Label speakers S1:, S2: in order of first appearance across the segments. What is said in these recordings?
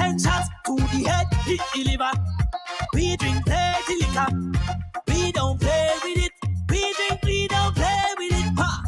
S1: Send shots to the head, hit the liver. We drink plenty liquor. We don't play with it. We drink, we don't play with it. Ha!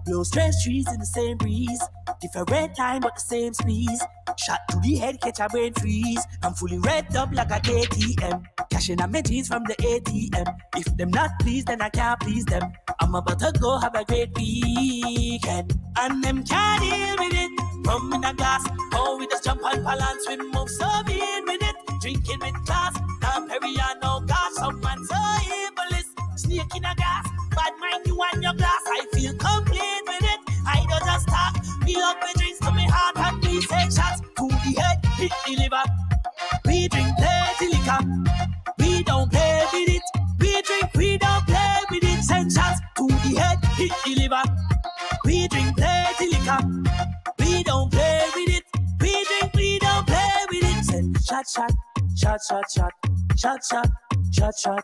S1: Blow strange trees in the same breeze. Different time but the same squeeze. Shot to the head, catch a brain freeze. I'm fully red up like a ATM. Cashing out my jeans from the ATM. If them not pleased, then I can't please them. I'm about to go have a great weekend. And them can't deal with it. Rum in a glass. Oh, we just jump and balance. We move so mean with it. Drinking with class. Now Perry, I know God. Some man so evil is. Snake in a glass. Bad mind you and your glass. I feel complete with it. I don't just talk. Fill up my drinks to my heart and we take shots to the head, hit the liver. We drink plenty liquor. We don't play with it. We drink, we don't play with it. Send shots to the head, hit the liver. We drink plenty liquor. We don't play with it. We drink, we don't play with it. Send shot, shot, shot, shot, shot, shot, shot, shot, shot,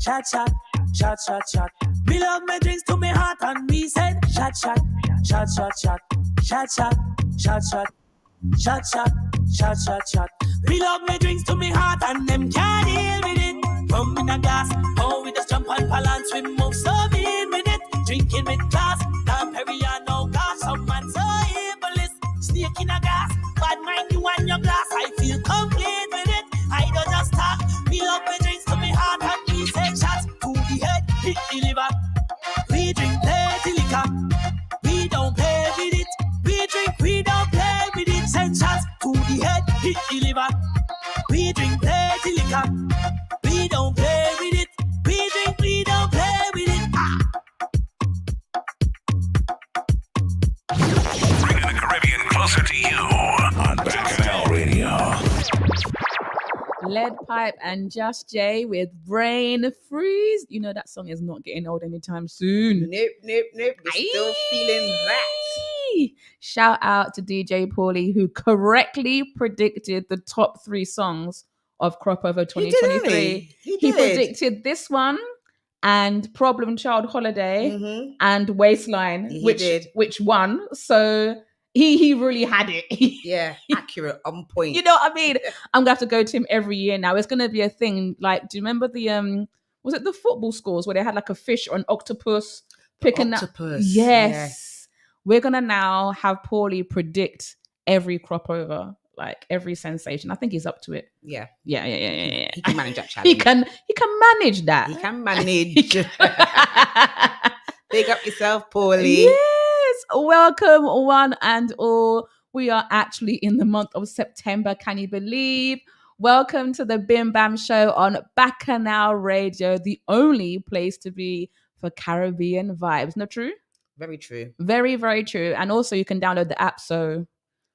S1: shot, shot, shot, shot, shot. We love my drinks to my heart and we said shot, shot, shot, shot, shot, shot, shot, shot, shot, shot, shot, shot, shot, shot. We love my drinks to my heart and them can't deal with it. Rum in a glass, oh we just jump and balance. We move so mean with it. Drinking with class, Don Perry and no gas. Some man so evil is. Snake in a glass, bad mind you and your glass. I feel complete with it. I don't just talk. We love my drinks to my heart and we take shots to the head, hit the liver. We drink plenty liquor. We don't play with it. We drink, we don't play with it. Send shots to the head, hit the liver. We drink plenty liquor. We don't play with it. We drink, we don't play with it.
S2: Bringing the Caribbean closer to you on Bacchanal Radio.
S3: Lead Pipe and Just Jay with Brain Freeze. You know that song is not getting old anytime soon.
S4: Nope. We're still feeling that.
S3: Shout out to DJ Paulie, who correctly predicted the top 3 songs of Crop Over 2023.
S4: He
S3: He
S4: did.
S3: predicted this one and Problem Child Holiday and Waistline,
S4: He
S3: which
S4: did.
S3: which won. So he really had it.
S4: Yeah, accurate, on point.
S3: You know what I mean? I'm gonna have to go to him every year now. It's gonna be a thing. Like, do you remember the was it the football scores where they had like a fish or an octopus picking up?
S4: Octopus.
S3: Yes. We're gonna now have Paulie predict every crop over, like every sensation. I think he's up to it.
S4: Yeah.
S3: Yeah.
S4: He can manage that
S3: He
S4: challenge.
S3: can manage that.
S4: He can manage. Big up yourself, Paulie.
S3: Yes. Welcome, one and all. We are actually in the month of September. Can you believe? Welcome to the Bim Bam Show on Bacchanal Radio, the only place to be for Caribbean vibes. Not true?
S4: Very true.
S3: Very, very true. And also you can download the app, so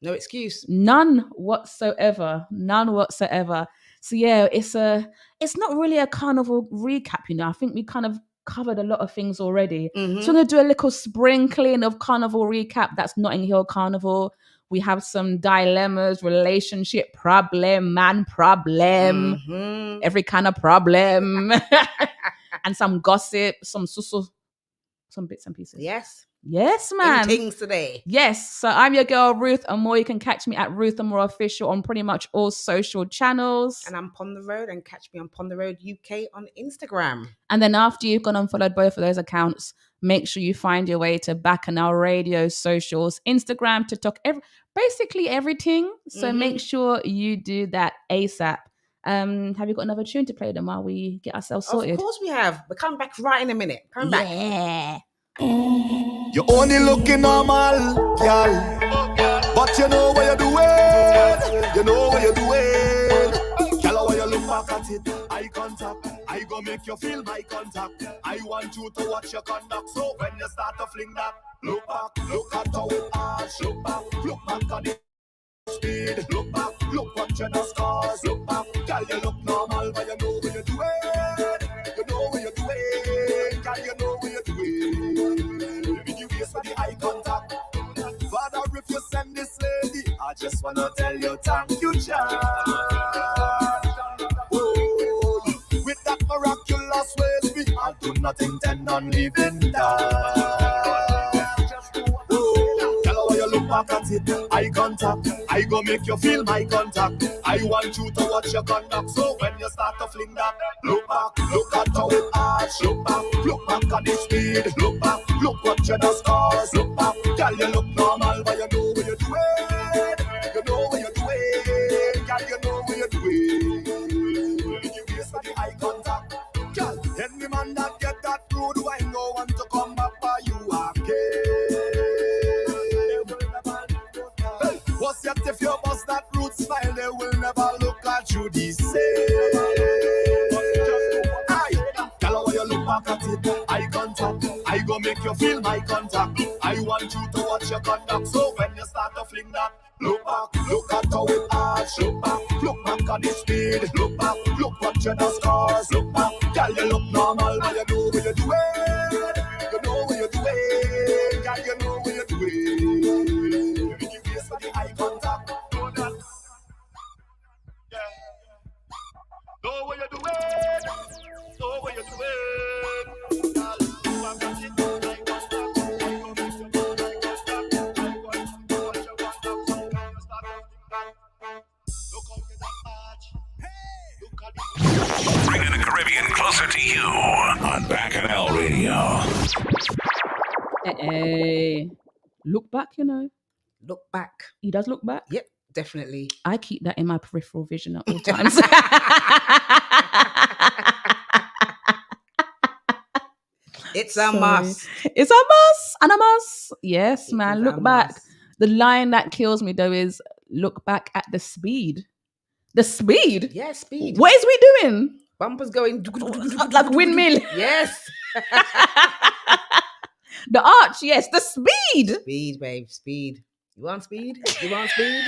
S4: No excuse.
S3: none whatsoever. So yeah, it's not really a carnival recap, you know. I think we kind of covered a lot of things already. So I'm gonna do a little sprinkling of carnival recap. That's Notting Hill Carnival. We have some dilemmas, relationship problem, man problem, every kind of problem, and some gossip, some bits and pieces. Yes, man.
S4: Things today.
S3: Yes. So I'm your girl, Ruth Amore. You can catch me at Ruth Amore Official on pretty much all social channels.
S4: And I'm Pon the Road, and catch me on Pon the Road UK on Instagram.
S3: And then after you've gone and followed both of those accounts, make sure you find your way to Bacchanal Radio socials, Instagram, TikTok, basically everything. So make sure you do that ASAP. Have you got another tune to play them while we get ourselves sorted?
S4: Of course we have. We're coming back right in a minute. Coming back.
S3: Yeah.
S5: You only looking normal, girl. But you know what you're doing. You know what you're doing. Girl, how you look back at it. Eye contact. I go make you feel my contact. I want you to watch your conduct. So when you start to fling that, look back, look at how it arch. Look back on it. Speed, look back, look what you the scars. Look back, girl, you look normal, but you know what you're doing. You know what you're doing. Girl, you know what you're doing. When you face for the eye contact. Father, if you send this lady, I just wanna tell you thank you, child. Oh, with that miraculous ways, me, I do not intend on leaving that. Oh, girl, how you look back at it. Eye contact, I go make you feel my contact. I want you to watch your conduct. So when you start to fling that, look back, look at how it arch. Look back at the speed. Look back, look what you just caused. Look back, girl, you look normal, but you know what you're doing. You know what you're doing, girl, you know what you're doing. You waste for the eye contact. Girl, any man that get that rude, I no want to come back for you again. Hey, what's yet if you bust that rude smile, they will never look at you the same. Aye, girl, when you look back at it, eye contact, I go make you feel my contact. I want you to watch your conduct. So when you start to fling that, look back, look at how it arch. Look back at the speed. Look back, look what you just caused. Look back, girl, you look normal, but you know what you're doing. You know what you're doing, girl, you know what you're doing. You face for the eye contact. Know that. Yeah. Know what you're doing. Know what you're doing. Girl, look back at it. Eye contact.
S2: Bringing the Caribbean closer to you on Bacchanal Radio.
S3: Hey, look back, you know.
S4: Look back.
S3: He does look back.
S4: Yep, definitely.
S3: I keep that in my peripheral vision at all times.
S4: It's a
S3: Sorry.
S4: must.
S3: It's a must and a must. Yes,
S4: It
S3: man.
S4: is
S3: Look
S4: a
S3: back.
S4: must.
S3: The line that kills me though is look back at the speed. The speed?
S4: Yeah, speed.
S3: What is we doing?
S4: Bumpers going
S3: Like windmill.
S4: Yes.
S3: The arch, yes. The speed.
S4: Speed, babe. Speed. You want speed? You want speed?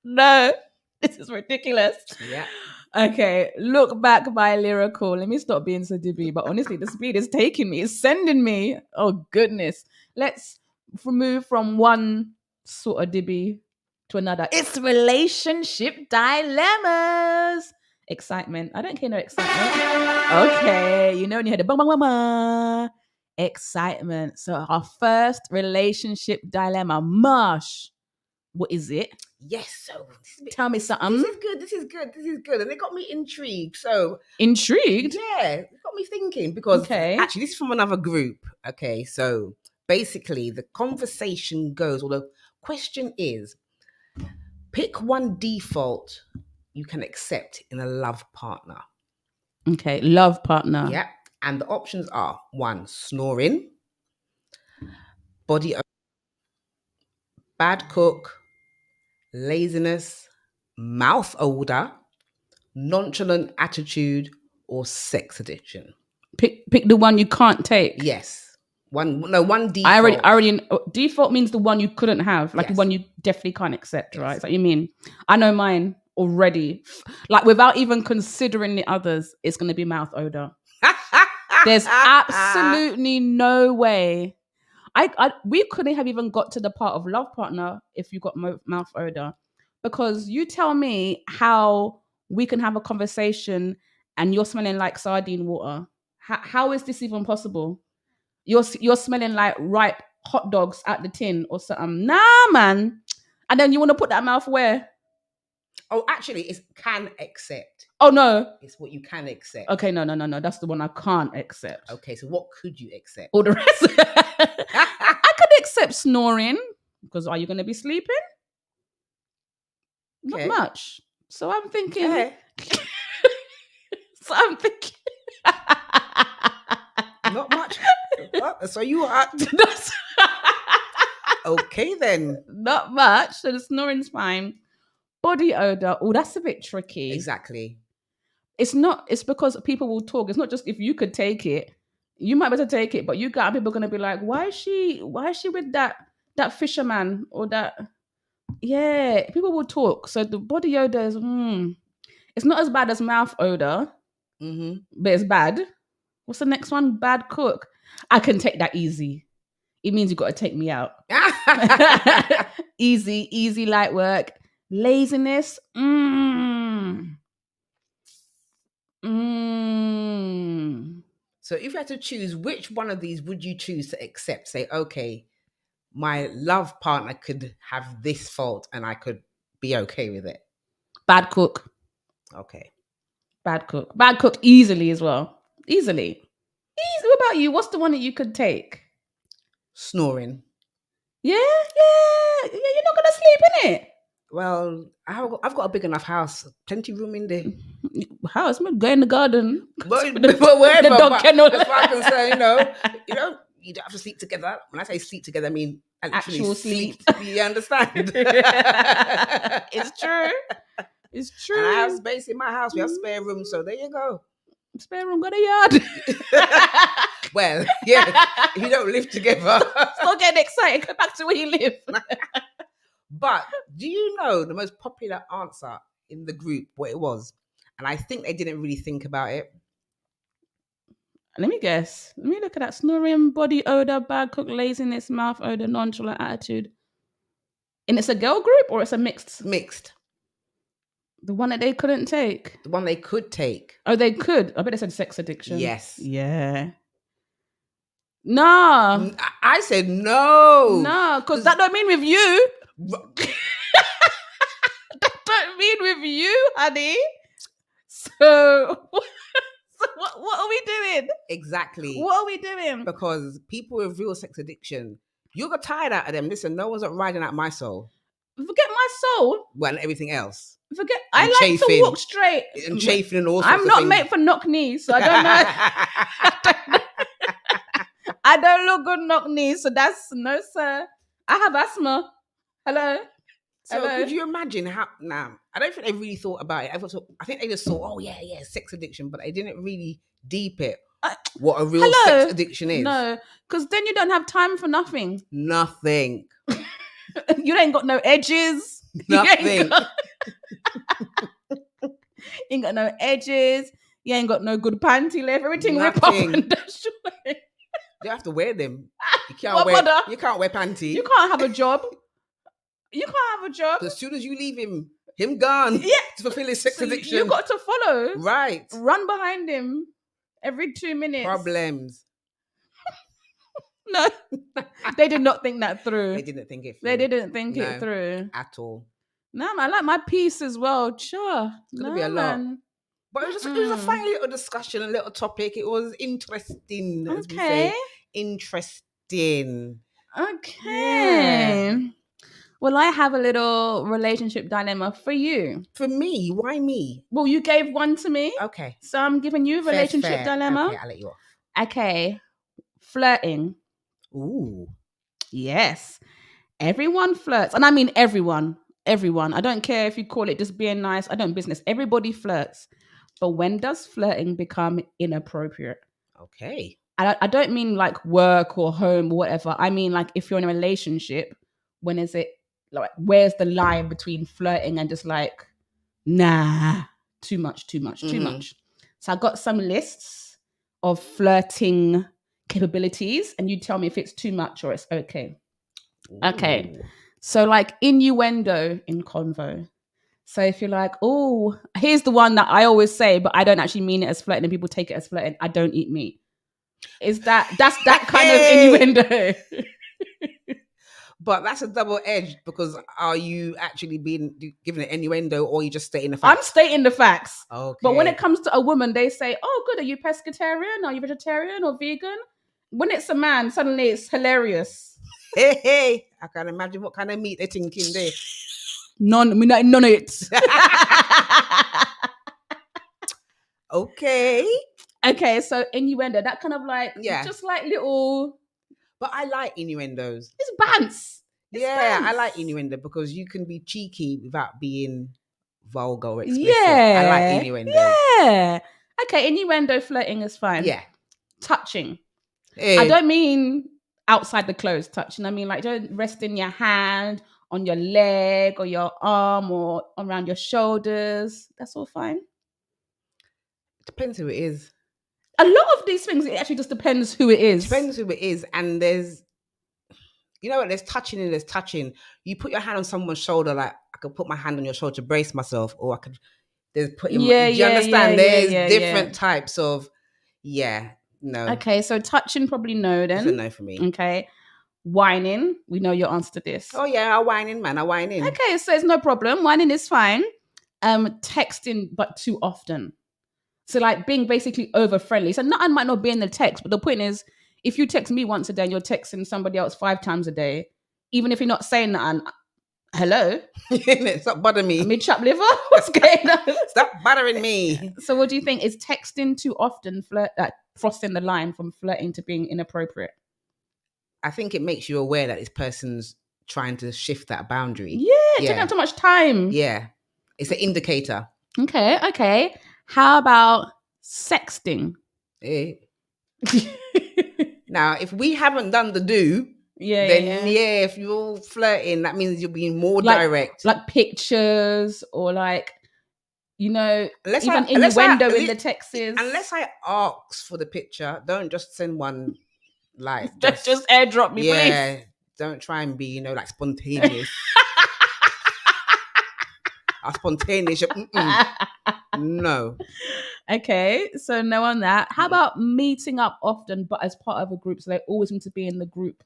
S3: No. This is ridiculous.
S4: Yeah.
S3: Okay, look back by Lyrical. Let me stop being so dibby, but honestly, the speed is taking me, it's sending me. Oh, goodness. Let's move from one sort of dibby to another. It's relationship dilemmas. Excitement. I don't care no excitement. Okay, you know when you hear the bang, bang, bang, bang. Excitement. So our first relationship dilemma. Marsh, what is it?
S4: Yes. So
S3: Tell me something.
S4: This is good. This is good. This is good. And it got me intrigued. So
S3: Intrigued?
S4: yeah, it got me thinking because
S3: Okay.
S4: actually this is from another group. Okay, so basically the conversation goes, or the question is, pick one default you can accept in a love partner.
S3: Okay, love partner.
S4: Yeah. And the options are 1, snoring, body odor, bad cook, laziness, mouth odor, nonchalant attitude, or sex addiction.
S3: Pick the one you can't take.
S4: Yes. One default.
S3: I already default means the one you couldn't have, like the
S4: Yes.
S3: one you definitely can't accept, right?
S4: Yes.
S3: Is that what you mean? I know mine already. Like without even considering the others, it's going to be mouth odor. There's absolutely no way. We couldn't have even got to the part of love partner if you got mouth odor, because you tell me how we can have a conversation and you're smelling like sardine water. How is this even possible? You're smelling like ripe hot dogs at the tin or something. Nah, man. And then you want to put that mouth where?
S4: Oh, actually, it's can accept.
S3: Oh no.
S4: It's what you can accept.
S3: Okay, no. That's the one I can't accept.
S4: Okay, so what could you accept?
S3: All the rest. I could accept snoring, because are you going to be sleeping?
S4: Okay.
S3: Not much. So I'm thinking.
S4: Okay.
S3: So I'm thinking.
S4: Not much. Oh, so you are okay then.
S3: Not much. So the snoring's fine. Body odor. Oh, that's a bit tricky.
S4: Exactly.
S3: It's because people will talk. It's not just if you could take it. You might be able to take it, but you got people gonna be like, why is she with that fisherman or that? Yeah, people will talk. So the body odor is it's not as bad as mouth odor, but it's bad. What's the next one? Bad cook. I can take that easy. It means you got to take me out. Easy, light work. Laziness.
S4: So if you had to choose, which one of these would you choose to accept? Say, okay, my love partner could have this fault and I could be okay with it.
S3: Bad cook.
S4: Okay.
S3: Bad cook. Bad cook easily as well. Easily. What about you? What's the one that you could take?
S4: Snoring.
S3: Yeah. You're not gonna sleep in it.
S4: Well, I've got a big enough house, plenty room in there.
S3: House, go in the garden.
S4: But
S3: The
S4: wherever,
S3: dog
S4: but
S3: kennel.
S4: as far as I'm concerned, you don't have to sleep together. When I say sleep together, I mean actually
S3: Actual
S4: sleep.
S3: sleep.
S4: You understand?
S3: It's true. It's true.
S4: And I have space in my house. We have spare room, so there you go.
S3: Spare room, got a yard.
S4: Well, yeah, if you don't live together.
S3: Stop getting excited. Go back to where you live.
S4: But do you know the most popular answer in the group, what it was? And I think they didn't really think about it.
S3: Let me guess. Let me look at that. Snoring, body odor, bad cook, laziness, mouth odor, nonchalant attitude. And it's a girl group or it's a mixed?
S4: Mixed.
S3: The one that they couldn't take.
S4: The one they could take.
S3: Oh, they could. I bet they said sex addiction.
S4: Yes.
S3: Yeah. Nah.
S4: I said no.
S3: No, because that don't mean with you. That don't mean with you, honey. So what are we doing?
S4: Exactly.
S3: What are we doing?
S4: Because people with real sex addiction, you got tired out of them. Listen, no one's riding out my soul.
S3: Forget my soul.
S4: Well, and everything else.
S3: Forget.
S4: And
S3: I like to
S4: chafing.
S3: walk straight.
S4: And chafing and all sorts
S3: I'm
S4: of
S3: not
S4: things.
S3: made for knock knees, so I don't know. I don't look good knock knees, so that's no, sir. I have asthma. Hello.
S4: So
S3: Hello?
S4: could you imagine how? Nah, I don't think they really thought about it. I think they just thought, oh yeah, sex addiction, but they didn't really deep it. What a real
S3: Hello?
S4: sex addiction is.
S3: No, because then you don't have time for nothing.
S4: Nothing.
S3: You ain't got no edges.
S4: Nothing.
S3: You ain't got no edges. You ain't got no good panty left. Everything rip off
S4: Nothing.
S3: and destroy.
S4: You have to wear them. You can't
S3: What
S4: wear.
S3: bother?
S4: You can't wear panty.
S3: You can't have a job. You can't have a job.
S4: As soon as you leave him gone.
S3: Yeah.
S4: To fulfill his sex
S3: So
S4: addiction.
S3: you got to follow.
S4: Right.
S3: Run behind him every 2 minutes.
S4: Problems.
S3: No, they did not think that through.
S4: They didn't think it through.
S3: They didn't think
S4: No.
S3: it through.
S4: At all.
S3: No, man, I like my peace as well. Sure.
S4: gonna
S3: No,
S4: be a lot.
S3: man.
S4: But it was a fine little discussion, a little topic. It was interesting. As we
S3: Okay.
S4: say. Interesting.
S3: Okay. Well, I have a little relationship dilemma for you.
S4: For me, why me?
S3: Well, you gave one to me,
S4: Okay.
S3: so I'm giving you a
S4: Fair's
S3: relationship
S4: fair.
S3: dilemma.
S4: Okay, I'll let you off.
S3: Okay. Flirting.
S4: Ooh.
S3: Yes. Everyone flirts. And I mean everyone. Everyone. I don't care if you call it just being nice. I don't business. Everybody flirts. But when does flirting become inappropriate?
S4: Okay.
S3: I don't mean like work or home or whatever. I mean like if you're in a relationship, when is it like where's the line between flirting and just like, nah, too much. So I got some lists of flirting capabilities and you tell me if it's too much or it's okay. Okay.
S4: Ooh.
S3: So like innuendo in convo. So if you're like, oh, here's the one that I always say, but I don't actually mean it as flirting and people take it as flirting. I don't eat meat. That's that kind
S4: Hey!
S3: of innuendo.
S4: But that's a double edged because are you actually being given an innuendo or you just stating the facts?
S3: I'm stating the facts.
S4: Okay.
S3: But when it comes to a woman, they say, oh, good. Are you pescatarian? Are you vegetarian or vegan? When it's a man, suddenly it's hilarious.
S4: Hey, I can imagine what kind of meat they're thinking there.
S3: None of it.
S4: Okay.
S3: Okay, so innuendo, that kind of like,
S4: Yeah.
S3: just like little,
S4: But I like innuendos.
S3: it's bants. It's
S4: Yeah, I
S3: bants.
S4: like innuendo because you can be cheeky without being vulgar or explicit.
S3: Yeah.
S4: I like innuendo.
S3: Yeah. Okay, innuendo flirting is fine.
S4: Yeah.
S3: Touching.
S4: Hey.
S3: I don't mean outside the clothes touching. I mean like don't rest in your hand, on your leg or your arm or around your shoulders. That's all fine.
S4: Depends who it is.
S3: A lot of these things, it actually just depends who it is.
S4: Depends who it is. And there's, you know what, there's touching and there's touching. You put your hand on someone's shoulder, like I could put my hand on your shoulder to brace myself, or I could, there's putting,
S3: Yeah,
S4: do you
S3: yeah,
S4: understand?
S3: yeah,
S4: There's
S3: yeah,
S4: different
S3: yeah.
S4: types of, yeah. No.
S3: Okay, so touching probably no
S4: It's a
S3: then.
S4: no for me.
S3: Okay. Whining, we know your answer to this.
S4: Oh yeah, I whine in, man. I whine in.
S3: Okay, so it's no problem. Whining is fine. Texting, but too often. So like being basically over friendly. So nothing might not be in the text, but the point is, if you text me once a day and you're texting somebody else 5 times a day, even if you're not saying that, hello,
S4: Stop bothering me.
S3: mid chop liver, what's going on?
S4: Stop bothering me.
S3: So what do you think? Is texting too often crossing the line from flirting to being inappropriate?
S4: I think it makes you aware that this person's trying to shift that boundary.
S3: Yeah, taking up too much time.
S4: Yeah. It's an indicator.
S3: Okay. How about sexting?
S4: Eh. Now, if we haven't done the do,
S3: Yeah,
S4: then if you're flirting, that means you're being more
S3: Like-
S4: direct.
S3: Like pictures or like, even
S4: Unless I-
S3: innuendo in the texts.
S4: Unless I ask for the picture, don't just send one like
S3: just airdrop me,
S4: yeah.
S3: please.
S4: Don't try and be, like spontaneous. Spontaneous. No.
S3: Okay, so no on that. How about meeting up often, but as part of a group, so they always need to be in the group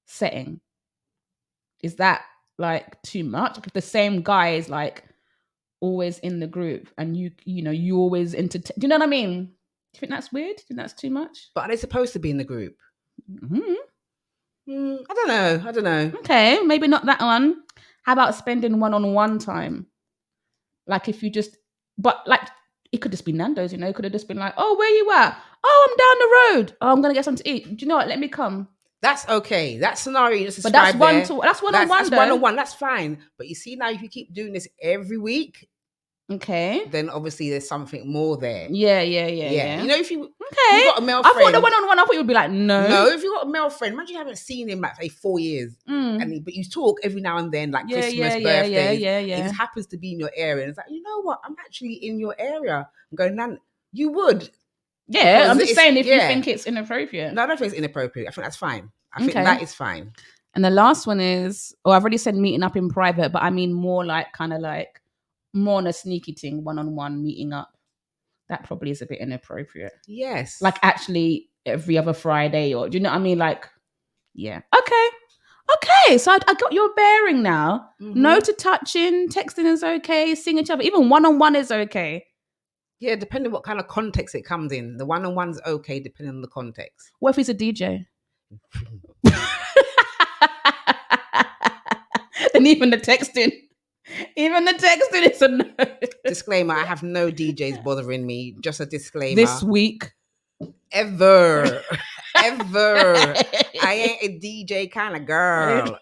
S3: setting? Is that like too much? If the same guy is like always in the group, and you always entertain. Do you know what I mean? Do you think that's weird? Do you think that's too much?
S4: But are they supposed to be in the group?
S3: Mm-hmm.
S4: I don't know.
S3: Okay, maybe not that one. How about spending one-on-one time? Like if you but like it could just be Nando's, It could have just been like, oh, where you at? Oh, I'm down the road. Oh, I'm gonna get something to eat. Do you know what? Let me come.
S4: That's okay. That scenario you just
S3: But that's
S4: described
S3: that's one-on-one.
S4: That's one-on-one. That's fine. But you see now, if you keep doing this every week,
S3: Okay.
S4: then obviously there's something more there.
S3: Yeah.
S4: If you
S3: Okay.
S4: got a male
S3: I
S4: friend,
S3: thought the one-on-one. I thought you would be like, no.
S4: if you got a male friend, imagine you haven't seen him like say 4 years,
S3: Mm.
S4: but you talk every now and then, like
S3: Yeah,
S4: Christmas,
S3: yeah,
S4: birthdays.
S3: yeah.
S4: It just happens to be in your area, and it's like, you know what? I'm actually in your area. I'm going, Nan, you would.
S3: Yeah,
S4: Because
S3: I'm just saying if you
S4: yeah.
S3: think it's inappropriate.
S4: No, I don't think it's inappropriate. I think that's fine. I think
S3: Okay.
S4: that is fine.
S3: And the last one is, I've already said meeting up in private, but I mean more like kind of like more on a sneaky thing, one-on-one meeting up. That probably is a bit inappropriate.
S4: Yes.
S3: Like actually every other Friday, or do you know what I mean? Like, yeah. Okay. So I got your bearing now.
S4: Mm-hmm.
S3: No to touching, texting is okay, seeing each other, even one-on-one is okay.
S4: Yeah, depending what kind of context it comes in. The one-on-one's okay, depending on the context.
S3: What if he's a DJ? Then even the texting is a no.
S4: Disclaimer, I have no DJs bothering me. Just a disclaimer.
S3: This week.
S4: Ever. I ain't a DJ kind of girl.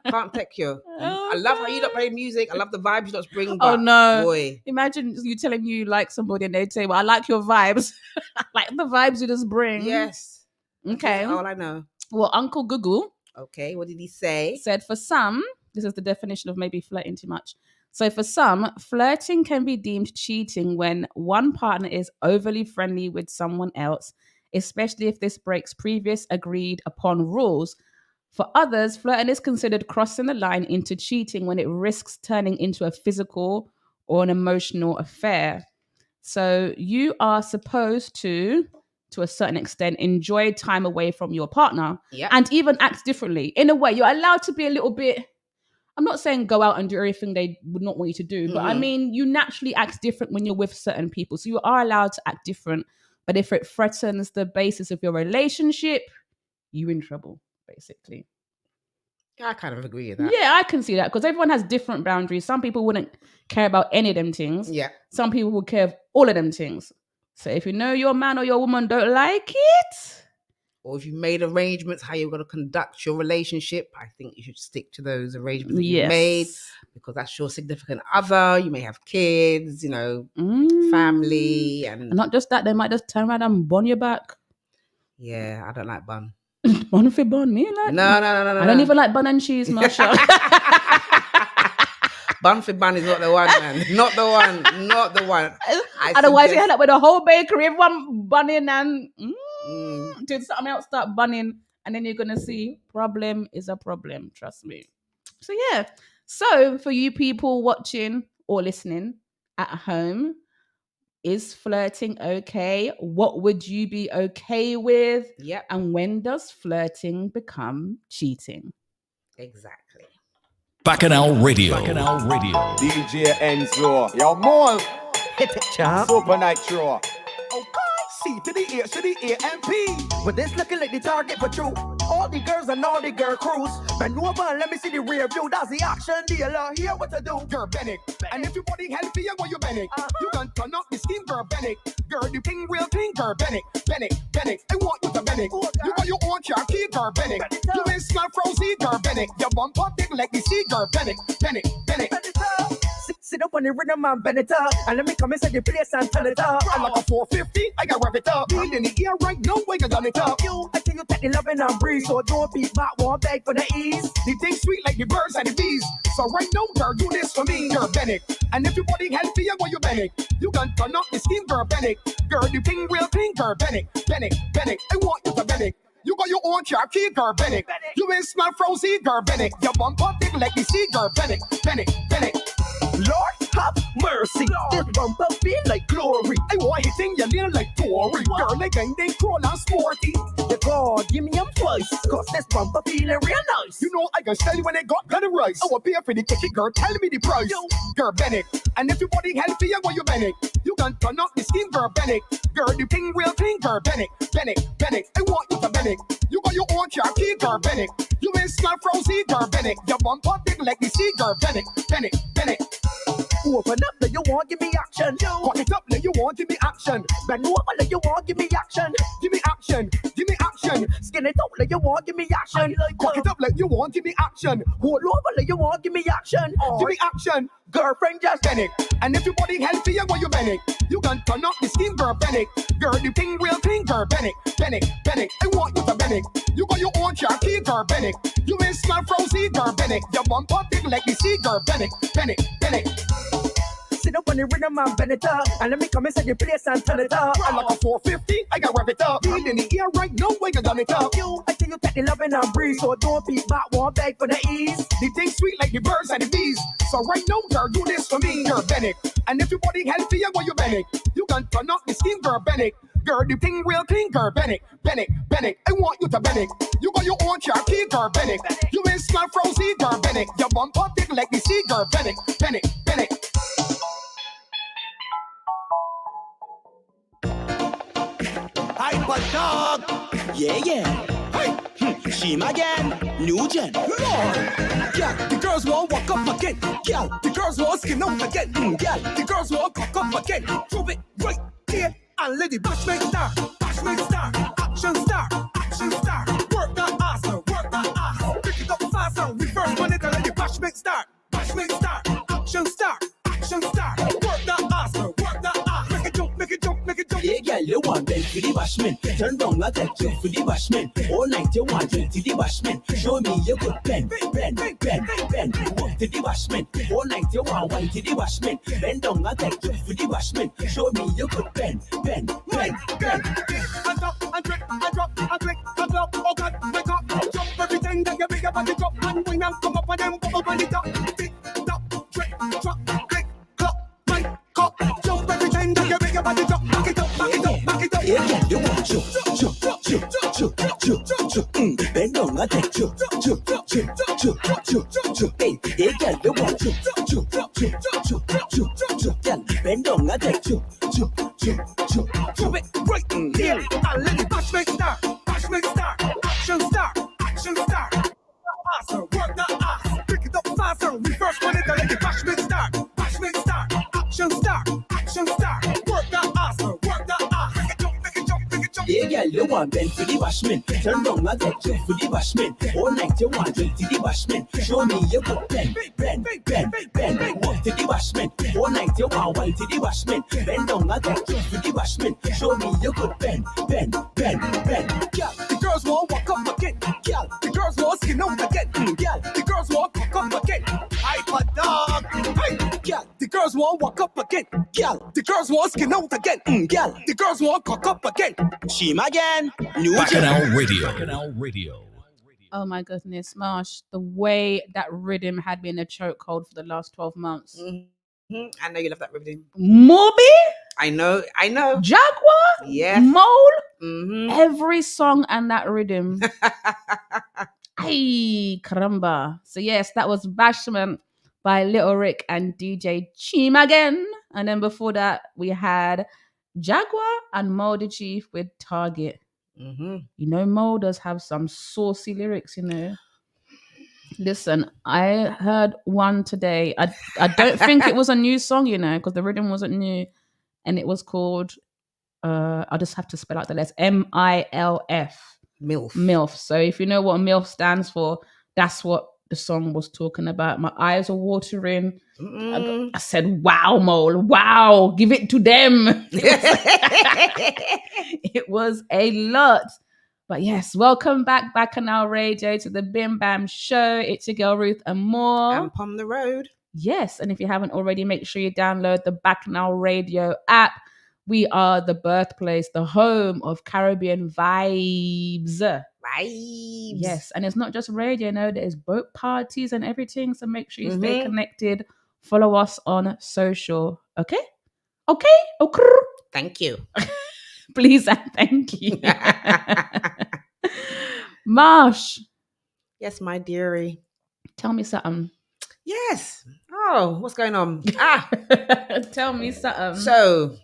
S4: Can't take you. I love how you don't play music. I love the vibes you don't bring back.
S3: Oh no.
S4: Boy.
S3: Imagine you telling you like somebody and they say, well, I like your vibes. I like the vibes you just bring.
S4: Yes.
S3: Okay.
S4: That's all I know.
S3: Well, Uncle Google
S4: Okay, what did he say?
S3: said for some, this is the definition of maybe flirting too much. So for some, flirting can be deemed cheating when one partner is overly friendly with someone else, especially if this breaks previous agreed upon rules. For others, flirting is considered crossing the line into cheating when it risks turning into a physical or an emotional affair. So you are supposed to a certain extent, enjoy time away from your partner and even act differently. In a way, you're allowed to be a little bit, I'm not saying go out and do everything they would not want you to do, but I mean, you naturally act different when you're with certain people. So you are allowed to act different. But if it threatens the basis of your relationship, you're in trouble, basically.
S4: I kind of agree with that.
S3: Yeah, I can see that because everyone has different boundaries. Some people wouldn't care about any of them things.
S4: Yeah.
S3: Some people would care of all of them things. So if you know your man or your woman don't like it,
S4: or if you made arrangements how you're going to conduct your relationship, I think you should stick to those arrangements that you made, because that's your significant other. You may have kids, family, and
S3: not just that, they might just turn around and bun your back.
S4: Yeah, I don't like bun.
S3: Bun for bun, me like
S4: no.
S3: I don't even like bun and cheese, Marsha.
S4: Bun for bun is not the one, man. Not the one.
S3: Otherwise, you end up with a whole bakery, everyone bunning and till something else start bunning, and then you're gonna see problem is a problem. Trust me. So yeah. So for you people watching or listening at home, Is flirting okay? What would you be okay with?
S4: Yep,
S3: And when does flirting become cheating?
S4: exactly.
S2: Bacchanal Radio.
S6: DJ Enzo, yo, Mole,
S7: Hit it, champ.
S6: Super Nitro.
S7: C to the A to the AMP. But this looking like the target for true. All the girls and all the girl crews. Bend over and let me see the rear view. That's the action dealer. Here what to do.
S6: Girl, Bennett. And if your body healthy, you go, you Bennett. You can turn up the scheme, girl, Bennett. Girl, the thing real thing, girl, Bennett. Bennett. I want you to Bennett. You got your own car key, girl, Bennett. You ain't smell frozen, girl, Bennett. Your bump up big like the sea, girl, Bennett.
S7: Sit up on the rhythm and bend it up. And let me come inside the place and turn it up.
S6: I'm like a 450, I got rev it up. Need in the ear right now, we got done it up.
S7: I think you take the loving and breeze. So don't be back, one beg for the ease.
S6: The thing sweet like the birds and the bees. So right now, girl, do this for me, girl, Bennett. And if your body healthy, you go, you Bennett. You can turn up the scheme, girl, Bennett. Girl, the thing real thing, girl, Bennett. I want you to Bennett. You got your own car key, girl, Bennett. You ain't smell frozen, girl, Bennett. Your bump up big like the sea, girl, Bennett.
S7: Lord, have mercy. This bumper feel like glory.
S6: I want hitting your lane like Tory. Girl, like they crawl and sporty.
S7: The God, give me a voice. Cause this bumper feeling real nice.
S6: You know I can tell you when I got the rice. I will pay for the ticket, girl. Tell me the price. Girl, Bennett. And if your body healthy, you go, you Bennett. You can turn up the scheme, girl, Bennett. Girl, the thing real thing, girl, Bennett. I want you to Bennett. You got your own car key, girl, Bennett. You ain't smell frozen, girl, Bennett. Your bump up big like the sea, girl, Bennett.
S7: Open up, like you want, give me action.
S6: Cock it up, like you want, give me action.
S7: Bend over, like you want, give me action.
S6: Give me action.
S7: Skin it out, like you want, give me action.
S6: Cock it up, like you want, give me action.
S7: Hold over, like you want, give me action.
S6: Give me action.
S7: Girlfriend, just
S6: Bennett. And if your body healthy, you go, you Bennett. You can turn up the scheme, girl, Bennett. Girl, the thing real thing, girl, Bennett. I want you to Bennett. You got your own car key, girl, Bennett. You ain't smell frozen, girl, Bennett. Your bump up big like the sea, girl, Bennett.
S7: sit up on the rhythm and bend it up. And let me come inside the place and turn it up.
S6: I'm like a 450, I got rev it up. Need in the ear right now, we got done it up.
S7: I think you take the loving and breeze. So don't be back, one beg for the ease.
S6: The thing sweet like the birds and the bees. So right now, girl, do this for me, girl, Bennett. And if your body healthy, you go, you Bennett. You can turn up the scheme, girl, Bennett. Girl, the thing real clean, girl, Bennett. I want you to Bennett. You got your own car key, girl, Bennett. You ain't smell frozen, girl, Bennett. Your bump up big like the sea, girl, Bennett.
S1: Hyper dog, yeah. Hey, Shim again, new gen. Lord, yeah, the girls won't walk up again. Yeah, the girls won't skin out again. Yeah, the girls won't cock up again. Prove it right there and let the bash make start, action start. Work that ass, pick it up fast and reverse on it and let the bash make start, action start. Work that ass, make it jump. Yeah, girl, you want bend for the bashment. Turn down like that jump for the bashment. All night you want drink to the bashment. Show me you could bend. Walk to the bashment. All night you want wine to the bashment. Bend down like that jump for the bashment. Show me you could bend. And drop, and click. Oh God, wake up, jump everything that you big up and drop. And wing and come up and then bubble on the top. Tick, tock, trick, drop, click, clock, wake up, jump everything that you big up and drop. Back it up. Yeah, you want jump. Bend down like that jump. Hey, girl, you want jump. Girl, bend down like that jump. Drop it right here and let it bash make start. Action start. Faster, work the ass. Pick it up faster, reverse on it and let it bash make start. Action start. Work the ass. Make it jump. Yeah, girl, you want bend for the bashment. Turn down like that jump for the bashment. All night you want drink to the bashment. Show me you could bend. Walk to the bashment. All night you want wine to the bashment. Bend down like that jump for the bashment. Show me you could bend. Girl, the girls won't walk up again. Girl, the girls won't skin out again. Girl, the girls won't cock up again. Hyper dog. Hey, girl, the girls won't walk up again. Girl, the girls won't skin out again. Girl, the girls won't cock up again. Shim again, new
S2: Bacchanal Radio.
S3: Oh my goodness, Marsh, the way that rhythm had been a chokehold for the last 12 months.
S4: I know you love that rhythm.
S3: Moby?
S4: I know.
S3: Jaguar,
S4: Yes.
S3: Mole,
S4: Mm-hmm.
S3: every song and that rhythm. Ay, caramba. So yes, that was Bashment by Little Rick and DJ Chima again. And then before that, we had Jaguar and Moldy Chief with Target.
S4: Mm-hmm.
S3: You know, Mo does have some saucy lyrics, you know. Listen, I heard one today. I don't think it was a new song, you know, because the rhythm wasn't new. And it was called, I'll just have to spell out the letters, MILF.
S4: MILF.
S3: MILF. So if you know what MILF stands for, that's what the song was talking about. My eyes are watering.
S4: Mm-mm.
S3: I said, wow, Mole, wow, give it to them. It was a lot. But yes, welcome back, Bacchanal Radio, to the Bim Bam Show. It's your girl, Ruth Amore.
S4: And Pom the Road.
S3: Yes, and if you haven't already, make sure you download the Bacchanal Radio app. We are the birthplace, the home of Caribbean vibes.
S4: Vibes.
S3: Yes, and it's not just radio, no, there's boat parties and everything. So make sure you stay connected. Follow us on social. Okay? Okay? Okay.
S4: Thank you.
S3: Please and thank you. Marsh,
S4: Yes, my dearie.
S3: tell me something.
S4: Yes. Oh, what's going on?
S3: Tell me something.
S4: So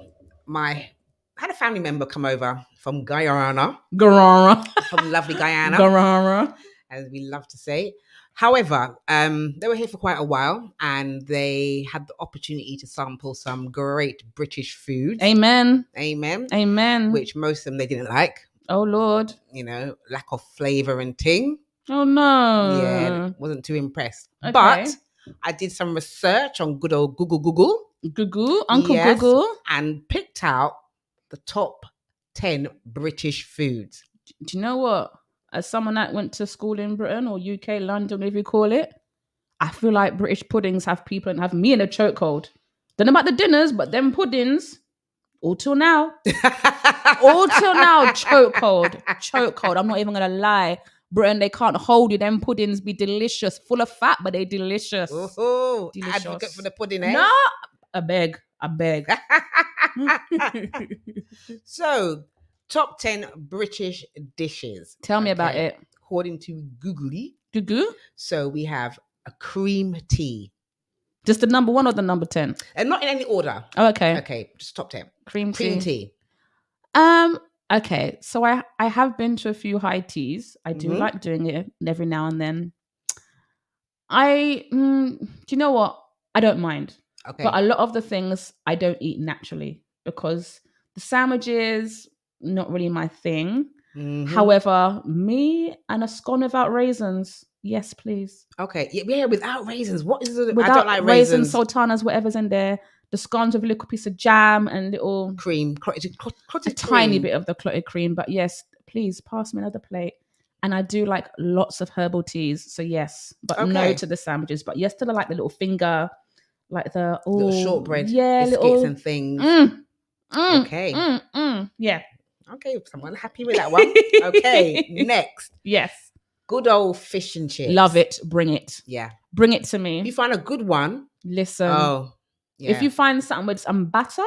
S4: I had a family member come over from Guyana,
S3: Garara.
S4: from lovely Guyana,
S3: Garara.
S4: as we love to say. However, they were here for quite a while and they had the opportunity to sample some great British food.
S3: Amen.
S4: Amen.
S3: Amen.
S4: Which most of them they didn't like.
S3: Oh, Lord.
S4: You know, lack of flavour and ting.
S3: Oh, no.
S4: Yeah, wasn't too impressed.
S3: Okay.
S4: But I did some research on good old Google.
S3: Google, Uncle
S4: Yes.
S3: Google.
S4: And picked out the top 10 British foods.
S3: Do you know what? As someone that went to school in Britain or UK, London, whatever you call it, I feel like British puddings have people and have me in a chokehold. Don't know about the dinners, but them puddings, all till now, chokehold. I'm not even gonna lie. Britain, they can't hold you. Them puddings be delicious, full of fat, but they delicious.
S4: Oh,
S3: Delicious.
S4: advocate for the pudding, eh?
S3: No, I beg.
S4: So, top 10 British dishes.
S3: Tell me about it.
S4: According to Googly.
S3: Google?
S4: So, we have a cream tea.
S3: Just the number 1 or the number 10?
S4: And not in any order.
S3: Oh, okay.
S4: Okay, just top 10.
S3: Cream
S4: Cream tea.
S3: Okay, so I have been to a few high teas. I do like doing it every now and then. Do you know what? I don't mind.
S4: Okay.
S3: But a lot of the things I don't eat naturally because the sandwiches, not really my thing.
S4: Mhm.
S3: However, me and a scone without raisins, yes, please.
S4: Okay. Yeah, without raisins. What is it? I
S3: Without
S4: don't like
S3: raisins,
S4: raisins.
S3: sultanas, whatever's in there. The scones with a little piece of jam and little
S4: Cream.
S3: a
S4: Clotted
S3: tiny
S4: cream.
S3: bit of the clotted cream. But yes, please pass me another plate. And I do like lots of herbal teas. So yes, but no
S4: Okay.
S3: to the sandwiches. But yes, still I like the little finger, like the
S4: Little shortbread
S3: yeah,
S4: biscuits
S3: little
S4: and things. Okay.
S3: Yeah.
S4: Okay, someone happy with that one. Okay, next.
S3: Yes.
S4: Good old fish and chips.
S3: Love it. Bring it.
S4: Yeah.
S3: Bring it to
S4: If
S3: me.
S4: you find a good one,
S3: Listen.
S4: yeah.
S3: If you find something with some batter,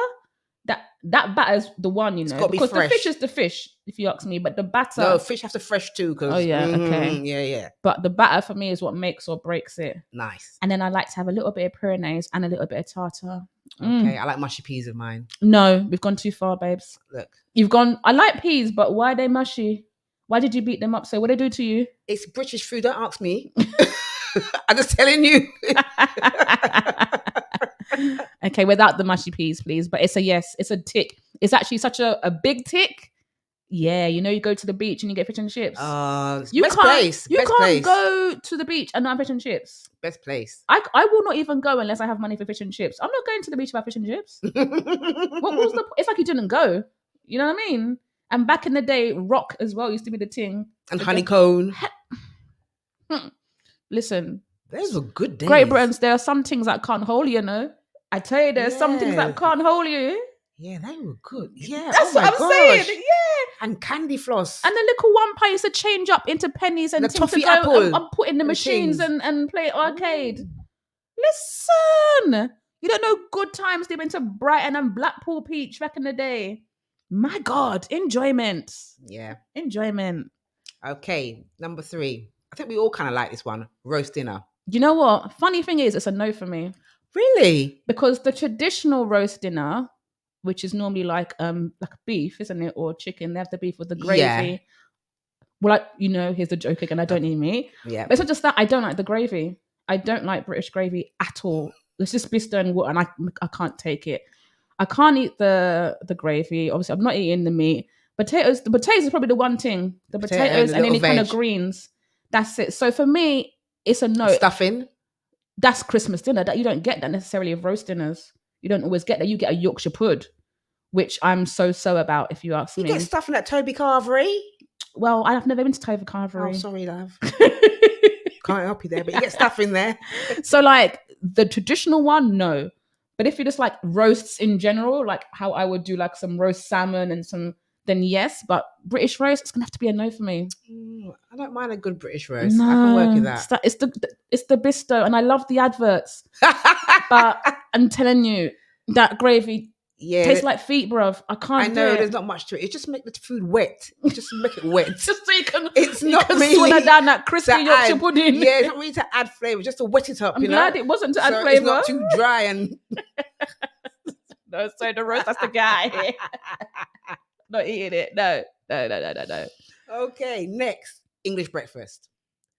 S3: that batter's the one, you know.
S4: gotta be
S3: because
S4: fresh.
S3: the fish is the fish, if you ask me. But the batter,
S4: No, fish have to fresh too. Cause,
S3: Oh, yeah, okay.
S4: Yeah.
S3: but the batter for me is what makes or breaks it.
S4: Nice.
S3: And then I like to have a little bit of Pyrenees and a little bit of tartar.
S4: Okay, I like mushy peas with mine.
S3: No, we've gone too far, babes.
S4: Look,
S3: You've gone. I like peas, but why are they mushy? Why did you beat them up? So what they do to you?
S4: it's British food. Don't ask me. I'm just telling you.
S3: Okay, without the mushy peas, please. But it's a yes. It's a tick. It's actually such a big tick. Yeah, you know, you go to the beach and you get fish and chips. You
S4: best
S3: can't,
S4: place.
S3: You
S4: best
S3: can't
S4: place.
S3: go to the beach and not have fish and chips.
S4: Best place.
S3: I will not even go unless I have money for fish and chips. I'm not going to the beach without fish and chips. What was the? It's like you didn't go. You know what I mean? And back in the day, rock as well used to be the thing.
S4: And honeycomb.
S3: Listen,
S4: Those were good days.
S3: Great Britain's, there are some things that can't hold you, know. I tell you, there's some things
S4: Yeah.
S3: that can't hold you.
S4: Yeah, they were good. Yeah,
S3: That's
S4: oh my
S3: what I'm
S4: gosh.
S3: saying. Yeah.
S4: And candy floss.
S3: And the little £1 used to change up into pennies and
S4: The
S3: things to
S4: toffee
S3: go
S4: apple
S3: and put in the
S4: and
S3: machines
S4: things.
S3: and play arcade.
S4: Mm.
S3: Listen, You don't know good times they went to Brighton and Blackpool Peach back in the day. My God, enjoyment.
S4: Yeah.
S3: Enjoyment.
S4: Okay, number 3. I think we all kind of like this one. Roast dinner.
S3: You know what? Funny thing is, it's a no for me.
S4: Really?
S3: Because the traditional roast dinner, which is normally like beef, isn't it? Or chicken, they have the beef with the gravy.
S4: Yeah.
S3: Well, here's the joke again. I don't eat meat.
S4: Yeah.
S3: But it's not just that. I don't like the gravy. I don't like British gravy at all. It's just Bicester and water, and I can't take it. I can't eat the gravy. Obviously, I'm not eating the meat. The potatoes is probably the one thing. The potatoes and any kind of greens. That's it. So for me, it's a no.
S4: Stuffing.
S3: That's Christmas dinner. That you don't get that necessarily of roast dinners. You don't always get that. You get a Yorkshire pud, which I'm so about. If you ask me,
S4: You get stuffing at Toby Carvery.
S3: Well, I've never been to Toby Carvery.
S4: Oh, sorry, love. Can't help you there, but you get stuff in there.
S3: So like the traditional one, no. But if you just like roasts in general, like how I would do like some roast salmon and some, then yes. But British roast, it's gonna have to be a no for me.
S4: I don't mind a good British roast. I can work with that.
S3: It's the Bisto, and I love the adverts. But I'm telling you, that gravy tastes like feet, bruv. I can't.
S4: I know
S3: do it.
S4: there's not much to it. It's just make the food wet. Just make it wet.
S3: Just so you can.
S4: It's
S3: you
S4: not
S3: can
S4: really
S3: swallow down that crispy
S4: to
S3: Yorkshire
S4: add-
S3: pudding.
S4: Yeah, it's not really to add flavour, just to wet it up.
S3: I'm glad it wasn't to add
S4: so
S3: flavour.
S4: It's not too dry and.
S3: No, so the roast, that's the guy. Not eating it. No.
S4: Okay, next English breakfast.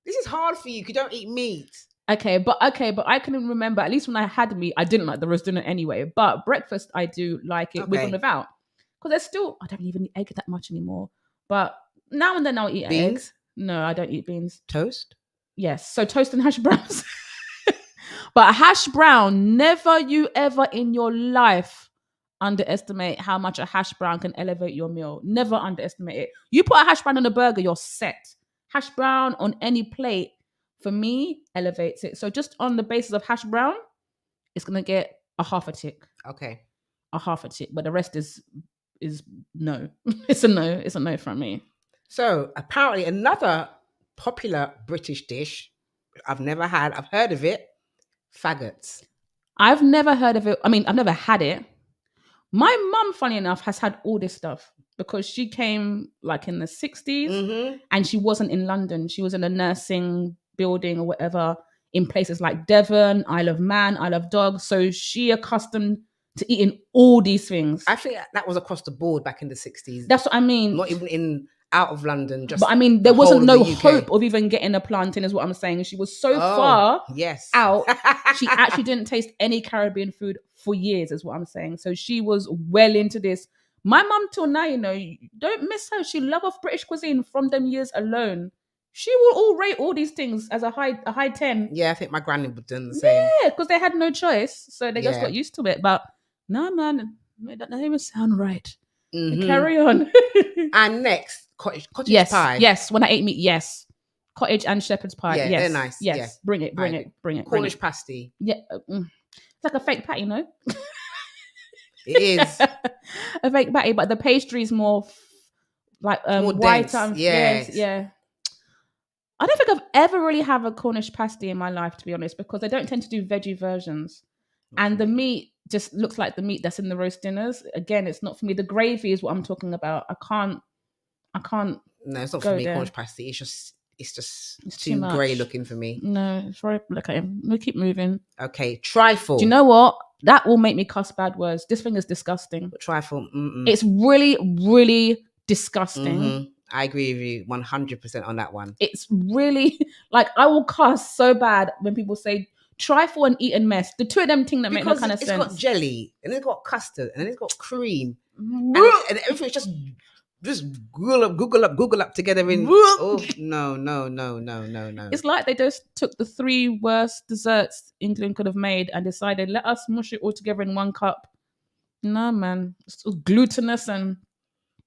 S4: This is hard for you because you don't eat meat.
S3: Okay, but I can remember, at least when I had meat, I didn't like the roast dinner anyway. But breakfast, I do like it with and without. Because there's still, I don't even eat egg that much anymore. But now and then I'll eat
S4: beans.
S3: Eggs. No, I don't eat beans.
S4: Toast?
S3: Yes, so toast and hash browns. But a hash brown, never you ever in your life underestimate how much a hash brown can elevate your meal. Never underestimate it. You put a hash brown on a burger, you're set. Hash brown on any plate, for me, elevates it. So just on the basis of hash brown, it's going to get a half a tick.
S4: Okay.
S3: A half a tick. But the rest is no. It's a no. It's a no from me.
S4: So apparently another popular British dish I've never had, I've heard of it, faggots.
S3: I've never heard of it. I mean, I've never had it. My mum, funny enough, has had all this stuff because she came like in the 60s and she wasn't in London. She was in a nursing building or whatever in places like Devon, Isle of Man, Isle of Dogs. So she accustomed to eating all these things.
S4: I think that was across the board back in the 60s.
S3: That's what I mean.
S4: Not even out of London. Just
S3: but I mean, there wasn't no
S4: the
S3: hope of even getting a plantain is what I'm saying. She was so far out. She actually didn't taste any Caribbean food for years is what I'm saying. So she was well into this. My mum till now, don't miss her. She loved British cuisine from them years alone. She will all rate all these things as a high 10.
S4: Yeah, I think my granny would do the same.
S3: Yeah, because they had no choice. So they just got used to it. But no, man, that doesn't even sound right. Carry on.
S4: And next, cottage pie.
S3: Yes, when I ate meat, yes. Cottage and shepherd's pie.
S4: Yeah,
S3: yes.
S4: they're nice.
S3: Yes,
S4: Yeah.
S3: bring it.
S4: Cornish pasty.
S3: Yeah. It's like a fake patty, no?
S4: It is.
S3: A fake patty, but the pastry is more like
S4: more
S3: white.
S4: dense.
S3: Yeah. I don't think I've ever really had a Cornish pasty in my life, to be honest, because they don't tend to do veggie versions. And the meat just looks like the meat that's in the roast dinners. Again, it's not for me. The gravy is what I'm talking about. I can't.
S4: No, it's not for me.
S3: there.
S4: Cornish pasty. It's just
S3: It's
S4: too
S3: too much.
S4: grey looking for me.
S3: No, it's very. Look at him. We keep moving.
S4: Okay, trifle.
S3: Do you know what? That will make me cuss bad words. This thing is disgusting.
S4: Trifle.
S3: It's really, really disgusting.
S4: I agree with you 100% on that one.
S3: It's really like I will cuss so bad when people say trifle and eat and mess. The two of them thing that make no kind of sense.
S4: It's got jelly and it's got custard and then it's got cream and everything's just Google up together in. Oh no.
S3: It's like they just took the three worst desserts England could have made and decided, let us mush it all together in one cup. No, man. It's glutinous and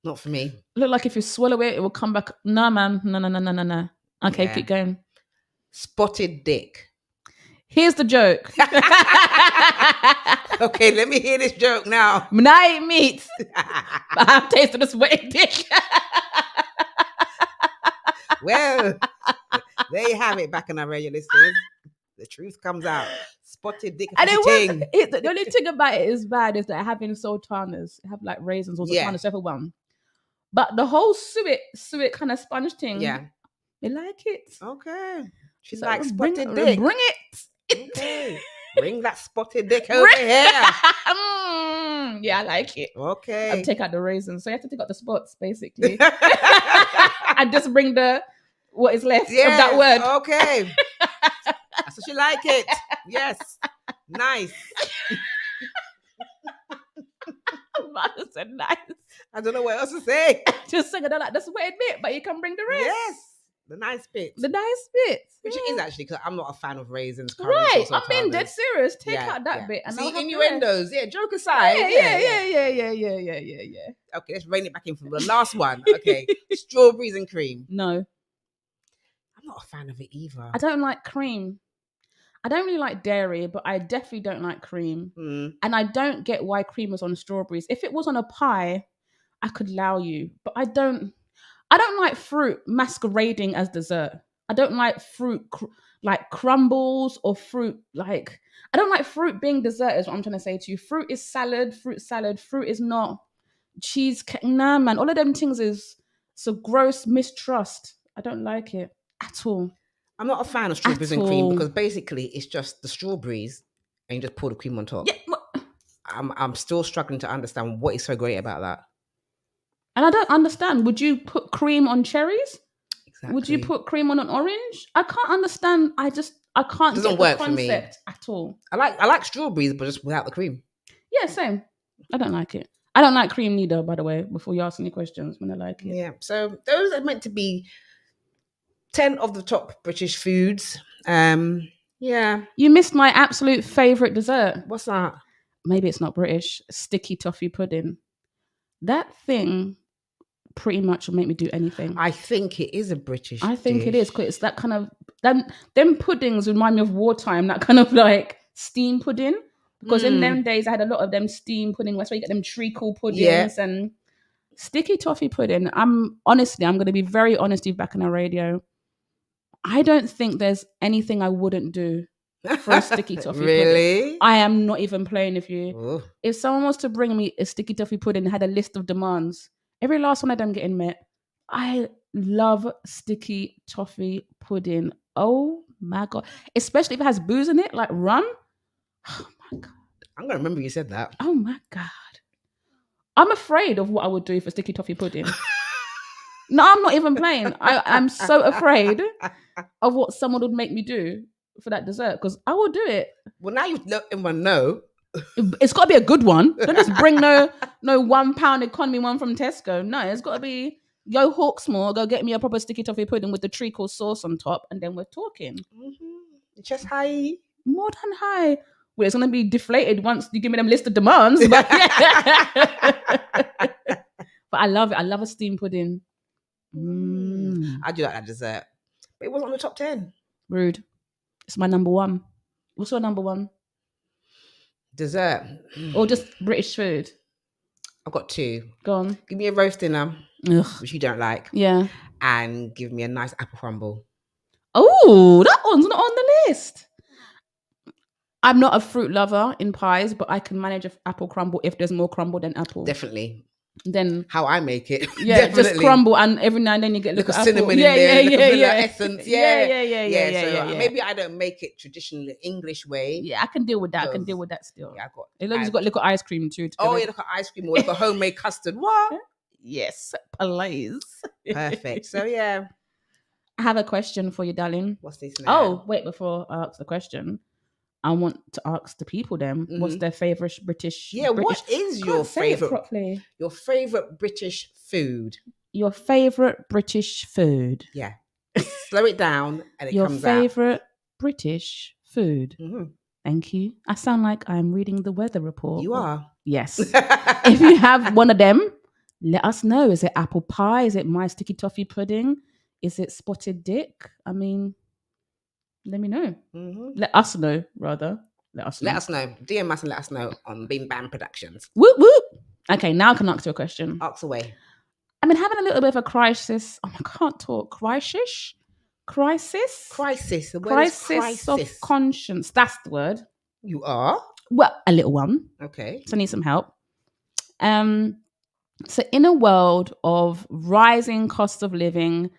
S4: not for me.
S3: Look like if you swallow it, it will come back. No, man. No. Okay, keep going.
S4: Spotted dick.
S3: Here's the joke.
S4: Okay, let me hear this joke now.
S3: I eat meat, but I've tasted a sweaty dick.
S4: Well, there you have it, back on our radio listeners. The truth comes out. Spotted dick.
S3: And
S4: ting.
S3: the only thing about it is bad is that having sultanas have like raisins or
S4: Yeah.
S3: sultanas, whichever one. But the whole suet kind of sponge thing,
S4: Yeah.
S3: I like it.
S4: Okay. She
S3: So
S4: likes
S3: bring-
S4: spotted dick.
S3: Bring it.
S4: Okay. Bring that spotted dick over here.
S3: Yeah, I like it.
S4: Okay.
S3: I'll take out the raisins. So you have to take out the spots, basically. And just bring what is left of that word.
S4: Okay. That's what you like it. Yes. Nice.
S3: Mother said nice.
S4: I don't know what else to say.
S3: Just saying, I don't like the sweated bit, but you can bring the rest.
S4: Yes. The nice bits.
S3: The nice bits.
S4: Which it
S3: Yeah.
S4: is actually, because I'm not a fan of raisins. currants,
S3: Right.
S4: or
S3: I'm being dead
S4: sultanas.
S3: serious. Take
S4: Yeah,
S3: out that
S4: yeah.
S3: bit. And
S4: See,
S3: I'll have the
S4: innuendos. Yeah, joke
S3: rest.
S4: aside.
S3: Yeah.
S4: Okay, let's rein it back in for the last one. Okay. Strawberries and cream.
S3: No,
S4: I'm not a fan of it either.
S3: I don't like cream. I don't really like dairy, but I definitely don't like cream.
S4: Mm.
S3: And I don't get why cream was on strawberries. If it was on a pie, I could allow you. But I don't like fruit masquerading as dessert. I don't like fruit like crumbles or fruit like... I don't like fruit being dessert is what I'm trying to say to you. Fruit is salad. Fruit is not cheesecake. Nah, man. All of them things is so gross mistrust. I don't like it at all.
S4: I'm not a fan of strawberries and cream
S3: all.
S4: because basically it's just the strawberries and you just pour the cream on top.
S3: Yeah,
S4: I'm still struggling to understand what is so great about that.
S3: and I don't understand. Would you put cream on cherries?
S4: Exactly.
S3: Would you put cream on an orange? I can't understand. I can't
S4: Doesn't
S3: get
S4: work
S3: the
S4: for me.
S3: concept at all.
S4: I like strawberries, but just without the cream.
S3: Yeah, same. I don't like it. I don't like cream neither, by the way, before you ask any questions when I like it.
S4: Yeah. So those are meant to be 10 of the top British foods. Yeah.
S3: You missed my absolute favourite dessert.
S4: What's that?
S3: Maybe it's not British. Sticky toffee pudding. That thing pretty much will make me do anything.
S4: I think it is a British
S3: I think it
S4: dish.
S3: is because it's that kind of them puddings remind me of wartime. That kind of like steam pudding. Because in them days, I had a lot of them steam pudding. That's where you get them treacle puddings and sticky toffee pudding. I'm going to be very honest with you back on our radio. I don't think there's anything I wouldn't do for a sticky toffee pudding.
S4: Really?
S3: I am not even playing with you.
S4: Oh.
S3: If someone was to bring me a sticky toffee pudding and had a list of demands, every last one of them getting met. I love sticky toffee pudding. Oh my God. Especially if it has booze in it, like rum. Oh my God.
S4: I'm going to remember you said that.
S3: Oh my God. I'm afraid of what I would do for sticky toffee pudding. No, I'm not even playing. I'm so afraid of what someone would make me do for that dessert because I will do it.
S4: Well, now you've let everyone know.
S3: It's got to be a good one. Don't just bring no £1 economy one from Tesco. No, it's got to be go Hawksmoor, go get me a proper sticky toffee pudding with the treacle sauce on top, and then we're talking.
S4: Mm-hmm. Just high.
S3: More than high. Well, it's going to be deflated once you give me them list of demands. But, but I love it. I love a steam pudding.
S4: I do like that dessert. But it wasn't on the top 10.
S3: Rude. It's my number one. What's your number one?
S4: Dessert.
S3: Or just British food?
S4: I've got 2.
S3: Go on.
S4: Give me a roast dinner,
S3: Ugh.
S4: which you don't like,
S3: Yeah.
S4: and give me a nice apple crumble.
S3: Oh, that one's not on the list. I'm not a fruit lover in pies, but I can manage an apple crumble if there's more crumble than apple.
S4: Definitely.
S3: Then
S4: How I make it.
S3: yeah, just
S4: Definitely.
S3: crumble, and every now and then you get a
S4: Look
S3: little
S4: at cinnamon
S3: apple.
S4: in there, look at vanilla
S3: yeah.
S4: essence.
S3: So
S4: Yeah. Maybe I don't make it traditionally English way.
S3: Yeah, I can deal with that. I can
S4: Because-
S3: deal with that still.
S4: Yeah, I've got.
S3: As long as you've got little ice cream too.
S4: Oh, yeah, look at ice cream or look at homemade custard. What?
S3: Yes, please.
S4: Perfect. So yeah.
S3: I have a question for you, darling.
S4: What's this now?
S3: Oh, wait, before I ask the question, I want to ask the people then, what's their favourite British?
S4: Yeah, what is
S3: Can't
S4: your
S3: say it
S4: favourite
S3: properly?
S4: your favourite British food?
S3: Your favourite British food.
S4: Yeah. Slow it down and it
S3: Your
S4: comes out.
S3: favourite British food.
S4: Mhm.
S3: Thank you. I sound like I'm reading the weather report.
S4: You are.
S3: Yes. If you have one of them, let us know. Is it apple pie? Is it my sticky toffee pudding? Is it spotted dick? I mean, let me know.
S4: Mhm.
S3: Let us know, rather. Let us know.
S4: Let us know. DM us and let us know on Bing Bam Productions.
S3: Whoop, whoop. Okay, now I can ask you a question.
S4: Ask away.
S3: I've been having a little bit of a crisis. Oh, I can't talk. Crisis? crisis.
S4: Crisis. The word is
S3: Crisis of
S4: crisis.
S3: conscience. That's the word.
S4: You are?
S3: Well, a little one.
S4: Okay.
S3: So I need some help. So in a world of rising cost of living,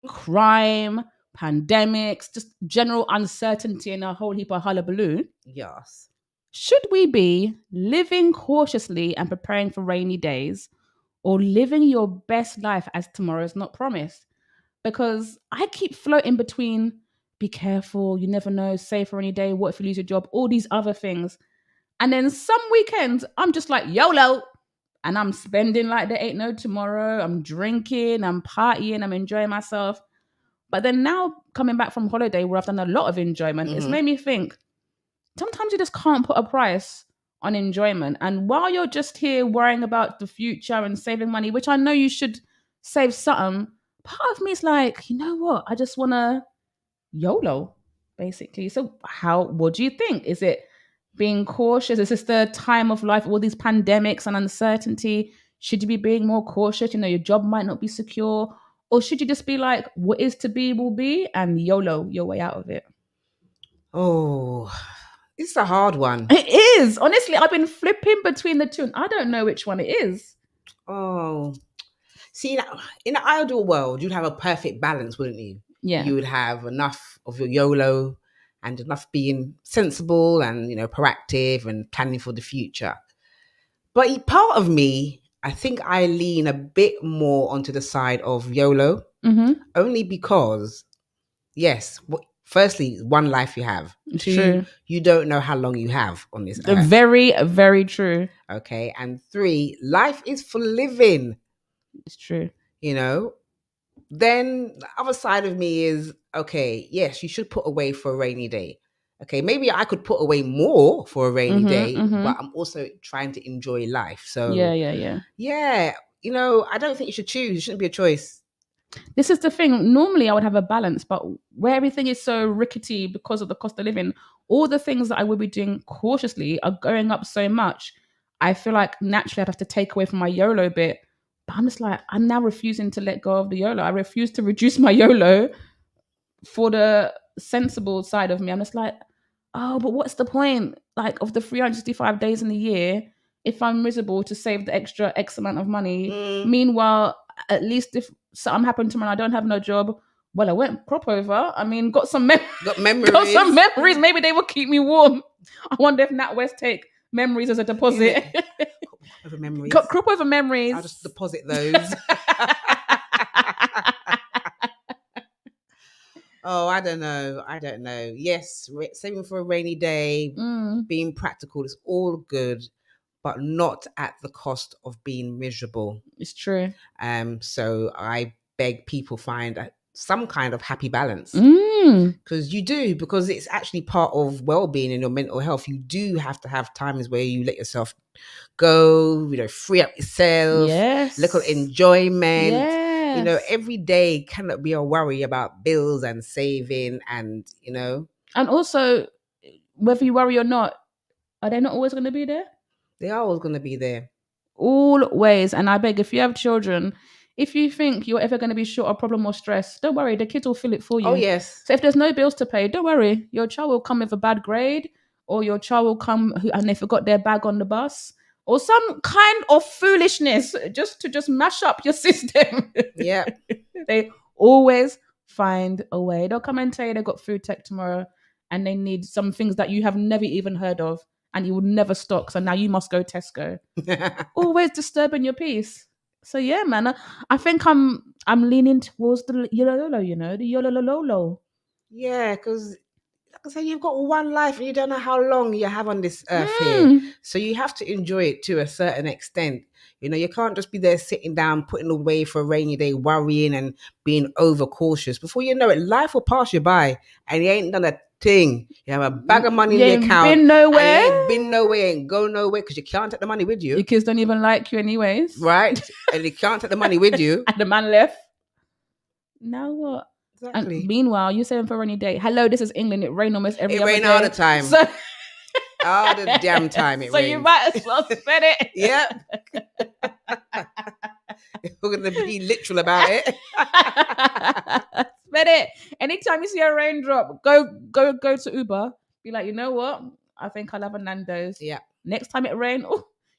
S3: crime, pandemics, just general uncertainty and a whole heap of hullabaloo,
S4: Yes.
S3: should we be living cautiously and preparing for rainy days, or living your best life as tomorrow is not promised? Because I keep floating between be careful, you never know, save for any day, what if you lose your job, all these other things. And then some weekends, I'm just like, YOLO. And I'm spending like there ain't no tomorrow. I'm drinking, I'm partying, I'm enjoying myself. But then now coming back from holiday where I've done a lot of enjoyment, it's made me think, sometimes you just can't put a price on enjoyment. And while you're just here worrying about the future and saving money, which I know you should save something, part of me is like, you know what? I just want to YOLO, basically. So what do you think? Is it being cautious? Is this the time of life, all these pandemics and uncertainty? Should you be being more cautious? You know, your job might not be secure. Or should you just be like, what is to be will be, and YOLO your way out of it?
S4: Oh, it's a hard one.
S3: It is. Honestly, I've been flipping between the two and I don't know which one it is.
S4: Oh. See, in an ideal world, you'd have a perfect balance, wouldn't you?
S3: Yeah.
S4: You would have enough of your YOLO and enough being sensible and, proactive and planning for the future. But part of me, I think I lean a bit more onto the side of YOLO, only because, yes, firstly, one life you have. Two,
S3: true.
S4: You don't know how long you have on this earth.
S3: Very, very true.
S4: Okay. And 3, life is for living.
S3: It's true.
S4: Then the other side of me is, okay, yes, you should put away for a rainy day. Okay, maybe I could put away more for a rainy day, but I'm also trying to enjoy life. So yeah, I don't think you should choose. It shouldn't be a choice.
S3: This is the thing. Normally I would have a balance, but where everything is so rickety because of the cost of living, all the things that I would be doing cautiously are going up so much. I feel like naturally I'd have to take away from my YOLO bit. But I'm just like, I'm now refusing to let go of the YOLO. I refuse to reduce my YOLO for the sensible side of me. I'm just like, oh, but what's the point? Like, of the 365 days in the year, if I'm miserable to save the extra X amount of money. Meanwhile, at least if something happened to me and I don't have no job, well, I went crop over. I mean, got some memories. Got some memories. Maybe they will keep me warm. I wonder if NatWest take memories as a deposit.
S4: Over memories.
S3: Got crop over memories.
S4: I'll just deposit those. Oh, I don't know. Yes, saving for a rainy day, being practical is all good, but not at the cost of being miserable.
S3: It's true.
S4: So I beg people find some kind of happy balance, because it's actually part of well-being and your mental health. You do have to have times where you let yourself go, free up yourself, little enjoyment. Every day cannot be a worry about bills and saving and.
S3: And also, whether you worry or not, are they not always going to be there?
S4: They are always going to be there.
S3: Always. And I beg, if you have children, if you think you're ever going to be short of problem or stress, don't worry. The kids will fill it for you.
S4: Oh, yes.
S3: So if there's no bills to pay, don't worry. Your child will come with a bad grade, or your child will come and they forgot their bag on the bus, or some kind of foolishness just to mash up your system.
S4: Yeah.
S3: They always find a way. They'll come and tell you they've got food tech tomorrow and they need some things that you have never even heard of and you would never stock. So now you must go Tesco. Always disturbing your peace. So yeah, man, I think I'm leaning towards the YOLO, the YOLO.
S4: Yeah, because like I said, you've got one life and you don't know how long you have on this earth here. So you have to enjoy it to a certain extent. You can't just be there sitting down, putting away for a rainy day, worrying and being over cautious. Before you know it, life will pass you by and you ain't done a thing. You have a bag of money in the account.
S3: Been nowhere.
S4: You ain't been nowhere, ain't go nowhere because you can't take the money with you.
S3: Your kids don't even like you anyways.
S4: Right? And you can't take the money with you.
S3: And the man left. Now what?
S4: Exactly.
S3: And meanwhile, you're saving for a rainy day. Hello, this is England. It rains almost every other day.
S4: It rains all the time.
S3: So
S4: all the damn time it
S3: so
S4: rains.
S3: you might as well spend it.
S4: Yep. We're going to be literal about it.
S3: Spend it. Anytime you see a raindrop, go to Uber. Be like, you know what? I think I'll have a Nando's.
S4: Yeah.
S3: Next time it rain,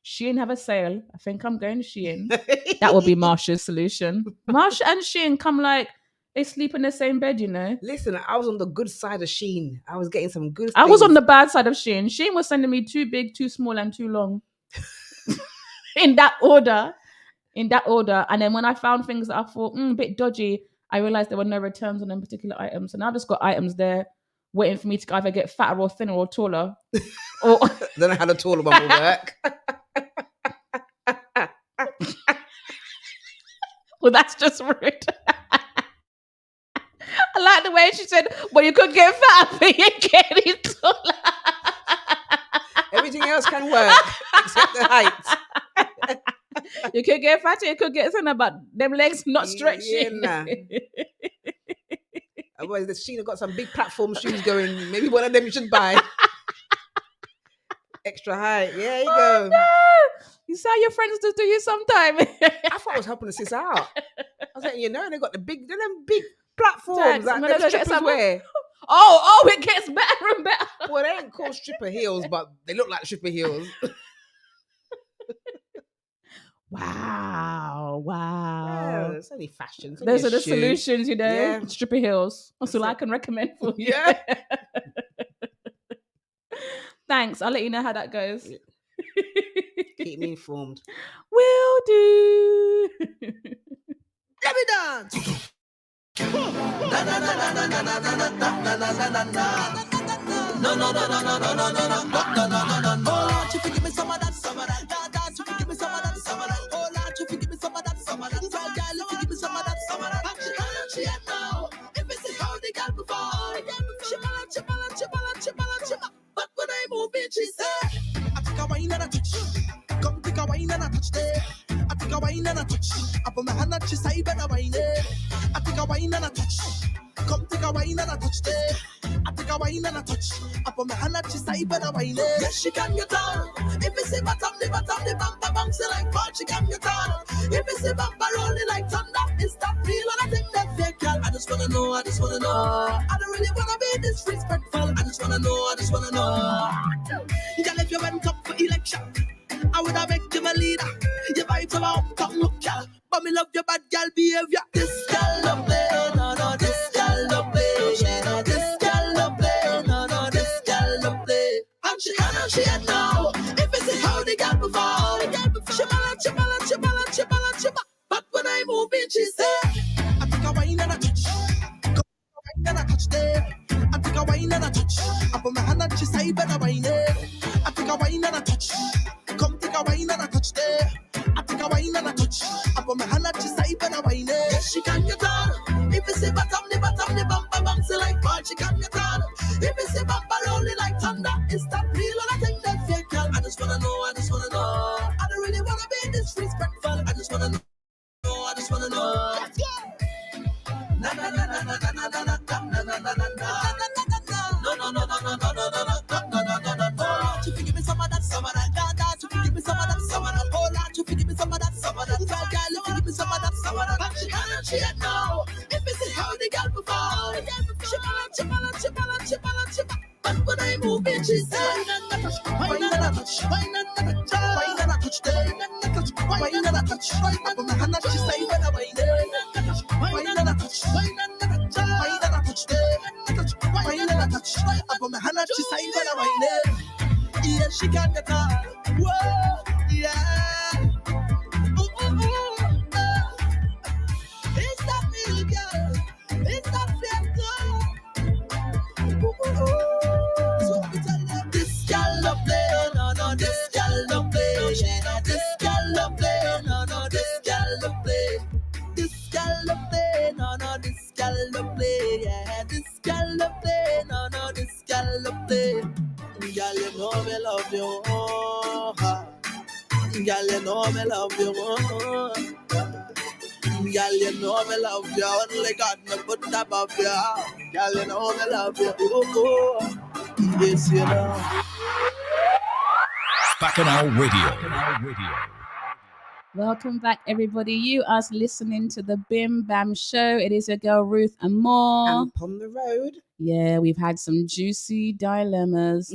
S3: Shein have a sale. I think I'm going Shein. That will be Marsha's solution. Marsha and Shein come like they sleep in the same bed, you know.
S4: Listen, I was on the good side of Shein. I was getting some good
S3: I was
S4: things.
S3: on the bad side of Shein. Shein was sending me too big, too small, and too long. In that order. And then when I found things that I thought a bit dodgy, I realized there were no returns on them particular items. So now I've just got items there waiting for me to either get fatter or thinner or taller. Or
S4: Don't know how the taller one will work.
S3: well, that's just rude. I like the way she said, well, you could get fatter, but you can't get it taller.
S4: Everything else can work except the height.
S3: You could get fatter, you could get thinner, but them legs not stretching.
S4: Yeah, nah. Otherwise, the Sheena got some big platform shoes going. Maybe one of them you should buy. Extra height. Yeah, you go.
S3: No. You see how your friends just do you sometime.
S4: I thought I was helping the sis out. I was like, they got them big platforms
S3: Jax, I'm
S4: like
S3: gonna
S4: them
S3: go get
S4: strippers
S3: some-
S4: wear.
S3: Oh, it gets better and better.
S4: Well, they ain't called stripper heels, but they look like stripper heels.
S3: Wow.
S4: Yeah, it's only fashion. It's only
S3: Those
S4: a
S3: are the
S4: shoe.
S3: solutions, you know.
S4: Yeah.
S3: Stripper heels. That's all I
S4: it.
S3: can recommend for you.
S4: Yeah.
S3: Thanks. I'll let you know how that goes.
S4: Keep me informed.
S3: Will do.
S7: Let me dance.
S1: But when I move it, she said, I take a wine and a touch. Come take a wine and a touch there. I take a wine and a touch. I put my hand at your side and a wine there. I take a wine and a touch. Come take a wine and a touch there. I take a wine and a touch. I put my hand at your side and a wine there. Yes, she can get on. If you see bottom, the bumper bounce like ball, she can get on. If you see bumper rolling like thunder, is that real or I think that fake, girl? I just wanna know. I don't really wanna be disrespectful. I just wanna know. Girl, if you went up for election, I would have make you my leader. Your vibes are uptown, look, girl. But me love your bad girl behavior. This girl love me, no, this girl love me. No, this girl love me, no, this girl love me. And she had now. If you see how the girl before, she ballad. But when I move it, she say, I take a wine and a touch. And I touch there. I take a wine and a touch. I put my hand at your side and I wine there. I take a wine and a touch. Come take a wine and a touch there. I take a wine and a touch. I put my hand at your side and I wine there. Yes, she can get on. If you see bottom, the bumper bounce like ball, she can get on. If you see bumper rolling like thunder, is that real or I think that fake, girl? I just wanna know. I don't really wanna be disrespectful. I just wanna know. Let's go. Na na na na na na na na na na na na na. No. You give me some of that, God. You give me some of that, oh Lord. You give me some of that, girl. You give me some of that, and she had no. If you see how the girl before, she ballad. But when I move it, she said, wine and a touch, wine and a touch, wine and a touch. I put my hand at your side when I wine it. Wine and a touch, wine and a touch, wine and a touch. I put my hand at your side when I wine it. Yeah, she got the car. Whoa, yeah. Is that real, girl? Is that fake, girl? So we tell them this girl love play, no, this girl love play. This girl love play, no, this girl love play. This girl love play, no, this girl love play. Yeah, this girl love play, no, this girl love play. Girl, you know me love you. Girl, you know me love you. Girl, you know me love you. Only God me put above you. Girl, you know me love you. Yes, you know.
S2: Bacchanal Radio.
S3: Welcome back, everybody. You are listening to the Bim Bam Show. It is your girl Ruth and more.
S4: And on the road.
S3: Yeah, we've had some juicy dilemmas,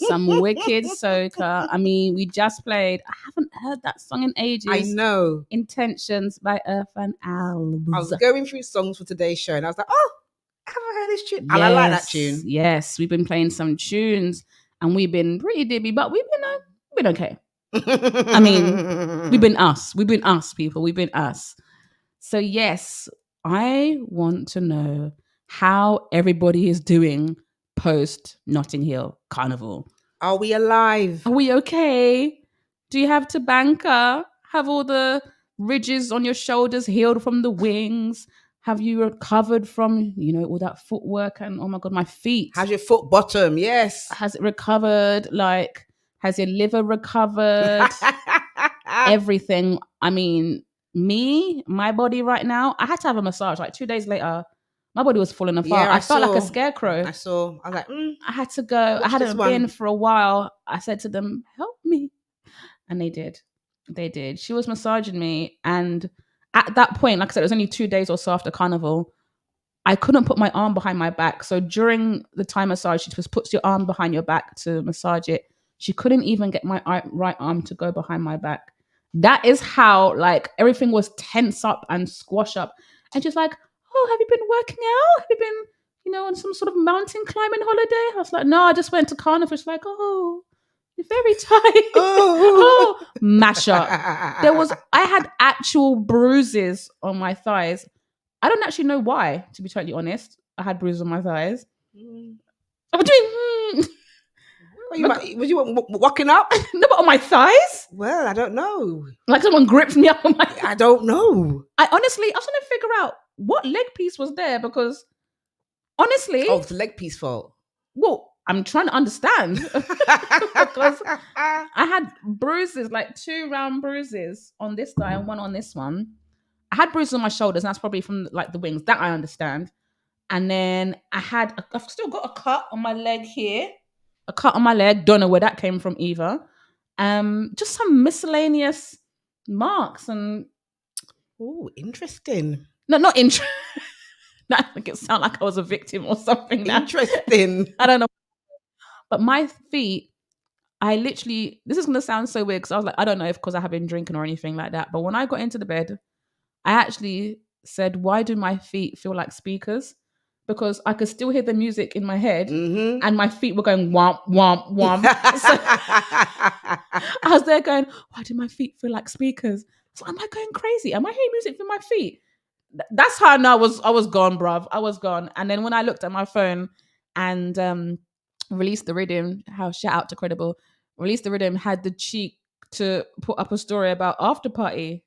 S3: some wicked soca. I mean, we just played. I haven't heard that song in ages.
S4: I know.
S3: Intentions by Earth and Albs.
S4: I was going through songs for today's show and I was like, oh, I haven't heard this tune. And I like that tune.
S3: Yes, we've been playing some tunes and we've been pretty dibby, but we've been okay. I mean, we've been us, people. We've been us. So yes, I want to know how everybody is doing post Notting Hill Carnival.
S4: Are we alive?
S3: Are we okay? Do you have Tabanka? Have all the ridges on your shoulders healed from the wings? Have you recovered from, all that footwork? And oh my God, my feet.
S4: How's your foot bottom? Yes.
S3: Has it recovered? Like, has your liver recovered? Everything. I mean, my body right now, I had to have a massage. Like 2 days later, my body was falling apart.
S4: Yeah,
S3: I felt like a scarecrow.
S4: I was like,
S3: I had to go. I hadn't been for a while. I said to them, help me. And they did. She was massaging me. And at that point, like I said, it was only 2 days or so after Carnival. I couldn't put my arm behind my back. So during the Thai massage, she just puts your arm behind your back to massage it. She couldn't even get my right arm to go behind my back. That is how, like, everything was tense up and squash up. And she's like, oh, have you been working out? Have you been, on some sort of mountain climbing holiday? I was like, no, I just went to Carnival. She's like, oh, you're very tired. Oh, mash up. I had actual bruises on my thighs. I don't actually know why, to be totally honest. I had bruises on my thighs. I'm doing,
S4: Was you walking up?
S3: No, but on my thighs?
S4: Well, I don't know.
S3: Like someone gripped me up on my...
S4: I don't know.
S3: I was trying to figure out what leg piece was there because honestly...
S4: Oh, it's the leg piece fault.
S3: Well, I'm trying to understand because I had bruises, like 2 round bruises on this thigh and 1 on this one. I had bruises on my shoulders and that's probably from like the wings. That I understand. And then I've still got a cut on my leg here. A cut on my leg. Don't know where that came from either. Just some miscellaneous marks and...
S4: Oh, interesting.
S3: No, not interesting. I make it sound like I was a victim or something.
S4: Interesting.
S3: I don't know. But my feet, this is going to sound so weird because I was like, I don't know if because I have been drinking or anything like that. But when I got into the bed, I actually said, why do my feet feel like speakers? Because I could still hear the music in my head and my feet were going womp, womp, womp. So I was there going, why do my feet feel like speakers? So am I going crazy? Am I hearing music through my feet? That's how I know I was gone, bruv. I was gone. And then when I looked at my phone and Release the Rhythm, shout out to Credible, Release the Rhythm had the cheek to put up a story about after party.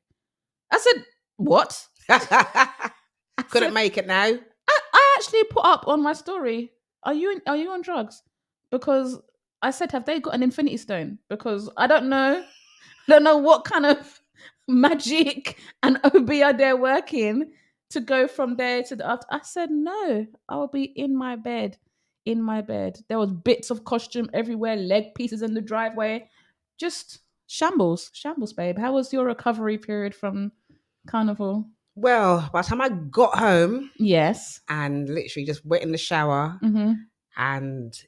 S3: I said, what?
S4: Couldn't make it now.
S3: I actually put up on my story, are you on drugs? Because I said, have they got an infinity stone? Because I don't know what kind of magic and OB are they working to go from there to the after. I said, no, I'll be in my bed. There was bits of costume everywhere, leg pieces in the driveway. Just shambles, babe. How was your recovery period from Carnival?
S4: Well, by the time I got home,
S3: yes,
S4: and literally just went in the shower and,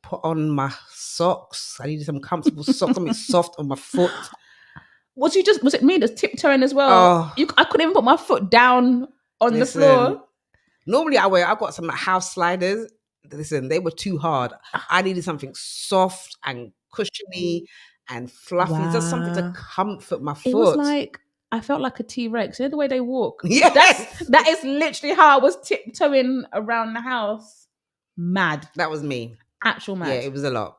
S4: put on my socks. I needed some comfortable socks, something soft on my foot.
S3: Was it me that's tiptoeing as well? I couldn't even put my foot down on the floor.
S4: Normally I got some house sliders. Listen, they were too hard. I needed something soft and cushiony and fluffy.
S3: Wow.
S4: Just something to comfort my foot.
S3: It was like, I felt like a T-Rex. You know the way they walk?
S4: Yes.
S3: That is literally how I was tiptoeing around the house. Mad.
S4: That was me.
S3: Actual mad.
S4: Yeah, it was a lot.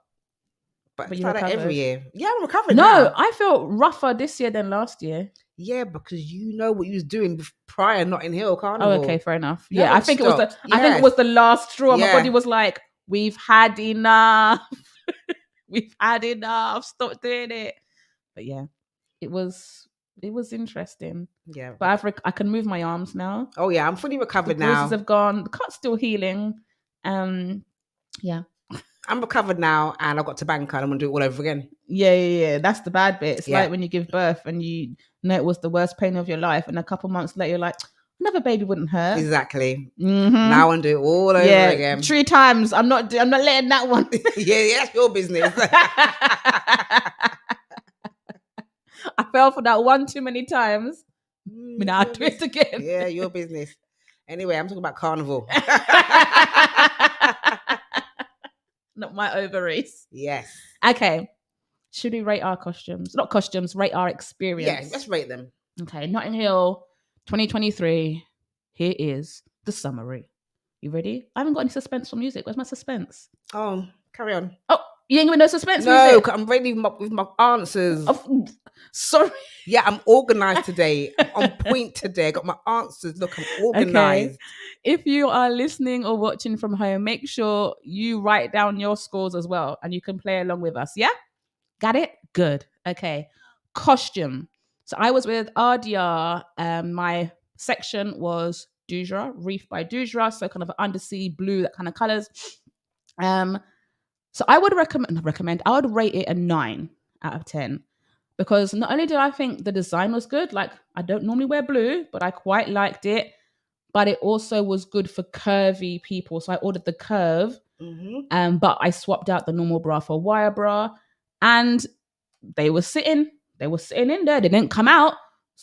S4: But
S3: you
S4: like that every year. Yeah, I'm recovering
S3: No,
S4: now.
S3: I felt rougher this year than last year.
S4: Yeah, because you know what you was doing prior Notting Hill Carnival.
S3: Oh, okay, fair enough.
S4: Yeah,
S3: Yeah, I think it was the last straw.
S4: Yeah.
S3: My body was like, we've had enough. We've had enough. Stop doing it. But yeah, it was interesting.
S4: Yeah.
S3: But I can move my arms now.
S4: Oh yeah, I'm fully recovered
S3: the
S4: now.
S3: bruises have gone. The cut's still healing. Yeah.
S4: I'm recovered now, and I've got to bank, and I'm gonna do it all over again.
S3: Yeah. That's the bad bit. It's
S4: Yeah.
S3: like when you give birth and you know it was the worst pain of your life, and a couple months later you're like, another baby wouldn't hurt.
S4: Exactly.
S3: Mhm.
S4: Now I'm gonna do it all over again.
S3: 3 times. I'm not letting that one.
S4: Yeah, that's your business.
S3: I fell for that one too many times. Now I
S4: Your
S3: do it
S4: business.
S3: again.
S4: Yeah, your business. Anyway, I'm talking about carnival.
S3: Not my ovaries.
S4: Yes.
S3: Okay. Should we rate our costumes? Not costumes, rate our experience.
S4: Yeah, let's rate them.
S3: Okay, Notting Hill 2023. Here is the summary. You ready? I haven't got any suspense for music. Where's my suspense?
S4: Oh, carry on.
S3: Oh, you ain't giving no suspense
S4: No,
S3: music?
S4: I'm ready with my answers.
S3: Oh, sorry.
S4: Yeah, I'm organized today. I'm on point today. I got my answers. Look, I'm organized.
S3: If you are listening or watching from home, make sure you write down your scores as well and you can play along with us. Yeah? Got it? Good. Okay. Costume. So I was with RDR. My section was Doujra, Reef by Doujra. So kind of undersea blue, that kind of colors. So I would recommend, I would rate it a 9 out of 10. Because not only did I think the design was good, like I don't normally wear blue, but I quite liked it. But it also was good for curvy people. So I ordered the curve, but I swapped out the normal bra for wire bra. And they were sitting in there. They didn't come out.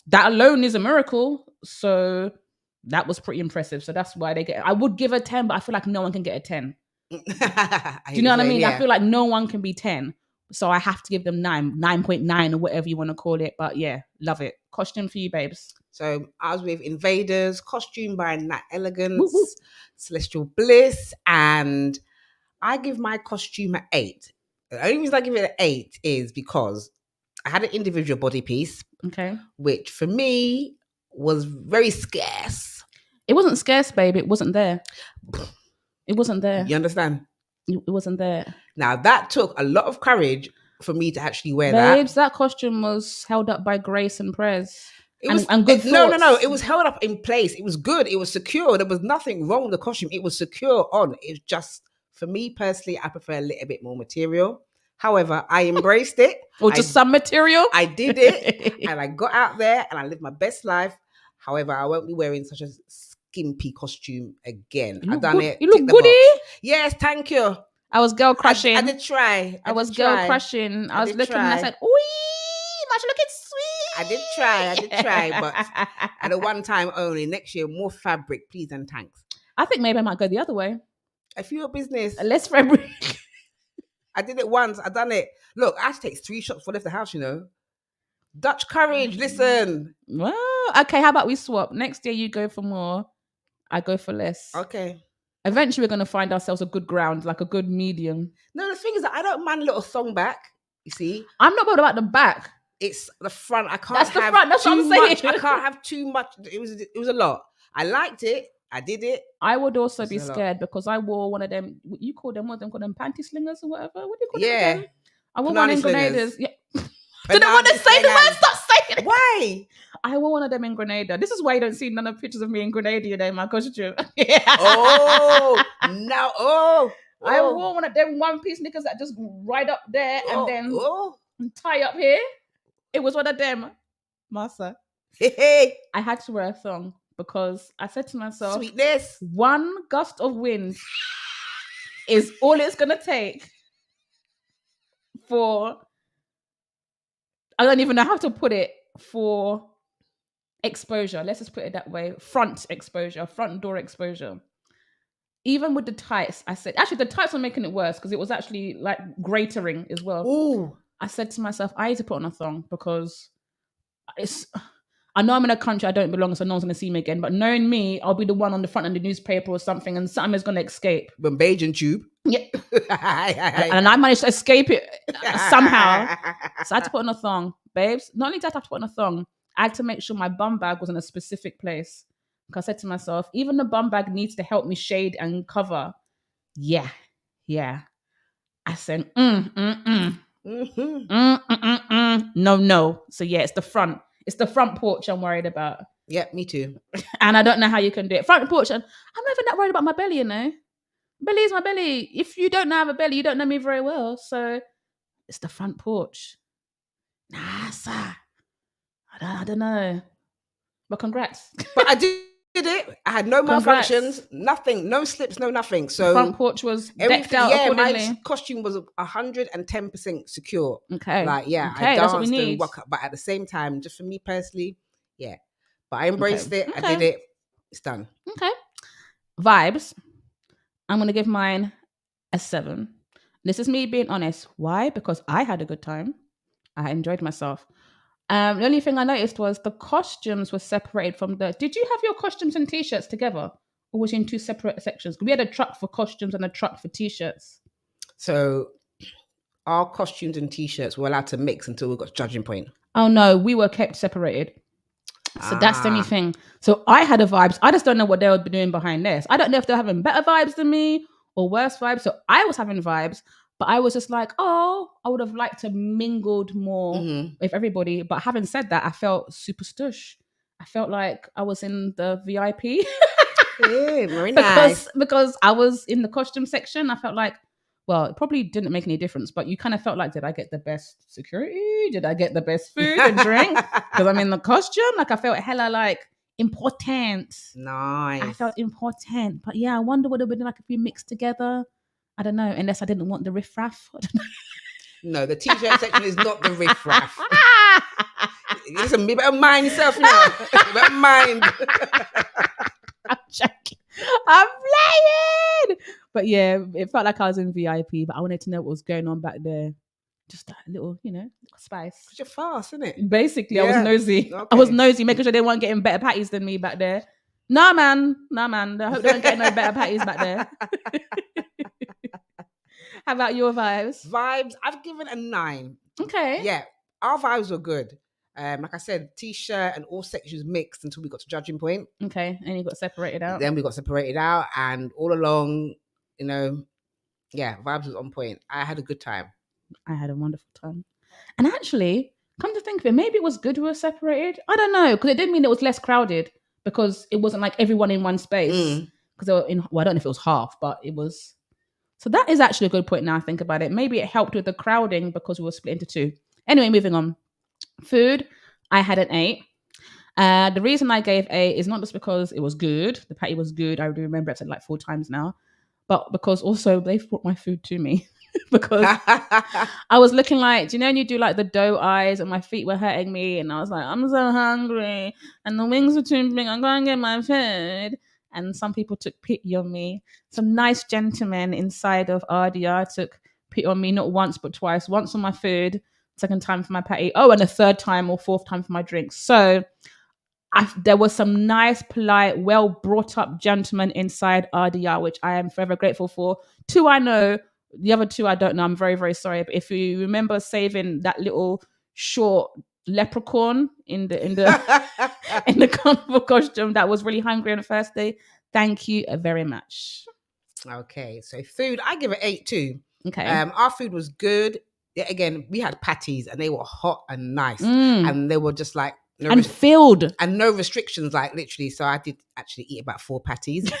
S3: That alone is a miracle. So that was pretty impressive. So that's why I would give a 10, but I feel like no one can get a 10. Do you know what I mean?
S4: Yeah.
S3: I feel like no one can be 10. So I have to give them 9.9 or whatever you want to call it. But yeah, love it. Costume for you, babes.
S4: So I was with Invaders, costume by Nat Elegance,
S3: Woo, woo.
S4: Celestial Bliss, and I give my costume an 8. The only reason I give it an 8 is because I had an individual body piece,
S3: Okay.
S4: which for me was very scarce.
S3: It wasn't scarce, babe. It wasn't there. It wasn't there.
S4: You understand?
S3: It wasn't there.
S4: Now that took a lot of courage for me to actually wear
S3: Babes,
S4: that.
S3: that costume was held up by grace and prayers.
S4: It was
S3: and good
S4: no.
S3: thoughts.
S4: It was held up in place. It was good. It was secure. There was nothing wrong with the costume. It was secure on. It's just for me personally, I prefer a little bit more material. However, I embraced it.
S3: Or just some material.
S4: I did it, and I got out there and I lived my best life. However, I won't be wearing such a skimpy costume again.
S3: You
S4: I've
S3: look
S4: done
S3: good.
S4: it.
S3: You look
S4: Tick the
S3: goody.
S4: box. Yes, thank you.
S3: I was girl crushing.
S4: I did try.
S3: I was
S4: did
S3: girl
S4: try.
S3: crushing. I was
S4: did
S3: looking and I
S4: try.
S3: said, "Oi, much looking sweet."
S4: I did try, but at a one time only. Next year, more fabric, please and thanks.
S3: I think maybe I might go the other way.
S4: If you're a business,
S3: Less fabric.
S4: I did it once. I done it. Look, I had to take 3 shots before I left the house. You know, Dutch courage. Listen.
S3: Well, okay. How about we swap? Next year you go for more. I go for less.
S4: Okay.
S3: Eventually, we're going to find ourselves a good ground, like a good medium.
S4: No, the thing is that I don't mind a little thong back. You see,
S3: I'm not bothered about the back.
S4: it's the front. I can't.
S3: That's the
S4: have
S3: front, that's what
S4: too
S3: I'm saying.
S4: much. I can't have too much. It was a lot. I liked it. I did it.
S3: I would also
S4: This
S3: be
S4: is a lot.
S3: scared because I wore one of them. You call them what? Them call them panty slingers or whatever. What do you call them?
S4: Yeah.
S3: again? I wore one
S4: Panani
S3: in
S4: slingers.
S3: Grenada's. Yeah. Didn't want to
S4: Panani
S3: say the word.
S4: slingers.
S3: Stop saying it.
S4: Why?
S3: I wore one of them in Grenada. This is why you don't see none of pictures of me in Grenada, you know, in my costume.
S4: Oh no! Oh,
S3: I wore one of them one-piece knickers that just right up there and then tie up here. It was one of them. Massa.
S4: Hey,
S3: I had to wear a thong because I said to myself,
S4: sweetness.
S3: one gust of wind is all it's going to take for, I don't even know how to put it, for exposure. Let's just put it that way. Front exposure, front door exposure. Even with the tights, I said, actually the tights were making it worse because it was actually like gratering as well.
S4: Ooh,
S3: I said to myself, I need to put on a thong because I know I'm in a country I don't belong, so no one's going to see me again. But knowing me, I'll be the one on the front of the newspaper or something, and something is going to escape.
S4: Bajan tube.
S3: Yeah. And I managed to escape it somehow. So I had to put on a thong. Babes, not only did I have to put on a thong, I had to make sure my bum bag was in a specific place. Because I said to myself, even the bum bag needs to help me shade and cover. Yeah. I said, No. So yeah, it's the front. It's the front porch I'm worried about.
S4: Yeah, me too.
S3: And I don't know how you can do it. Front porch, and I'm not even that worried about my belly, you know. Belly is my belly. If you don't have a belly, you don't know me very well. So it's the front porch. Nah, sir. I don't know. But congrats.
S4: But I did it. I had no
S3: Congrats.
S4: malfunctions, nothing, no slips, no nothing.
S3: The
S4: So
S3: front porch was decked
S4: everything,
S3: out
S4: yeah, my
S3: accordingly.
S4: costume was 110% secure.
S3: Okay.
S4: Like, yeah,
S3: Okay,
S4: I
S3: that's what we
S4: danced and
S3: need.
S4: walked up, but at the same time, just for me personally, yeah. But I embraced it. I
S3: Okay.
S4: did it. It's done.
S3: Okay. Vibes. I'm going to give mine a 7. This is me being honest. Why? Because I had a good time. I enjoyed myself. The only thing I noticed was the costumes were separated from the... Did you have your costumes and T-shirts together? Or was it in 2 separate sections? We had a truck for costumes and a truck for T-shirts.
S4: So our costumes and T-shirts were allowed to mix until we got to judging point.
S3: Oh, no. We were kept separated. So that's the only thing. So I had a vibes. I just don't know what they would be doing behind this. I don't know if they're having better vibes than me or worse vibes. So I was having vibes, but I was just like, oh, I would have liked to mingled more with everybody. But having said that, I felt super stush. I felt like I was in the VIP
S4: Yeah, very nice.
S3: because I was in the costume section. I felt like, well, it probably didn't make any difference, but you kind of felt like, did I get the best security? Did I get the best food and drink? Because I'm in the costume. Like I felt hella like important.
S4: Nice.
S3: I felt important. But yeah, I wonder what it would be like if we mixed together. I don't know, unless I didn't want the riffraff. I don't know.
S4: No, the T-shirt section is not the riffraff. Listen, you better mind yourself now. You better mind.
S3: I'm joking. I'm playing. But yeah, it felt like I was in VIP, but I wanted to know what was going on back there. Just that little, spice.
S4: You're fast, isn't it?
S3: Basically, I was
S4: Yeah.
S3: nosy.
S4: Okay.
S3: I was nosy, making sure they weren't getting better patties than me back there. Nah, man. I hope they weren't getting no better patties back there. How about your vibes?
S4: Vibes, I've given a 9.
S3: Okay.
S4: Yeah, our vibes were good. Like I said, T-shirt and all sections mixed until we got to judging point.
S3: Okay. And you got separated out.
S4: Then we got separated out, and all along, yeah, vibes was on point. I had a good time.
S3: I had a wonderful time. And actually, come to think of it, maybe it was good we were separated. I don't know, because it did mean it was less crowded because it wasn't like everyone in one space. Because they were I don't know if it was half, but it was. So that is actually a good point now I think about it. Maybe it helped with the crowding because we were split into 2. Anyway, moving on. Food, I had an 8. The reason I gave 8 is not just because it was good. The patty was good. I already remember I've said like 4 times now. But because also they've brought my food to me. Because I was looking like, and you do like the doe eyes and my feet were hurting me. And I was like, I'm so hungry. And the wings are too big. I'm going to get my food. And some people took pity on me. Some nice gentlemen inside of RDR took pity on me, not once, but twice. Once on my food, second time for my patty. Oh, and a third time or fourth time for my drinks. So there was some nice, polite, well brought up gentlemen inside RDR, which I am forever grateful for. 2 I know, the other 2 I don't know. I'm very, very sorry. But if you remember saving that little short leprechaun in the in the carnival costume that was really hungry on the first day, thank you very much.
S4: Okay, so food, I give it 8 too.
S3: Okay.
S4: Our food was good. Yeah, again, we had patties and they were hot and nice,
S3: Mm.
S4: and they were just like
S3: And filled.
S4: and no restrictions, like literally. So I did actually eat about 4 patties.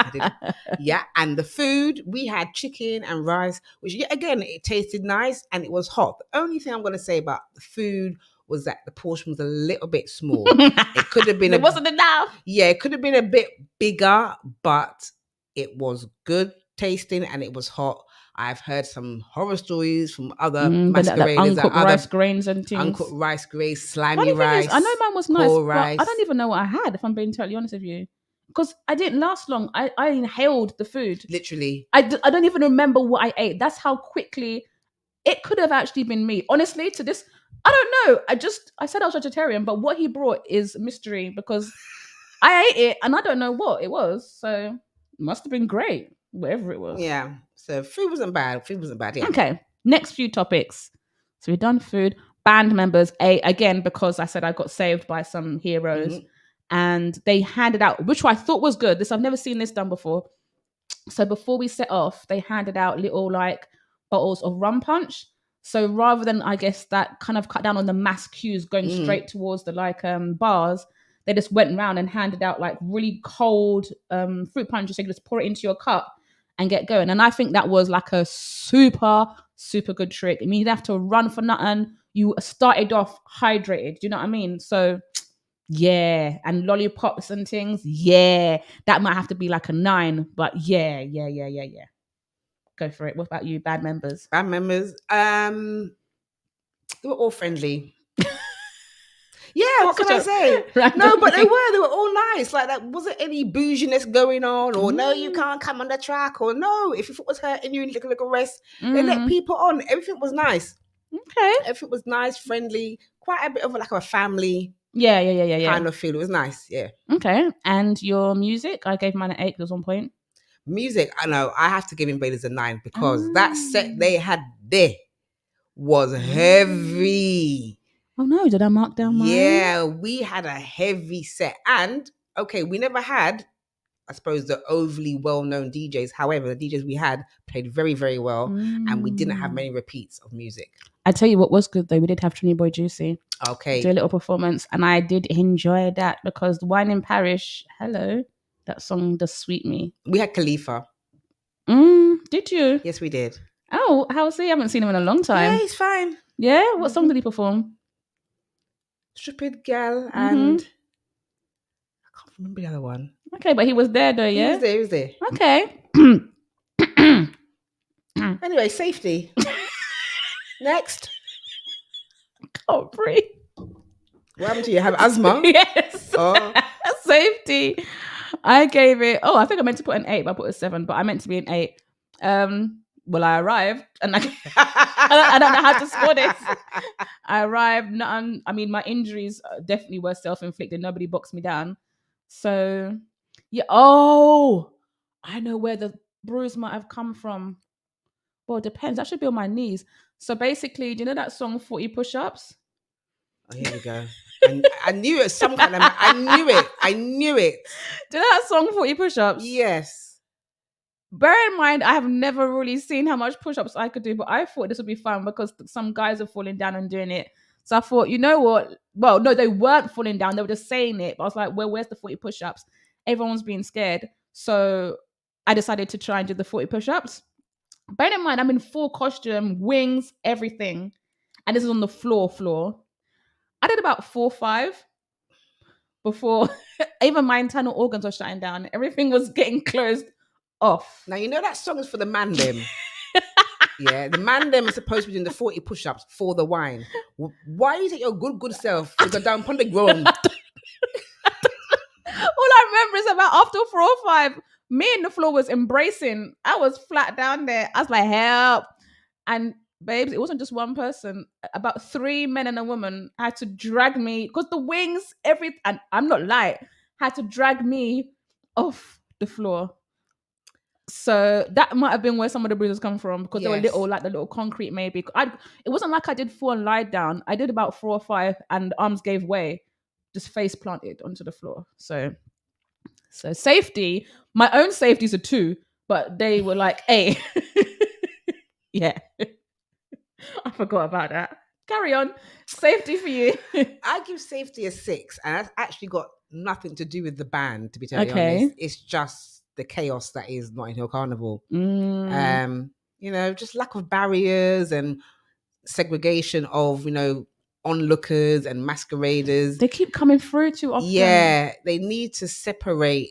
S4: I did. Yeah, and the food, we had chicken and rice, which again, it tasted nice and it was hot. The only thing I'm going to say about the food was that the portion was a little bit small. It could have been
S3: It wasn't enough.
S4: Yeah, it could have been a bit bigger, but it was good tasting and it was hot. I've heard some horror stories from other masqueraders,
S3: uncooked rice grains and things.
S4: uncooked rice grains, slimy
S3: Funny thing
S4: rice.
S3: is, I know mine was nice,
S4: cold
S3: but
S4: rice.
S3: I don't even know what I had, if I'm being totally honest with you. Because I didn't last long. I inhaled the food.
S4: Literally.
S3: I don't even remember what I ate. That's how quickly it could have actually been me. Honestly, to this, I don't know. I said I was vegetarian, but what he brought is mystery because I ate it and I don't know what it was. So it must have been great, whatever it was.
S4: Yeah. So food wasn't bad. Yeah.
S3: Okay. Next few topics. So we've done food. Band members, again, because I said I got saved by some heroes.
S4: Mhm.
S3: And they handed out, which I thought was good. I've never seen this done before. So before we set off, they handed out little like bottles of rum punch. So rather than, I guess, that kind of cut down on the mass queues going straight towards the bars, they just went round and handed out like really cold fruit punches. So you just pour it into your cup and get going. And I think that was like a super, super good trick. I mean, you didn't have to run for nothing. You started off hydrated. Do you know what I mean? So yeah, and lollipops and things. Yeah, that might have to be like a 9, but yeah. Go for it. What about you, bad members?
S4: Band members, they were all friendly. Yeah, what can I say? No, but they were all nice. Like, that wasn't any bouginess going on, or no, you can't come on the track, or no, if you thought it was hurting you, you little rest. They let people on. Everything was nice.
S3: Okay.
S4: Everything was nice, friendly, quite a bit of like a family
S3: Yeah.
S4: kind of feel. It was nice, yeah.
S3: Okay. And your music? I gave mine an 8. There was 1 point.
S4: Music, I know, I have to give Invaders a 9 because that set they had there was heavy.
S3: Oh no, did I mark down mine?
S4: Yeah, we had a heavy set. And okay, we never had, I suppose, the overly well-known DJs. However, the DJs we had played very, very well, and we didn't have many repeats of music.
S3: I tell you what was good though, we did have Trini Boy Juicy
S4: Okay.
S3: do a little performance, and I did enjoy that because the Wine in Parish, hello, that song does sweet me.
S4: We had Khalifa.
S3: Did you?
S4: Yes, we did.
S3: Oh, how's he? I haven't seen him in a long time.
S4: Yeah, he's fine.
S3: Yeah? What song did he perform?
S4: Stupid Gal and I can't remember the other one.
S3: Okay, but he was there though, yeah?
S4: He was there.
S3: Okay.
S4: Anyway, safety. Next.
S3: Can't breathe.
S4: What happened to you? Have asthma?
S3: Yes.
S4: Oh.
S3: Safety. I gave it, I think I meant to put an 8, but I put a 7, but I meant to be an 8. Well, I arrived and I don't know how to score this. I arrived, my injuries definitely were self-inflicted. Nobody boxed me down. So, yeah. Oh, I know where the bruise might have come from. Well, it depends. That should be on my knees. So basically, do you know that song 40 Push-Ups?
S4: Oh, here we go. I knew it was some kind of... I knew it.
S3: Do you know that song 40 Push-Ups?
S4: Yes.
S3: Bear in mind, I have never really seen how much push-ups I could do, but I thought this would be fun because some guys are falling down and doing it. So I thought, you know what? Well, no, they weren't falling down. They were just saying it. But I was like, well, where's the 40 push-ups? Everyone's being scared. So I decided to try and do the 40 push-ups. Bear in mind, I'm in full costume, wings, everything. And this is on the floor. I did about 4 or 5 before even my internal organs were shutting down. Everything was getting closed off.
S4: Now, you know that song is for the man them. Yeah, the man them is supposed to be doing the 40 push-ups for the wine. Why is it your good self to go down upon the ground?
S3: All I remember is about after 4 or 5, me and the floor was embracing. I was flat down there. I was like, help. And babes, it wasn't just one person. About 3 men and a woman had to drag me because the wings, and I'm not light, had to drag me off the floor. So that might have been where some of the bruises come from because they were little, like the little concrete maybe. It wasn't like I did 4 and lie down. I did about 4 or 5 and arms gave way, just face planted onto the floor. So safety, my own safety's a 2, but they were like, hey. Yeah. I forgot about that. Carry on. Safety for you.
S4: I give safety a 6, and that's actually got nothing to do with the band, to be totally honest. It's just the chaos that is Notting Hill Carnival. Just lack of barriers and segregation of, onlookers and masqueraders.
S3: They keep coming through too often.
S4: Yeah, they need to separate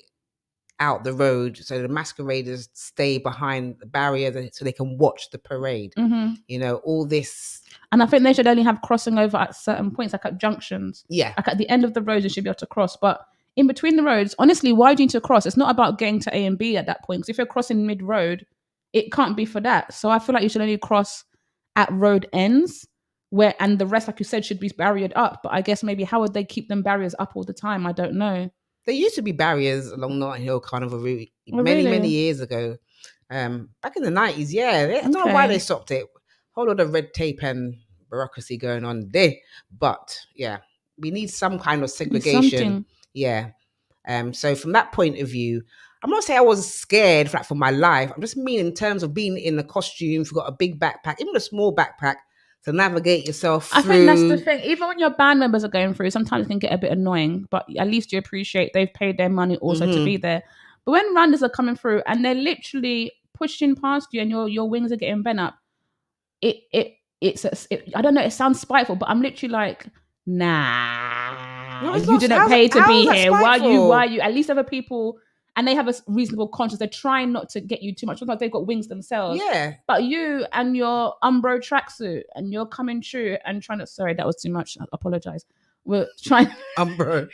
S4: out the road so the masqueraders stay behind the barrier so they can watch the parade. All this.
S3: And I think they should only have crossing over at certain points, like at junctions.
S4: Yeah.
S3: Like at the end of the road, you should be able to cross. But in between the roads, honestly, why do you need to cross? It's not about getting to A and B at that point. Because if you're crossing mid-road, it can't be for that. So I feel like you should only cross at road ends, and the rest, like you said, should be barriered up. But I guess maybe how would they keep them barriers up all the time? I don't know.
S4: There used to be barriers along Notting Hill Carnival route many years ago. Back in the 90s, I don't know why they stopped it. Whole lot of red tape and bureaucracy going on there. But yeah, we need some kind of segregation. Yeah. So from that point of view, I'm not saying I was scared for my life. I'm just mean in terms of being in the costume, you've got a big backpack, even a small backpack, to navigate yourself
S3: I
S4: through.
S3: think that's the thing. Even when your band members are going through, sometimes it can get a bit annoying, but at least you appreciate they've paid their money also to be there. But when Randers are coming through and they're literally pushing past you and your wings are getting bent up, it's I don't know, it sounds spiteful, but I'm literally like, nah,
S4: No, it's
S3: you
S4: not-
S3: didn't
S4: how's-
S3: pay to
S4: how
S3: be
S4: is that
S3: here. Why
S4: spiteful?
S3: you? At least other people, and they have a reasonable conscience. They're trying not to get you too much. Sometimes they've got wings themselves.
S4: Yeah.
S3: But you and your Umbro tracksuit and you're coming through and trying to, sorry, that was too much. I apologize. We're trying.
S4: Bro.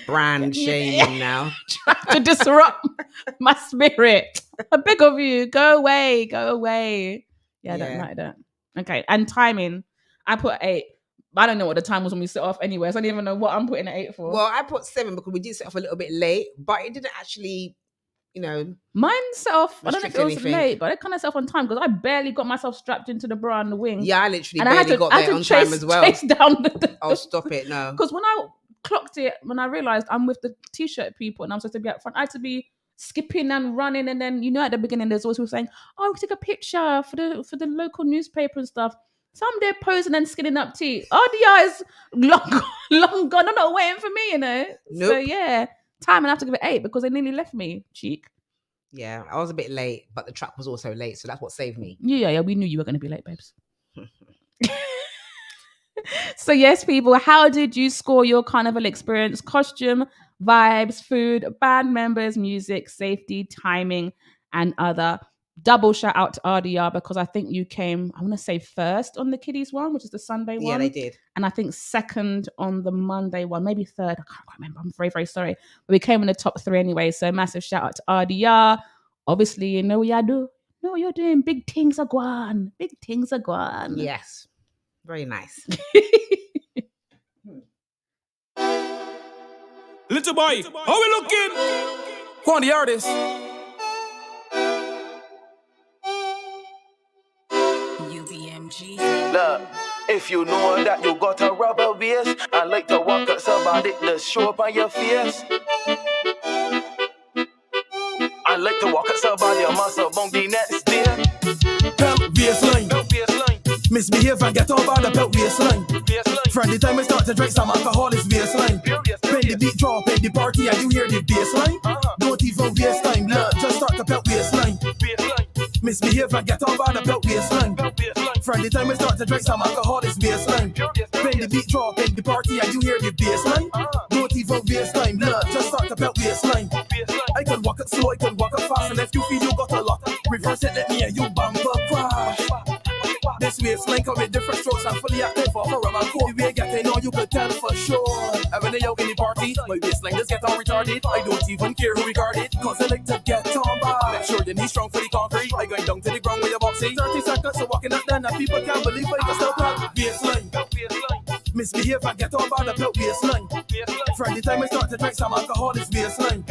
S4: Brand shaming now.
S3: to disrupt my spirit. I beg of you, go away, go away. Yeah, I don't
S4: Yeah.
S3: like that. Okay, and timing. I put 8. I don't know what the time was when we set off anyway. So I don't even know what I'm putting at 8 for.
S4: Well, I put 7 because we did set off a little bit late, but it didn't actually,
S3: Mine set off, I don't know if it was
S4: Restrict anything.
S3: late, but I kind of set off on time because I barely got myself strapped into the bra and the wing.
S4: Yeah, I literally
S3: And I had
S4: barely
S3: to,
S4: got
S3: I
S4: there
S3: had
S4: on
S3: to
S4: time as well.
S3: chase down the
S4: Oh, stop it, no.
S3: Because when I clocked it, when I realized I'm with the t-shirt people and I'm supposed to be up front, I had to be skipping and running, and then at the beginning there's always people saying, "Oh, take a picture for the local newspaper and stuff." Some there posing and skinning up tea. Oh, the eyes long gone. They're not waiting for me, So
S4: Nope.
S3: yeah, time and I have to give it 8 because they nearly left me. Cheek.
S4: Yeah, I was a bit late, but the truck was also late, so that's what saved me.
S3: Yeah. We knew you were going to be late, babes. So yes, people, how did you score your carnival experience? Costume, vibes, food, band members, music, safety, timing, and other. Double shout out to RDR because I think you came, I want to say first on the kiddies one, which is the Sunday one.
S4: Yeah, they did.
S3: And I think second on the Monday one, maybe third. I can't quite remember. I'm very, very sorry. But we came in the top 3 anyway. So massive shout out to RDR. Obviously, you know what you do. No, you're doing big things are gone. Big things are gone.
S4: Yes. Very nice.
S8: Little boy, how we looking? Who on the artist?
S1: UBMG.
S7: Look, if you know that you got a rubber waist, I like to walk at somebody to show up on your face. I like to walk at somebody a muscle bone the next day.
S8: Belt baseline.
S7: Belt baseline,
S8: Misbehave and get over the belt baseline.
S7: baseline,
S8: From the time we start to drink some alcohol, it's baseline.
S7: furious,
S8: When the beat drop in the party and you hear the baseline, don't even waste time, love. Just start the belt baseline.
S7: baseline,
S8: Misbehave and get over the belt baseline.
S7: belt baseline,
S8: From the time we start to drink some alcohol, it's baseline.
S7: furious,
S8: When the beat drop in the party and you hear the baseline, don't even waste time, love. Just start the belt baseline.
S7: baseline.
S8: I can walk it slow, I can walk it fast, and if you feel you got a lot, reverse it, let me and you bumper crash. This waistline come with different strokes, I'm fully active for a man cool. The way I get in on you could tell for sure. And when they out in the party, my waistline just get on retarded. I don't even care who regard it, cause I like to get on by. Make sure your knees strong for the concrete. I going down to the ground with your boxing. 30 seconds of walking up then, and people can't believe I can still talk. Waistline,
S7: Belt baseline,
S8: misbehave and get on by the belt waistline.
S7: baseline,
S8: From the time I start to drink some alcohol, it's baseline.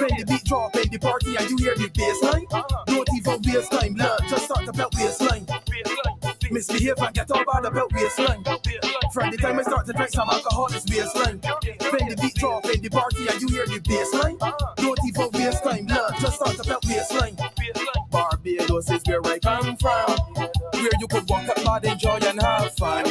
S8: When the beat drop in the party and you hear the baseline, don't even waste time, love. Just start the belt baseline.
S7: baseline,
S8: Misbehave and get on by the belt waistline.
S7: belt baseline,
S8: From the time I start to drink some alcohol, it's baseline. When the beat drop in the party and you hear the baseline, don't even waste time, love. Just start the belt waistline.
S7: baseline,
S8: Barbados is where I come from, where you could walk up, bad, enjoy and have fun.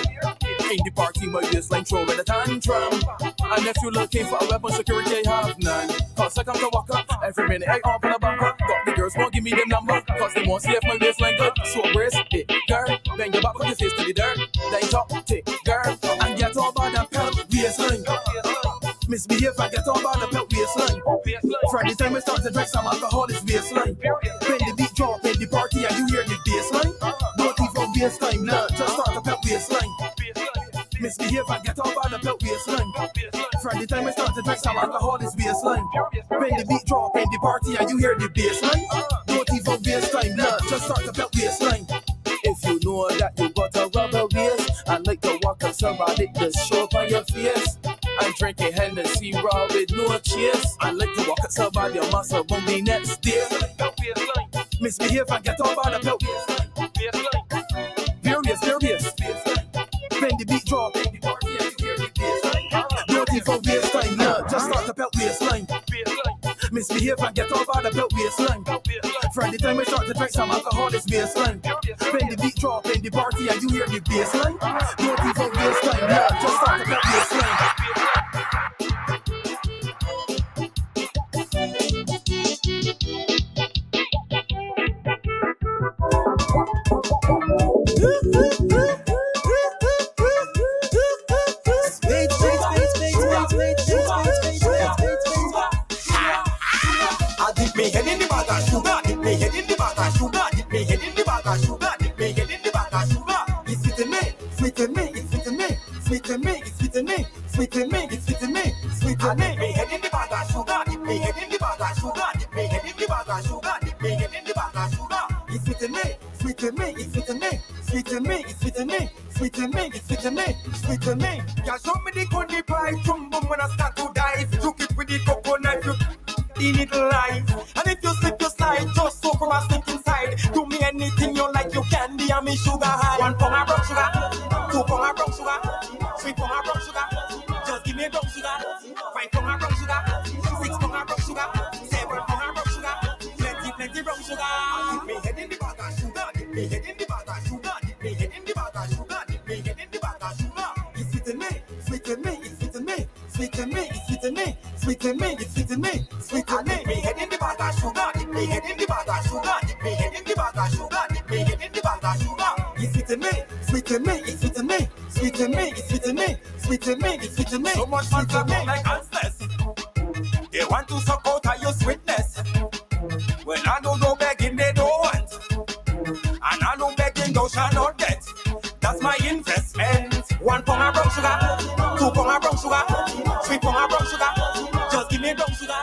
S8: In the party, my baseline throwing a tantrum. And if you're looking for a weapon, security, I have none. Cause I come to walk up, every minute I open a bumper. Got the girls won't give me them number, cause they won't see if my baseline good. So brace it, girl, bend your back with your face to the dirt. Then talk, take, girl, and get on by the belt waistline. Misbehave and get on by the belt waistline. From the time we start to drink some alcohol, it's baseline. When the beat drop in the party and you hear the baseline, don't even waste time, love. Just start the belt waistline. Misbehave and get on by the belt waistline. From the time we start to drink some alcohol, it's baseline. When the beat drop in the party and you hear the baseline, don't even waste time, love. Just start the belt waistline. If you know that you got a rubber waist, I like to walk up somebody to show up on your face. I'm drinking Hennessy raw with no chase. I like to walk up somebody a muscle on the next day. Misbehave and get on by the belt waistline. Furious, furious. When the beat drop in the party and you hear the baseline, don't even waste time, love. Just start the belt waistline. baseline. Misbehave and get over the belt baseline. From the time we start to drink some alcohol, it's baseline. When the beat drop in the party and you hear the baseline, don't even waste time, yeah, just start to belt baseline.
S7: Dip me head in the bag of sugar, dip me head in the bag of sugar, dip me head in the bag of sugar, dip me head in the bag of sugar. It's sweet me, sweet me, it's sweet me, sweet me, it's sweet me, sweet me, it's sweet me, sweet me. Dip me head in the bag of sugar, dip me head in the bag of sugar, dip me head in the bag of sugar, dip me head in the bag of sugar. It's sweet me, sweet me, it's sweet me, sweet me, it's sweet me, sweet me, it's sweet me, sweet me. Yeah, show me the coney pie, chum bum when I start to dive. Took it with the coconut, the little life. And if you slip, you slide, just so come and slip inside. Do me anything you like, you can be a me sugar high. 1 pound of brown sugar, 2 pound of brown sugar, 3 pound of brown sugar. Just give me brown sugar. 5 pound of brown sugar, 6 pound of brown sugar, 7 pound of brown sugar. Plenty brown sugar. Dip me head in the bag of sugar, dip me head in the bag of sugar, dip me head in the bag of sugar, dip me head in the bag of sugar. It's sweet me, sweet me, it's sweet me, sweet me, it's sweet me, sweet me, it's sweet me, sweet me. Dip me head in the bag of sugar, dip me head in the bag of sugar, dip me head in the bag of sugar, dip me head in the bag of sugar. It's sweet me, sweet me, it's sweet me, sweet me, it's sweet me, sweet me, it's sweet me. So much fun to me like answers. They want to suck out of your sweetness. When I don't go begging, they don't want. And I don't begging, thou shall not get. That's my investment. 1 pound of brown sugar, 2 pound of brown sugar, 3 pound of brown sugar. Just give me brown sugar.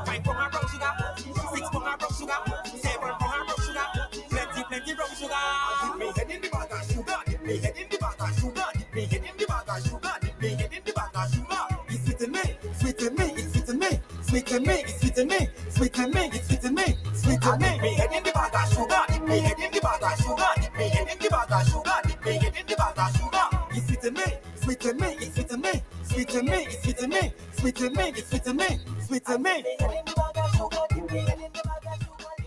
S7: 5 pound of brown sugar, 6 pound of brown sugar, 7 pound of brown sugar. Plenty brown sugar. Dip me head in the bag of sugar, dip me head in the bag of sugar, dip me head in the bag of sugar, dip me head in the bag of sugar. It's sweet me, sweet me, it's sweet me, sweet me, it's sweet me, sweet me, it's sweet me, sweet me. Dip me head in the bag of sugar, dip me head in the bag of sugar, dip me head in the bag of sugar, dip me head in the bag of sugar. It's sweet me, sweet me, it's sweet me, sweet me, it's sweet me, sweet me, it's sweet me, sweet me.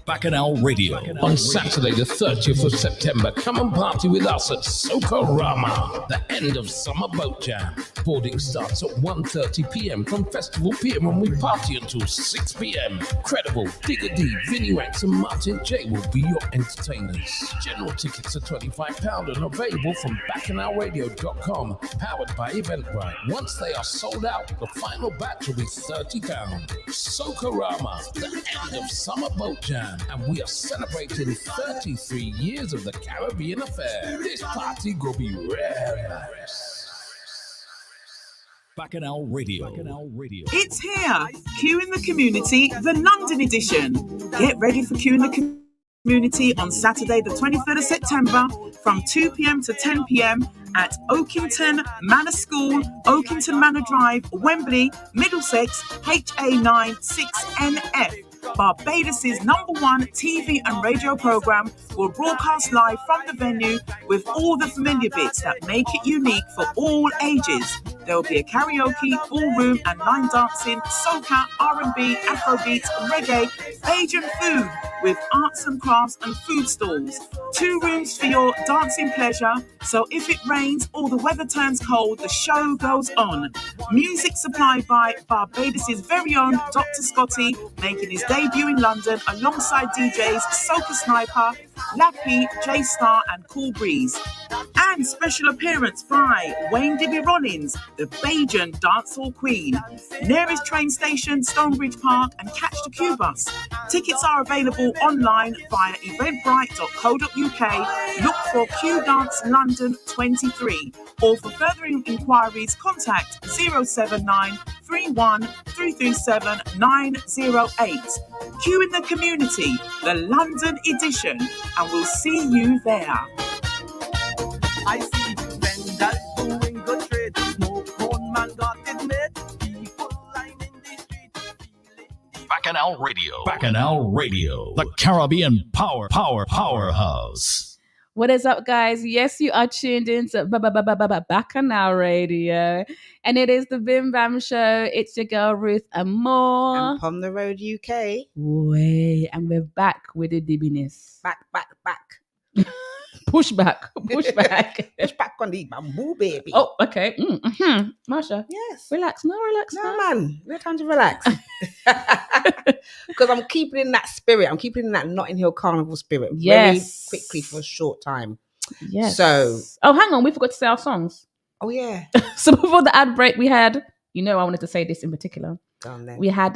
S2: Bacchanal Radio on Saturday the 30th of September. Come and party with us at Socorama, the end of Summer Boat Jam. Boarding starts at 1:30 p.m. from Festival PM and we party until 6 p.m. Credible, Digger D, Vinny X and Martin J will be your entertainers. General tickets are £25 and available from BacchanalRadio.com, powered by Eventbrite. Once they are sold out, the final batch will be £30. Socorama, the end of Summer Boat Jam. And we are celebrating 33 years of the Caribbean Affair. This party go be rare. Bacchanal Radio.
S9: It's here. Q in the Community, the London edition. Get ready for Q in the Community on Saturday, the 23rd of September from 2 p.m. to 10 p.m. at Oakington Manor School, Oakington Manor Drive, Wembley, Middlesex, HA9 6NF. Barbados' #1 TV and radio program will broadcast live from the venue with all the familiar bits that make it unique for all ages. There will be a karaoke, ballroom and line dancing, soca, R&B, Afrobeat, reggae, Bajan food with arts and crafts and food stalls. 2 rooms for your dancing pleasure, so if it rains or the weather turns cold, the show goes on. Music supplied by Barbados' very own Dr. Scotty, making his debut in London alongside DJs Soca Sniper, Lappy, J-Star and Cool Breeze. And special appearance by Wayne Dibby Rollins, the Bajan dancehall queen. Nearest train station, Stonebridge Park, and catch the Q bus. Tickets are available online via eventbrite.co.uk. Look for Q Dance London 23. Or for further inquiries, contact 079 31 337 908. Q in the Community, the London edition, and we'll see you there.
S7: I see Vendal doing good trade. Smoke cone man got it made. People lying in the street.
S2: Bacchanal Radio, the Caribbean powerhouse.
S3: What is up, guys? Yes, you are tuned in to Bacchanal Radio, and it is the Bim Bam Show. It's your girl Ruth Amore.
S4: And Pom the Road UK.
S3: Way, and we're back with the dibbiness.
S4: Back.
S3: Push back.
S4: Push back on the bamboo, baby.
S3: Oh, okay. Marsha,
S4: yes.
S3: relax. No,
S4: man. We have time to relax. Because I'm keeping in that spirit. I'm keeping in that Notting Hill Carnival spirit.
S3: Yes.
S4: Very quickly for a short time.
S3: Yes.
S4: So.
S3: Oh, hang on. We forgot to say our songs.
S4: Oh, yeah.
S3: So before the ad break, we had, I wanted to say this in particular.
S4: Down there.
S3: We had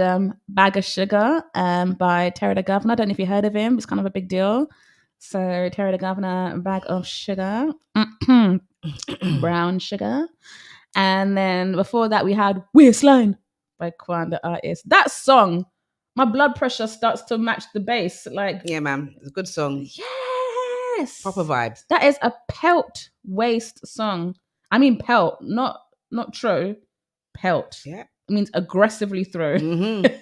S3: Bag of Sugar by Terry the Governor. I don't know if you heard of him. It's kind of a big deal. So Terry the Governor, Bag of Sugar, Brown Sugar. And then before that, we had Waistline by Quan the Artist. That song, my blood pressure starts to match the bass. Like,
S4: yeah, man. It's a good song.
S3: Yes.
S4: Proper vibes.
S3: That is a pelt waist song. I mean pelt, not throw. Pelt.
S4: Yeah.
S3: It means aggressively throw.
S4: Mm-hmm.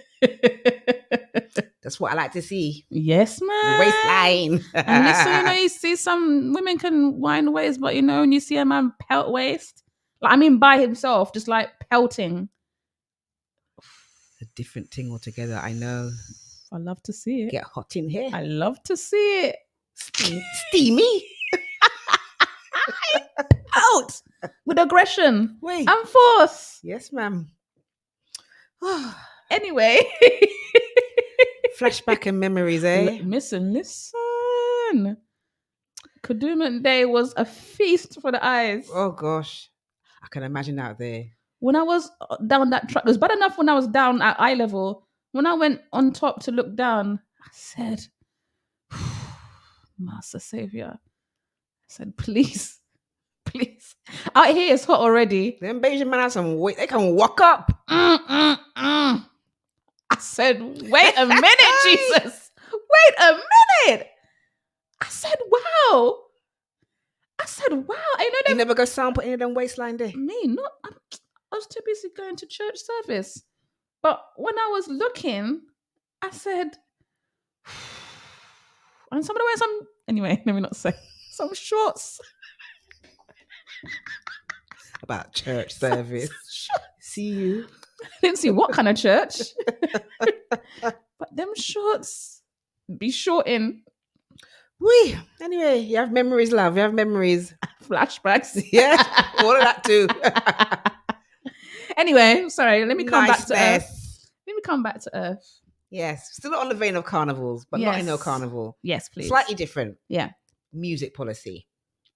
S4: That's what I like to see.
S3: Yes, man.
S4: Waistline.
S3: And this, you see some women can wind waist, but when you see a man pelt waist, by himself, just like pelting.
S4: A different thing altogether, I know.
S3: I love to see it.
S4: Get hot in here.
S3: I love to see it.
S4: Steamy.
S3: Out with aggression
S4: Wait.
S3: and force.
S4: Yes, ma'am.
S3: Anyway.
S4: Flashback and memories, eh?
S3: Listen. Kadooment Day was a feast for the eyes.
S4: Oh, gosh. I can imagine out there.
S3: When I was down that track, it was bad enough when I was down at eye level. When I went on top to look down, I said, Master Savior. I said, please. Out here it's hot already.
S4: Them Bayesian man have some weight. They can walk up.
S3: I said, wait a minute, Jesus. Wait a minute. I said, wow.
S4: You never go sample any of them waistline day?
S3: Me, not. I was too busy going to church service. But when I was looking, I said, and somebody wearing some, anyway, let me not say, some shorts.
S4: About church service. See you.
S3: I didn't see what kind of church. But them shorts be short in.
S4: Wee. Anyway, you have memories, love. You have memories.
S3: Flashbacks.
S4: Yeah. All of that too.
S3: Anyway, sorry. Let me come back to
S4: mess.
S3: Earth. Let me come back to Earth.
S4: Yes. Still on the vein of carnivals, but not in no carnival.
S3: Yes, please.
S4: Slightly different.
S3: Yeah.
S4: Music policy.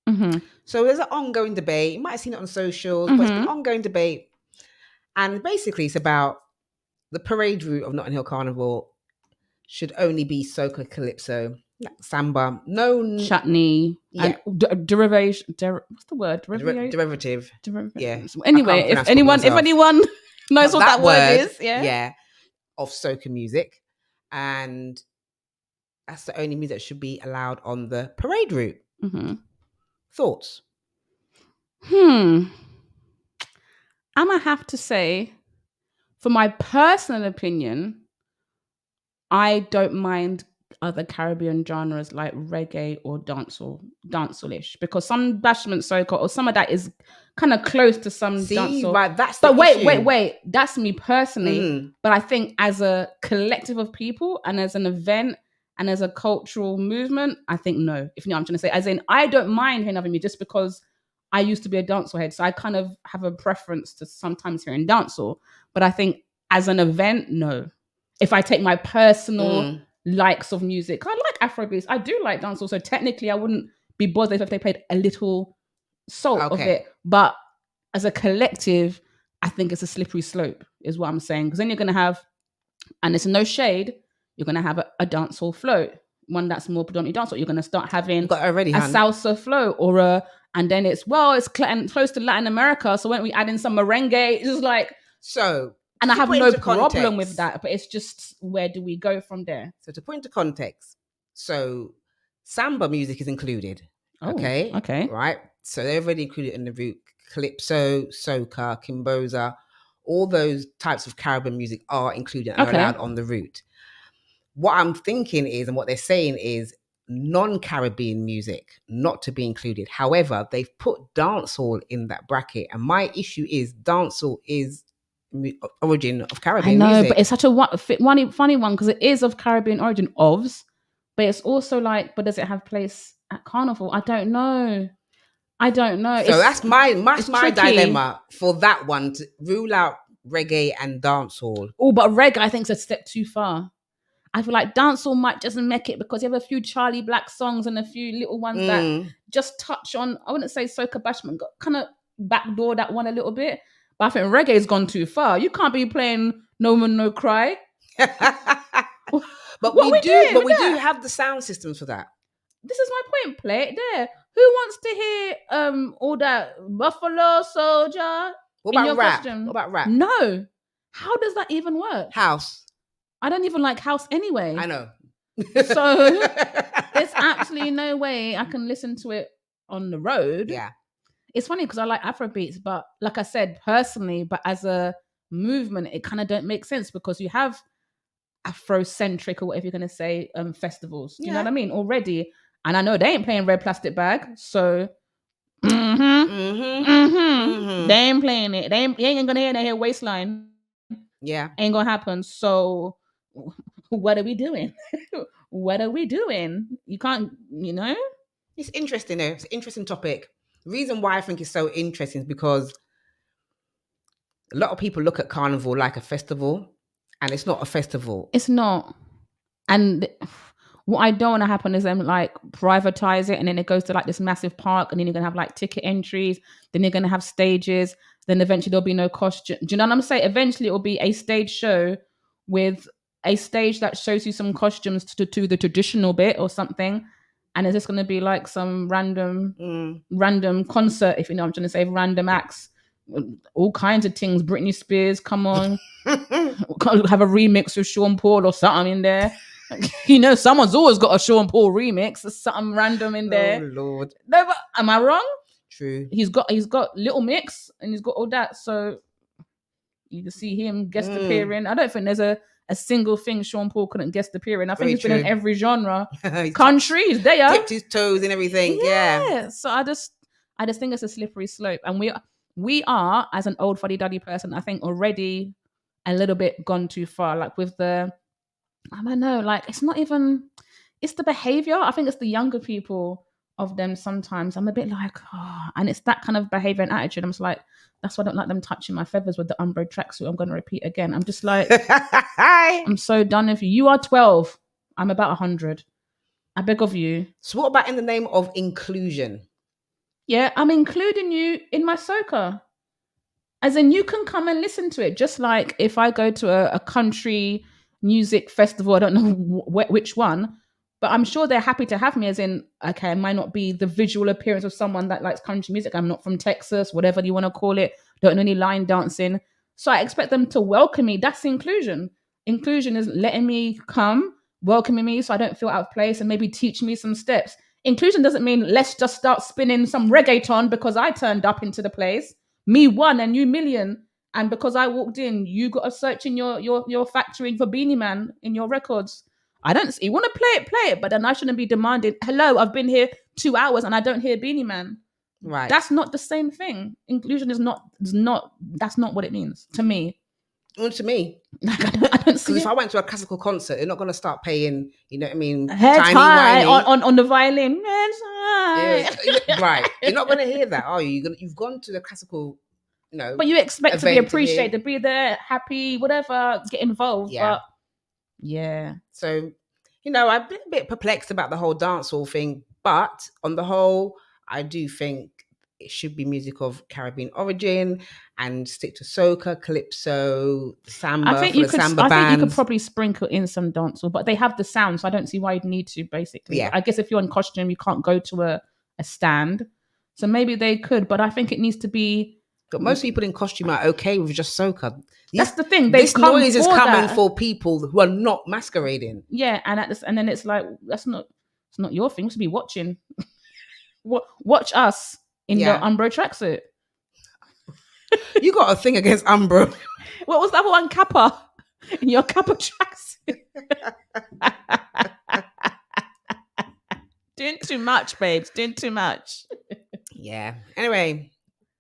S3: Mm-hmm.
S4: So there's an ongoing debate. You might have seen it on socials, but it's an ongoing debate. And basically it's about the parade route of Notting Hill Carnival should only be soca, calypso, samba, no
S3: chutney,
S4: yeah.
S3: Derivation. What's the word?
S4: Derivative.
S3: Yeah. Anyway, if anyone knows what that word is,
S4: yeah, of soca music, and that's the only music that should be allowed on the parade route.
S3: Mm-hmm.
S4: Thoughts?
S3: I'm gonna have to say, for my personal opinion, I don't mind other Caribbean genres like reggae or dancehall-ish, because some bashment soca or some of that is kind of close to some dancehall.
S4: Right, that's
S3: but
S4: the
S3: wait, that's me personally. But I think as a collective of people and as an event and as a cultural movement, I think no. If you know what I'm trying to say, as in I don't mind hearing other music just because I used to be a dancehall head, so I kind of have a preference to sometimes hearing dancehall. But I think as an event, no. If I take my personal likes of music, I like Afrobeats. I do like dancehall, so technically I wouldn't be bothered if they played a little salt of it. But as a collective, I think it's a slippery slope, is what I'm saying. Because then you're going to have, and it's no shade, you're going to have a dancehall float, one that's more predominantly dancehall. You're going to start having a salsa float and then it's close to Latin America. So when we add in some merengue, it's just like and I have no problem with that. But it's just, where do we go from there?
S4: So to put into context, so samba music is included.
S3: Oh,
S4: okay.
S3: Right.
S4: So they're already included in the route. Calypso, soca, kimboza, all those types of Caribbean music are included and are allowed on the route. What I'm thinking is, and what they're saying is, non-Caribbean music not to be included. However, they've put dancehall in that bracket, and my issue is dancehall is origin of
S3: I
S4: Caribbean
S3: know,
S4: music.
S3: but it's such a funny one because it is of Caribbean origin, but it's also like, but does it have place at Carnival? I don't know.
S4: So that's my
S3: tricky.
S4: dilemma for that one, to rule out reggae and dancehall.
S3: Oh, but reggae I think is a step too far. I feel like dancehall might just make it because you have a few Charlie Black songs and a few little ones that just touch on, I wouldn't say soca bashment, kind of backdoor that one a little bit. But I think reggae's gone too far. You can't be playing No Man No Cry.
S4: But we do have the sound systems for that.
S3: This is my point. Play it there. Who wants to hear all that Buffalo Soldier?
S4: What
S3: in
S4: about
S3: your
S4: rap?
S3: costume?
S4: What about rap?
S3: No. How does that even work?
S4: House.
S3: I don't even like house anyway.
S4: I know.
S3: So there's absolutely no way I can listen to it on the road.
S4: Yeah.
S3: It's funny because I like Afrobeats, but like I said, personally, but as a movement, it kind of don't make sense because you have Afrocentric or whatever you're going to say, festivals. You know what I mean? Already. And I know they ain't playing Red Plastic Bag. So, they ain't playing it. You ain't going to hear that here Waistline.
S4: Yeah.
S3: Ain't going to happen. So, what are we doing? What are we doing? You can't,
S4: It's interesting though. It's an interesting topic. The reason why I think it's so interesting is because a lot of people look at Carnival like a festival, and it's not a festival.
S3: It's not. And what I don't want to happen is them like privatize it, and then it goes to like this massive park, and then you're going to have like ticket entries, then you're going to have stages, then eventually there'll be no costume. Do you know what I'm saying? Eventually it will be a stage show with a stage that shows you some costumes to the traditional bit or something. And it's just going to be like some random concert, if you know what I'm trying to say, random acts, all kinds of things. Britney Spears, come on. Have a remix with Sean Paul or something in there. Someone's always got a Sean Paul remix. There's something random in there.
S4: Oh, Lord.
S3: No, but am I wrong?
S4: True.
S3: He's got Little Mix and he's got all that. So you can see him guest appearing. I don't think there's a single thing Sean Paul couldn't guest appear in. I think he's been in every genre. Countries, there.
S4: Dipped his toes and everything. Yeah.
S3: So I just think it's a slippery slope. And we are, as an old fuddy-duddy person, I think already a little bit gone too far. Like with I don't know, like it's the behavior. I think it's the younger people of them sometimes. I'm a bit like, and it's that kind of behavior and attitude. I'm just like, that's why I don't like them touching my feathers with the Umbro tracksuit. I'm going to repeat again. I'm just like, I'm so done with you. You are 12. I'm about 100. I beg of you.
S4: So what about in the name of inclusion?
S3: Yeah, I'm including you in my soca. As in, you can come and listen to it. Just like if I go to a country music festival, I don't know which one, but I'm sure they're happy to have me, as in, okay, it might not be the visual appearance of someone that likes country music. I'm not from Texas, whatever you want to call it. Don't know any line dancing. So I expect them to welcome me. That's inclusion. Inclusion is letting me come, welcoming me so I don't feel out of place, and maybe teach me some steps. Inclusion doesn't mean let's just start spinning some reggaeton because I turned up into the place. Me one and you million. And because I walked in, you got a search in your factory for Beanie Man in your records. I don't see. You want to play it, but then I shouldn't be demanding, hello, I've been here 2 hours and I don't hear Beanie Man.
S4: Right.
S3: That's not the same thing. Inclusion that's not what it means to me.
S4: Well, to me,
S3: I don't see.
S4: Because if I went to a classical concert, they're not going to start paying, you know what I mean?
S3: Head
S4: tiny
S3: high
S4: whiny.
S3: on the violin. Head high.
S4: Yeah, right. You're not going to hear that, are you? You've gone to the classical,
S3: But you expect to be
S4: event
S3: appreciated, to be there, happy, whatever, get involved.
S4: Yeah.
S3: But yeah.
S4: So, I've been a bit perplexed about the whole dancehall thing, but on the whole, I do think it should be music of Caribbean origin and stick to soca, calypso, samba.
S3: I think you could
S4: bands.
S3: probably sprinkle in some dancehall, but they have the sound, so I don't see why you'd need to. Basically,
S4: Yeah.
S3: I guess if you're in costume, you can't go to a stand, so maybe they could. But I think it needs to be.
S4: But most people in costume are okay with just soca.
S3: That's the thing.
S4: This noise is coming
S3: that.
S4: for people who are not masquerading.
S3: Yeah, and then it's like it's not your thing. You should be watching. Watch us in your Umbro tracksuit.
S4: You got a thing against Umbro.
S3: What was the other one? Kappa. In your Kappa tracksuit. too much, babes. Doing too much.
S4: Yeah. Anyway,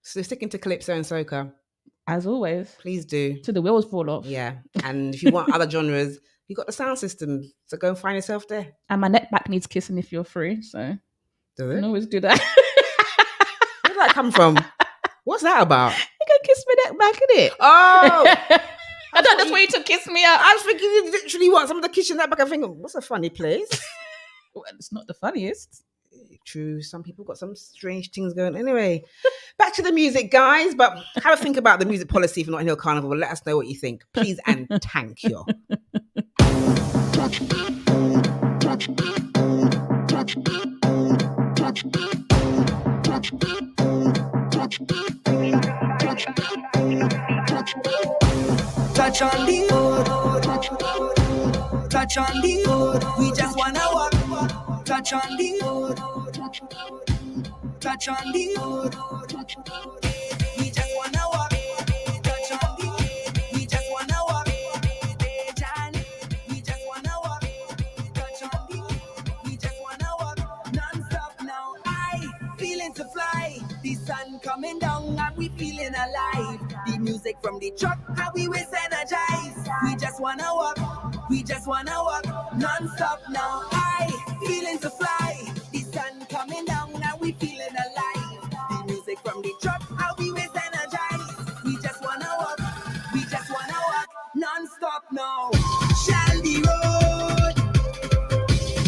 S4: so sticking to Calypso and Soca,
S3: As always.
S4: please do.
S3: Till the wheels fall off.
S4: Yeah. And if you want other genres, you got the sound system. So go and find yourself there.
S3: And my neck back needs kissing if you're free. So
S4: Does
S3: you
S4: it?
S3: can always do that.
S4: Where did that come from? What's that about?
S3: You can kiss my neck back, innit?
S4: Oh,
S3: I thought that's where you to kiss me up.
S4: I was thinking you literally want some of the kitchen that back. I'm thinking, what's a funny place?
S3: Well, it's not the funniest.
S4: True, some people got some strange things going. Anyway, back to the music, guys. But have a think about the music policy for Notting Hill Carnival. Let us know what you think, please, and thank you.
S1: Touch on the wood, touch on the wood. We just wanna walk. Touch on the wood, touch on the wood. We just wanna walk. Touch on the wood. We just wanna walk. We just wanna walk. Touch on the wood. We just wanna walk. Non-stop now. I feeling to fly. The sun coming down and we feeling alive. The music from the truck, how we was energized. We just wanna walk, we just wanna walk, non-stop now. I feeling to fly. The sun coming down and we feeling alive. The music from the truck, how we was energized. We just wanna walk, we just wanna walk, non-stop now. Shall the road,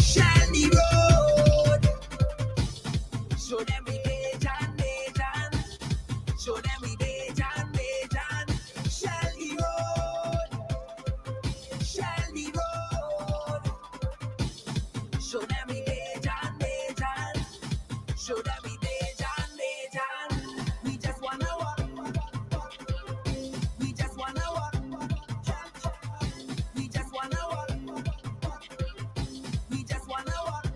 S1: shall the road. Show them we Dejan, Dejan. Show them we Dejan, Dejan. Shall the road, shall the road. Show them we Dejan, Dejan. Show them we Dejan, Dejan. We just wanna walk. We just wanna walk. We just wanna walk. We just wanna walk.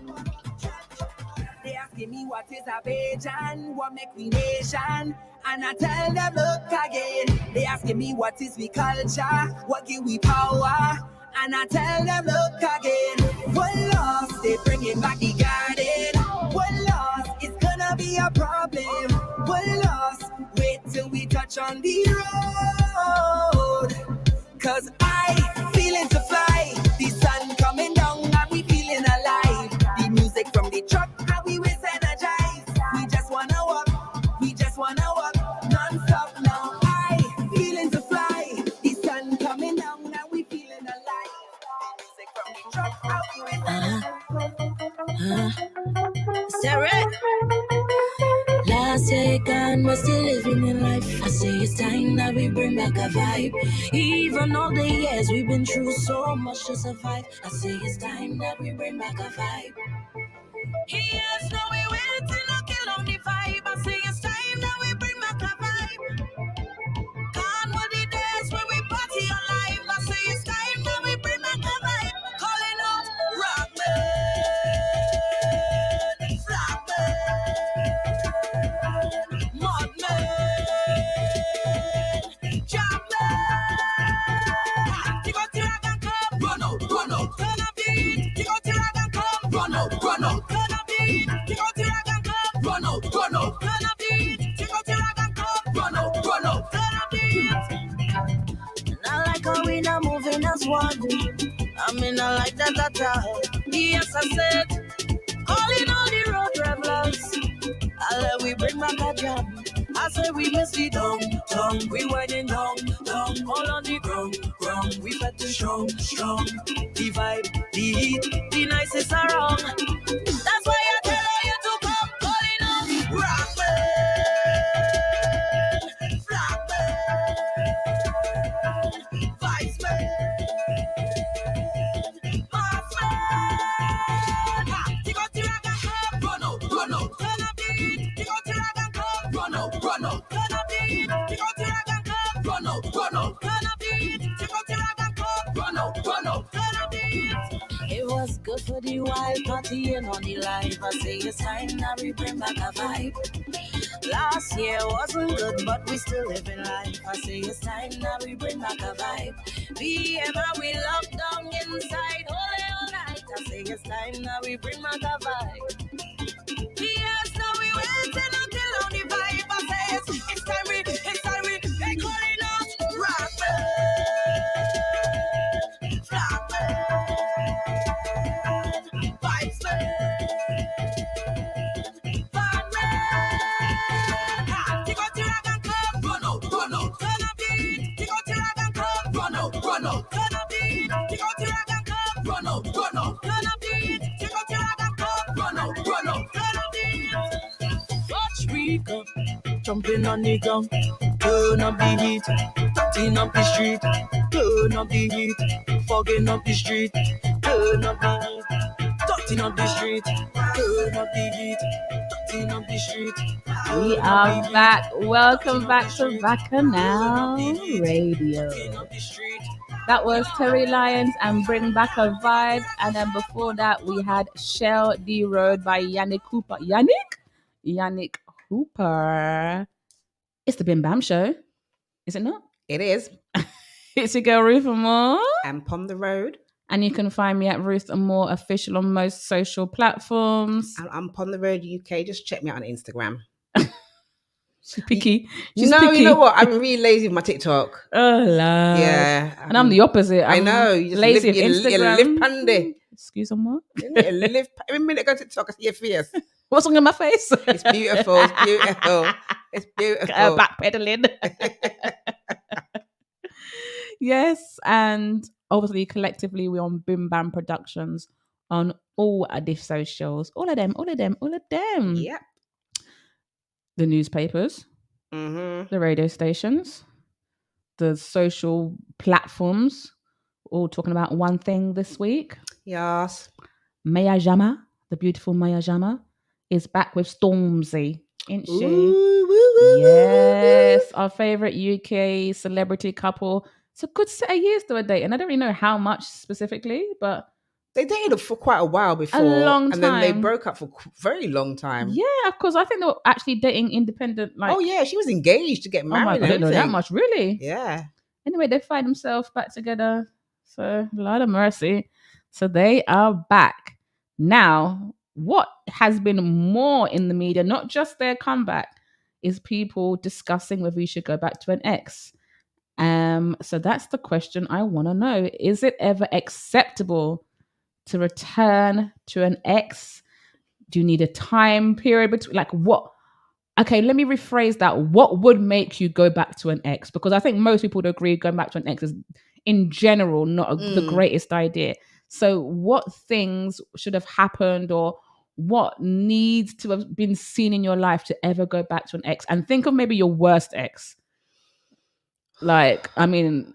S1: They asking me what is a Bajan, what make we nation, and I tell them look again. They asking me what is we culture, what give we power, and I tell them look again. One loss, they bringing back the garden. One loss, it's gonna be a problem. One loss, wait till we touch on the road. Cause I feeling to fly. The sun coming down and we feeling alive. The music from the truck, how we was energized. We just wanna walk, we just wanna walk, non-stop now. I feeling to fly. The sun coming down and we feeling alive. The music from the truck, how we was energized.
S10: Sarah. Last year gone, we're still living in life. I say it's time that we bring back a vibe. Even all the years we've been through so much to survive. I say it's time that we bring back a vibe. Yes, now we wait till I kill on the vibe. I say it's time that we bring back a vibe. Gone were the days when we party alive. I say it's time that we bring back a vibe. Calling out Rockman, Flatman, Mudman, Jamman. Dig out the rag and come, run out, run out. Turn up the heat, dig out the rag and come, run out, run out. Turn up the heat, dig out the rag and come, run out, run out. Turn up the heat, dig out the rag and come, run out, run out. Turn up the heat. And I like how we not moving as one. I mean, I like that at all. Yes, I said, calling all the road travelers. I let we bring back a job. I say we miss the down, we winding down, all on the ground, we better strong, the vibe, the heat, the nicest around. That's why I tell all you to come, calling on Rockman, Flatman, Viceman, Marksman. Dig out the rag and come, run out, turn up the heat, dig out the rag and come, run out, turn up the heat, dig out the rag and come, run out, turn up the heat, dig out the rag and come, run out, turn up the heat. It was good for the wild partying on the live. I say it's time that we bring back a vibe. Last year wasn't good, but we still living life. I say it's time that we bring back a vibe. We locked down inside all night. I say It's time now we bring back a vibe. Yes, now we waiting until on the vibe. I say it's time we they calling out rock band, rock band, vibes band, take out your rag and come, run out, turn up the beat. Take out your rag and come, run out, turn up the beat. Take out your rag and come, run out, turn up the beat. Take out your rag and come, run out, turn up the beat. Watch we come, jumping on the ground, turn up the heat, touching up the street, turn up the heat, fogging up the street, turn up the heat, touching up the street, turn up the heat, touching up the street.
S3: We are back. Welcome back to Bacchanal Radio. That was Terry Lyons and Bring Back a Vibe. And then before that, we had Shell D Road by Yannick Hooper. Yannick Hooper. It's the Bim Bam Show. Is it not?
S4: It is.
S3: It's your girl Ruth and Moore.
S4: And Pon the Road.
S3: And you can find me at Ruth and Moore Official on most social platforms.
S4: And I'm Pon the Road UK. Just check me out on Instagram.
S3: She's picky. She's
S4: no,
S3: picky.
S4: you know what? I'm really lazy with my TikTok.
S3: Oh, Lord.
S4: Yeah.
S3: And I'm the opposite.
S4: I know. You just
S3: lazy
S4: live,
S3: with
S4: you
S3: Instagram.
S4: live pandy.
S3: Excuse me, what?
S4: You live, every minute I go to TikTok, I see your face.
S3: What's wrong with my face?
S4: It's beautiful. It's beautiful. It's beautiful.
S3: Backpedaling. Yes, and obviously collectively we're on Boom Bam Productions on all of the socials. All of them.
S4: Yep.
S3: The newspapers, the radio stations, the social platforms, all talking about one thing this week.
S4: Yes.
S3: Maya Jama, the beautiful Maya Jama, is back with Stormzy, isn't she? Yes, our favourite UK celebrity couple. It's a good set of years to a date, and I don't really know how much specifically, but
S4: they dated for quite a while before.
S3: A long time.
S4: And then they broke up for a very long time.
S3: Yeah, because I think they were actually dating independent. Like,
S4: oh, yeah, she was engaged to get married.
S3: Oh my God, I didn't know that much, really?
S4: Yeah.
S3: Anyway, they find themselves back together. So, Lord of mercy. So, they are back. Now, what has been more in the media, not just their comeback, is people discussing whether you should go back to an ex. So that's the question I want to know. Is it ever acceptable to return to an ex? Do you need a time period between? Like what? Okay, let me rephrase that. What would make you go back to an ex? Because I think most people would agree going back to an ex is, in general, not the greatest idea. So what things should have happened or what needs to have been seen in your life to ever go back to an ex? And think of maybe your worst ex. Like, I mean,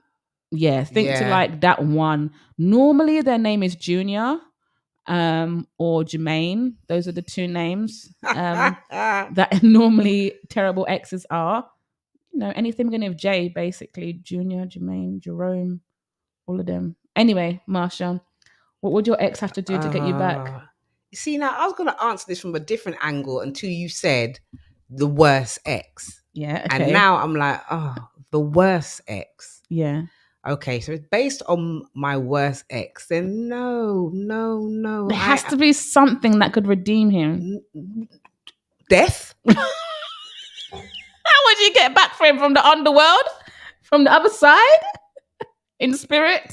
S3: think to like that one. Normally their name is Junior or Jermaine. Those are the two names that normally terrible exes are. You know, anything beginning with J, basically. Junior, Jermaine, Jerome, all of them. Anyway, Marsha, what would your ex have to do to get you back?
S4: See, now I was going to answer this from a different angle until you said the worst ex.
S3: Yeah, okay.
S4: And now I'm like, the worst ex.
S3: Yeah.
S4: Okay, so it's based on my worst ex. Then no.
S3: There has to be something that could redeem him.
S4: Death?
S3: How would you get back for him? From the underworld? From the other side? In spirit?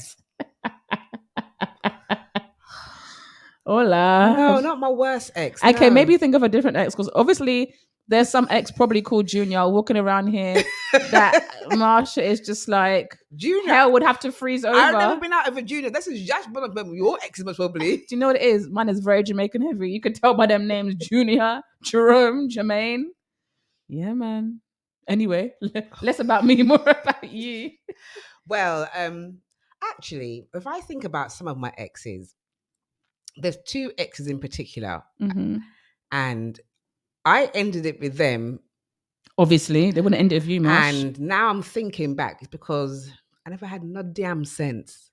S3: Hola.
S4: No, not my worst ex.
S3: Okay,
S4: no.
S3: maybe think of a different ex, because obviously there's some ex probably called Junior walking around here that Marsha is just like,
S4: Junior.
S3: Hell would have to freeze over.
S4: I've never been out of a Junior. This is just one of them. Your ex most probably.
S3: Do you know what it is? Mine is very Jamaican heavy. You could tell by them names: Junior, Jerome, Jermaine. Yeah, man. Anyway, less about me, more about you.
S4: Well, actually, if I think about some of my exes, there's two exes in particular, and I ended it with them.
S3: Obviously, they wouldn't end it with you, Marsh.
S4: And now I'm thinking back, it's because I never had no damn sense.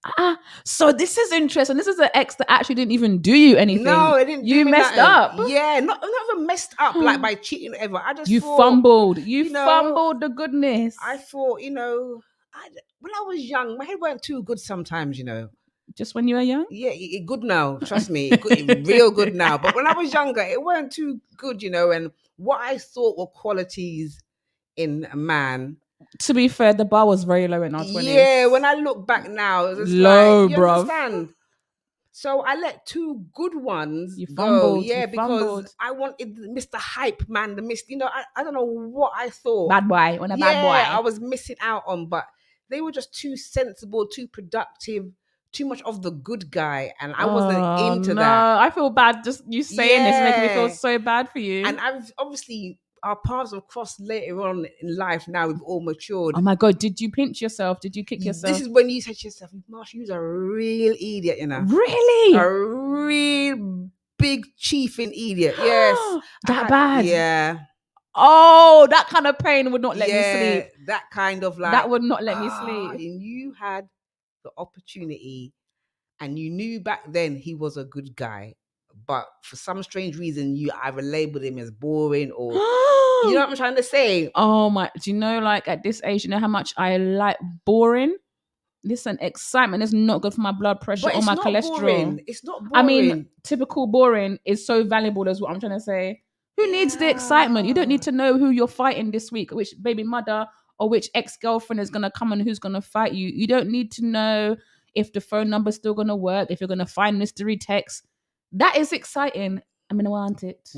S3: So this is interesting. This is an ex that actually didn't even do you anything.
S4: No, it didn't.
S3: You messed up.
S4: Yeah, not even messed up like by cheating or ever. I just thought,
S3: fumbled. You fumbled the goodness.
S4: I thought, when I was young, my head weren't too good sometimes,
S3: Just when you were young?
S4: Yeah, good now. Trust me, real good now. But when I was younger, it weren't too good, you know. And what I thought were qualities in a man.
S3: To be fair, the bar was very low in our 20s.
S4: Yeah, when I look back now, it's
S3: Low,
S4: like, you
S3: bruv.
S4: understand? So I let 2 good ones
S3: You
S4: go.
S3: fumbled,
S4: Yeah,
S3: you
S4: because
S3: fumbled.
S4: I wanted Mr. Hype Man, you know, I don't know what I thought.
S3: Bad boy, when a bad boy.
S4: I was missing out on, but they were just too sensible, too productive, too much of the good guy, and I wasn't into that.
S3: I feel bad just you saying this making me feel
S4: Yeah.
S3: so bad for you.
S4: And I've obviously our paths have crossed later on in life. Now we've all matured.
S3: Oh my God, did you pinch yourself? Did you kick yourself?
S4: This is when you said to yourself, Marsh, you're a real idiot, you know.
S3: Really?
S4: A real big chiefing idiot. Yes.
S3: That bad?
S4: Yeah.
S3: Oh, that kind of pain would not let me sleep.
S4: That kind of like
S3: That would not let me sleep.
S4: And you had the opportunity and you knew back then he was a good guy. But for some strange reason, you either labeled him as boring or you know what I'm trying to say?
S3: Oh my, do you know, like at this age, you know how much I like boring? Listen, excitement is not good for my blood pressure
S4: But
S3: or
S4: it's
S3: my
S4: not
S3: cholesterol.
S4: boring. It's not boring.
S3: I mean, typical boring is so valuable, is what I'm trying to say. Who needs the excitement? You don't need to know who you're fighting this week, which baby mother or which ex-girlfriend is going to come and who's going to fight you. You don't need to know if the phone number's still going to work, if you're going to find mystery text. That is exciting. I'm going to want it.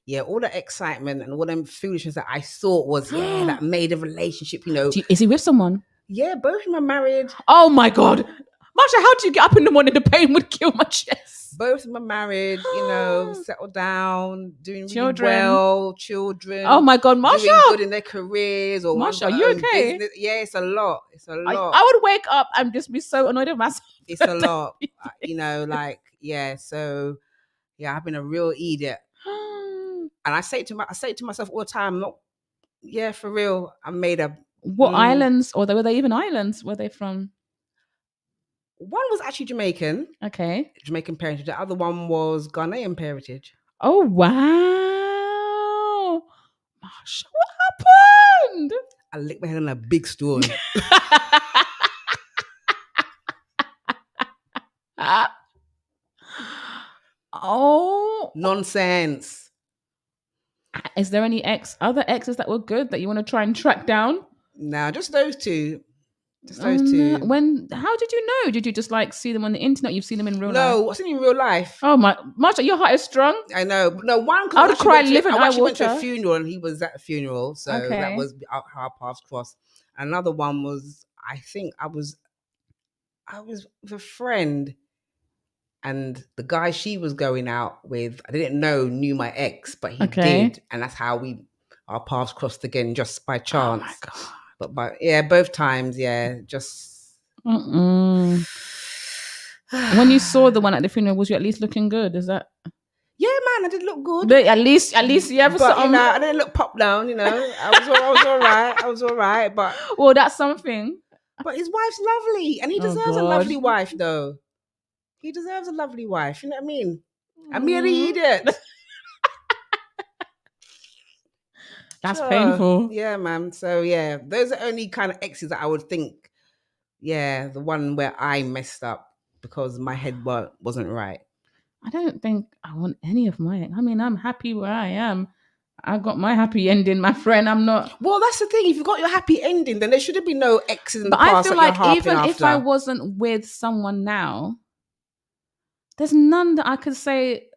S4: Yeah, all the excitement and all them foolishness that I thought was, that made a relationship, you know.
S3: Is he with someone?
S4: Yeah, both of them are married.
S3: Oh my God. Marsha, how do you get up in the morning? The pain would kill my chest.
S4: Both of them are married, you know, settled down, doing really
S3: Children.
S4: well, children.
S3: Oh my God, Marsha.
S4: Doing good in their careers. Or
S3: Marsha, are you okay?
S4: Business. Yeah, it's a lot. It's a lot.
S3: I would wake up and just be so annoyed with myself.
S4: It's a lot. You know, like, yeah, so, yeah, I've been a real idiot. And I say to myself all the time, for real, I made a...
S3: What islands, or were they even islands? Were they from?
S4: One was actually Jamaican.
S3: Okay.
S4: Jamaican parentage. The other one was Ghanaian parentage.
S3: Oh, wow. Marsha, what happened?
S4: I licked my head on a big stone.
S3: Oh.
S4: Nonsense.
S3: Is there any other exes that were good that you want to try and track down?
S4: No, just those two. Just those two.
S3: How did you know? Did you just like see them on the internet? You've seen them in real life?
S4: No, I've seen them in real life.
S3: Oh my, Marsha, your heart is strong.
S4: I know. No, one.
S3: I would cry living
S4: I
S3: eye
S4: actually went to
S3: water.
S4: a funeral and he was at the funeral, so that was how our paths crossed. Another one was, I think I was with a friend, and the guy she was going out with, I didn't know knew my ex, but he did, and that's how our paths crossed again, just by chance.
S3: Oh my God.
S4: But both times, just.
S3: When you saw the one at the funeral, was you at least looking good? Is that?
S4: Yeah, man, I did look good.
S3: But at least you ever
S4: but,
S3: something.
S4: You know, I didn't look pop down. You know, I was all right. I was all right. But
S3: well, that's something.
S4: But his wife's lovely, and he deserves a lovely wife, though. He deserves a lovely wife. You know what I mean? I'm merely idiot.
S3: That's painful.
S4: Yeah, man. So yeah, those are only kind of exes that I would think. Yeah, the one where I messed up because my head wasn't right.
S3: I don't think I want any of my. I mean, I'm happy where I am. I got my happy ending, my friend. I'm not.
S4: Well, that's the thing. If you got your happy ending, then there shouldn't be no exes in the
S3: past. But I feel like even
S4: if
S3: I wasn't with someone now, there's none that I could say.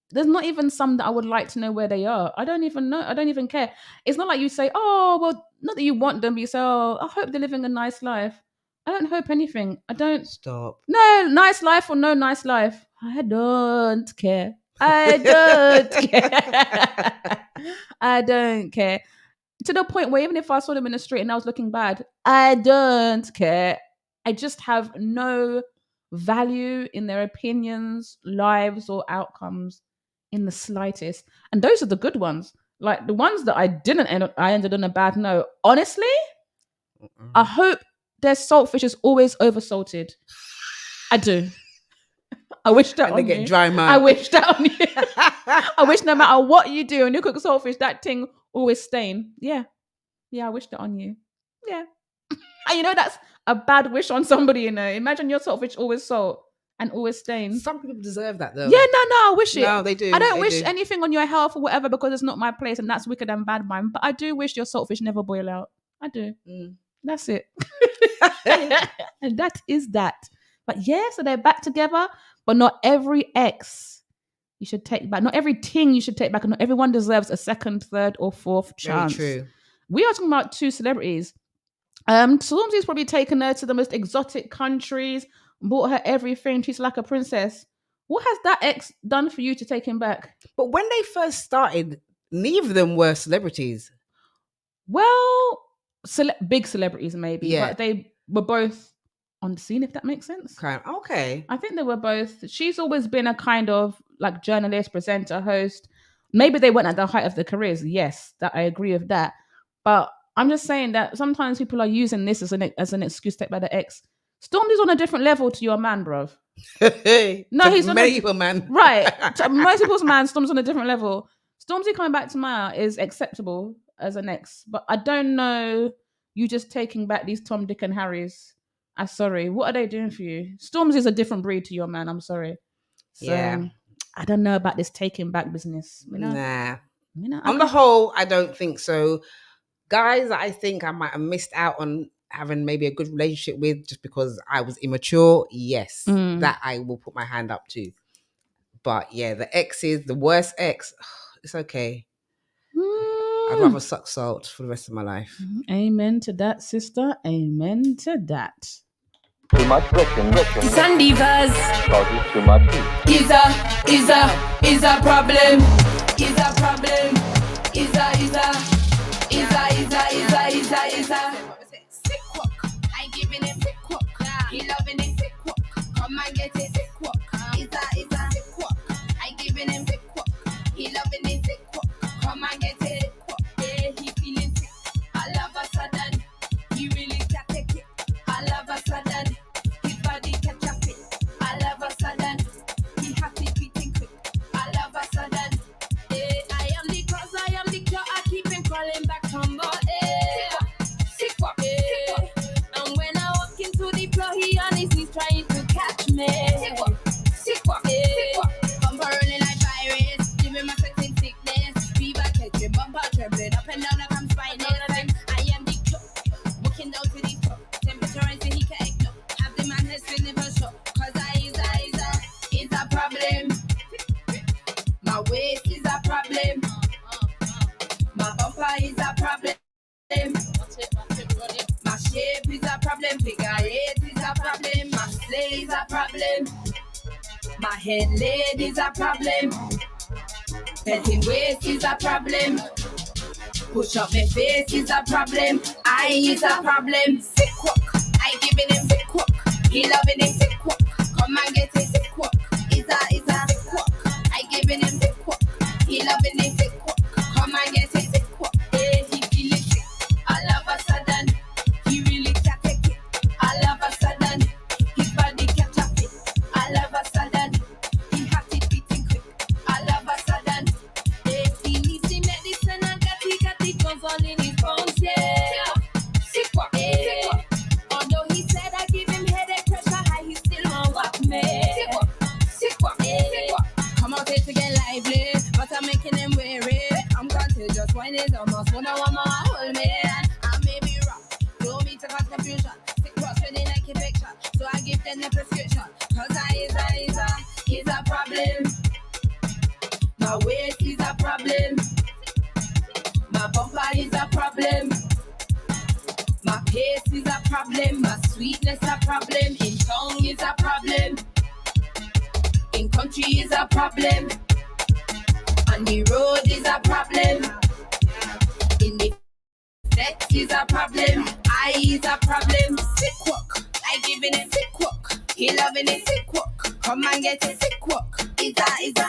S3: There's not even some that I would like to know where they are. I don't even know. I don't even care. It's not like you say, oh, well, not that you want them, but you say, oh, I hope they're living a nice life. I don't hope anything. I don't.
S4: Stop.
S3: No, nice life or no nice life. I don't care. I don't care. I don't care. To the point where even if I saw them in the street and I was looking bad, I don't care. I just have no value in their opinions, lives, or outcomes in the slightest. And those are the good ones. Like the ones that I ended on a bad note. Honestly, I hope their saltfish is always oversalted. I do. I wish that on you.
S4: Get dry mouth.
S3: I wish that on you. I wish no matter what you do and you cook saltfish, that thing always stain. Yeah. Yeah, I wish that on you. Yeah. And you know, a bad wish on somebody, you know. Imagine your saltfish always salt and always stains.
S4: Some people deserve that though.
S3: Yeah, no, I wish it.
S4: No, they do.
S3: I don't
S4: they
S3: wish
S4: do.
S3: anything on your health or whatever because it's not my place and that's wicked and bad, man. But I do wish your saltfish never boil out. I do. That's it. And that is that. But yeah, so they're back together, but not every ex you should take back. Not every thing you should take back. And not everyone deserves a second, third, or fourth chance.
S4: Very true.
S3: We are talking about two celebrities. Stormzy's probably taken her to the most exotic countries, bought her everything, treats her like a princess. What has that ex done for you to take him back?
S4: But when they first started, neither of them were celebrities.
S3: Well, big celebrities maybe,
S4: Yeah.
S3: but they were both on the scene, if that makes sense.
S4: Okay.
S3: I think they were both. She's always been a kind of like journalist, presenter, host. Maybe they weren't at the height of their careers. Yes, that I agree with that. But I'm just saying that sometimes people are using this as an excuse to take by the ex. Stormzy's on a different level to your man, bruv. No, he's not.
S4: Many people, man.
S3: Right. To most people's man, Stormzy's on a different level. Stormzy coming back to Maya is acceptable as an ex, but I don't know you just taking back these Tom, Dick, and Harrys. I'm sorry. What are they doing for you? Stormzy's a different breed to your man. I'm sorry. So,
S4: Yeah.
S3: I don't know about this taking back business. You know?
S4: Nah.
S3: You know,
S4: On the whole, I don't think so. Guys, I think I might have missed out on having maybe a good relationship with just because I was immature. Yes, that I will put my hand up to. But yeah, the exes, the worst ex, it's okay. I'd rather suck salt for the rest of my life.
S3: Amen to that, sister. Amen to that.
S11: Too much friction.
S10: Sandivas
S11: Causes too much heat.
S10: is a problem. Is a problem. Is a sick walk. I giving it sick walk. He loving it sick walk. Come and get it sick walk. Is a sick walk. I giving him sick walk. He loving it sick walk. Come and get it sick walk. Yeah, he feeling sick. All of a sudden, he really can't take it. All of a sudden, his body catch up it. All of a sudden, he happy beating quick. All of a sudden, I am the cause, I am the cure. I keep him calling back from more. Sick walk. And when I walk into the floor, he on his knees trying to catch me. Sick walk. Bumper running like virus, giving my sexy sickness. Fever catching, bumper trembling up and down like I'm spineless. I am the cure, walking down to the floor. Temperature rising, he can't ignore. Have the man head spinning for sure. Cause I is a problem. My waist is a problem. My bumper is a problem. My shape is a problem. Figure eight is a problem. My slay is a problem. My head laid is a problem. Petting waist is a problem. Push up my face is a problem. I is a problem. Sick walk. I giving him sick walk. He loving him sick walk. Come and get it sick walk. Is a sick walk. I giving him sick walk. He loving him sick walk. Come and get it sick walk. Yeah, he feeling sick. All of a sudden, he really can't take it. All of a sudden, his body catch up it. All of a sudden, he has it beating quick. All of a sudden, he needs the medicine and got the guns all in his bones. Yeah, sick walk. Although he said I give him headache, pressure high, he still won't walk me. Sick walk. Come out here to get lively, but I'm making him weary. I'm contagious, wine is almost one hour more hold me. I may be wrong, don't mean to cause confusion. Sick walk spinning like a picture, so I give them the prescription. Cause I is a problem. My waist is a problem. My bumper is a problem. My pace is a problem. My sweetness a problem. In tongue is a problem. In country is a problem. On the road is a problem. In the sex is a problem. I is a problem. Sick walk. I giving it sick walk. He loving it sick walk. Come and get it sick walk. Is a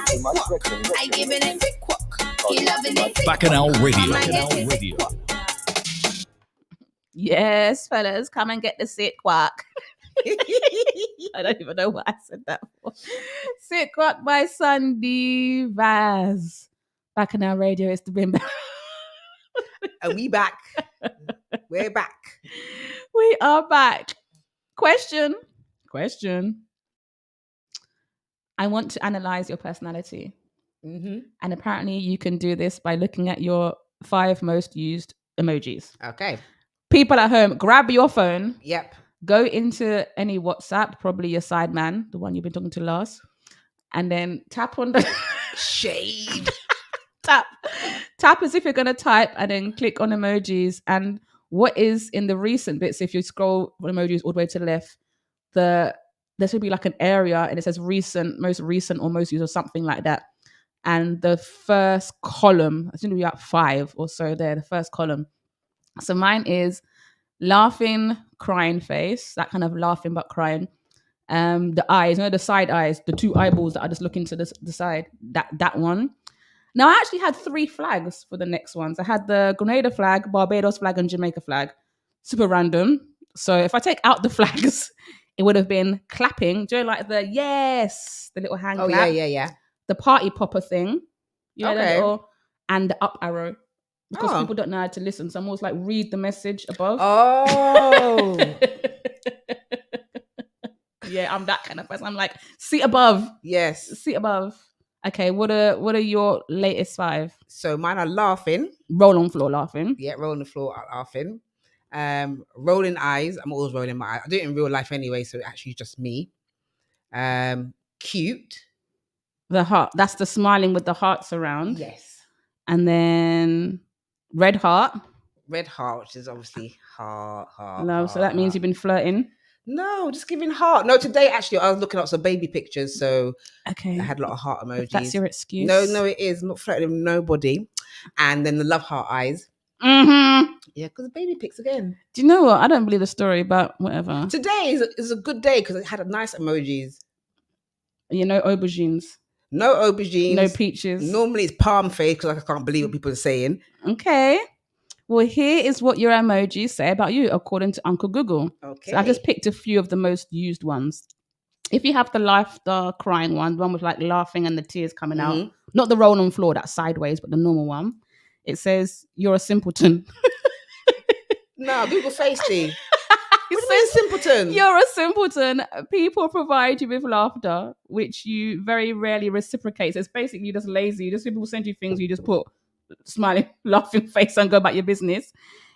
S10: sick walk. I giving it sick walk. He loving it sick walk.
S2: Bacchanal Radio.
S3: Come and get it sick walk. Yes, fellas, come and get the sick walk. I don't even know what I said that for. Sick walk by Sandy Vaz. Bacchanal Radio is the bin.
S4: And we back. We're back.
S3: We are back. Question. I want to analyze your personality.
S4: Mm-hmm.
S3: And apparently you can do this by looking at your 5 most used emojis.
S4: Okay.
S3: People at home, grab your phone.
S4: Yep.
S3: Go into any WhatsApp, probably your side man, the one you've been talking to last, and then tap on the
S4: shade.
S3: Tap as if you're going to type, and then click on emojis. And what is in the recent bits, if you scroll emojis all the way to the left, there should be like an area and it says recent, most recent, or most used, or something like that. And the first column, I think we got 5 or so there, the first column. So mine is laughing, crying face, that kind of laughing but crying. The eyes, the side eyes, the 2 eyeballs that are just looking to the side, that one. Now, I actually had 3 flags for the next ones. I had the Grenada flag, Barbados flag, and Jamaica flag. Super random. So if I take out the flags, it would have been clapping. Do you know, like the yes, the little hand clap?
S4: Yeah.
S3: The party popper thing. You know,
S4: Okay.
S3: and the up arrow. Because people don't know how to listen. So I'm always like, read the message above.
S4: Oh.
S3: Yeah, I'm that kind of person. I'm like, see above.
S4: Yes.
S3: See above. Okay, what are your latest 5?
S4: So mine are laughing.
S3: Roll on floor laughing.
S4: Yeah, roll on the floor laughing. Rolling eyes. I'm always rolling my eyes. I do it in real life anyway, so actually just me. Cute.
S3: The heart. That's the smiling with the hearts around.
S4: Yes.
S3: And then red heart.
S4: Red heart, which is obviously heart.
S3: Love. So that means you've been flirting.
S4: No, just giving heart. No, today actually I was looking up some baby pictures, so
S3: okay,
S4: I had a lot of heart emojis.
S3: If that's your excuse.
S4: No, it is. I'm not flirting with nobody. And then the love heart eyes.
S3: Mm-hmm.
S4: Yeah, because the baby pics again.
S3: Do you know what? I don't believe the story, but whatever.
S4: Today is a good day because it had a nice emojis.
S3: Aubergines.
S4: No aubergines.
S3: No peaches.
S4: Normally it's palm face because I can't believe what people are saying.
S3: Okay. Well, here is what your emojis say about you, according to Uncle Google.
S4: Okay.
S3: So I just picked a few of the most used ones. If you have the laughter crying one, the one with like laughing and the tears coming out, not the roll on floor, that's sideways, but the normal one, it says, you're a simpleton.
S4: No, Google Facey. It says simpleton.
S3: You're a simpleton. People provide you with laughter, which you very rarely reciprocate. So it's basically just lazy. Just people send you things, you just put smiling, laughing face and go about your business.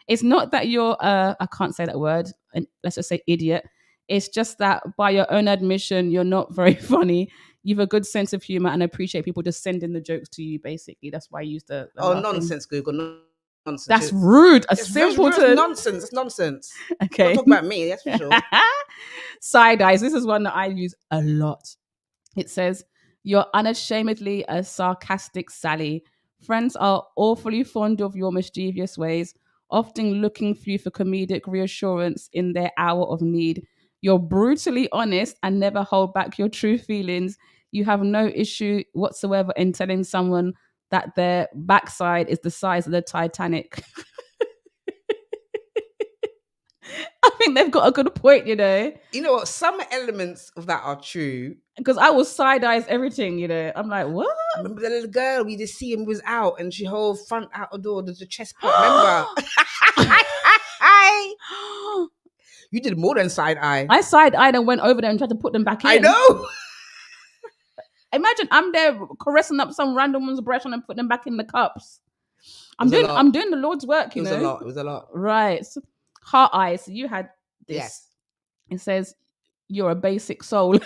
S3: It's not that you're I can't say that word, and let's just say idiot. It's just that by your own admission, you're not very funny. You have a good sense of humor and appreciate people just sending the jokes to you. Basically, that's why I use the laughing.
S4: Nonsense, Google. Nonsense.
S3: That's rude.
S4: It's
S3: simpleton.
S4: Nonsense. It's nonsense.
S3: Okay.
S4: Don't talk about me. That's for sure.
S3: Side eyes. This is one that I use a lot. It says, "You're unashamedly a sarcastic Sally. Friends are awfully fond of your mischievous ways, often looking for you for comedic reassurance in their hour of need. You're brutally honest and never hold back your true feelings. You have no issue whatsoever in telling someone that their backside is the size of the Titanic." I think they've got a good point,
S4: You know what? Some elements of that are true.
S3: Because I will side eyes everything, I'm like, what?
S4: I remember the little girl, we just see him was out and she whole front out the door, there's a chest part, remember? You did more than side eye.
S3: I side eyed and went over there and tried to put them back in.
S4: I know.
S3: Imagine I'm there caressing up some random one's breast and putting them back in the cups. I'm doing the Lord's work,
S4: It was a lot.
S3: Right. So, heart eyes. So you had this.
S4: Yes.
S3: It says, "You're a basic soul."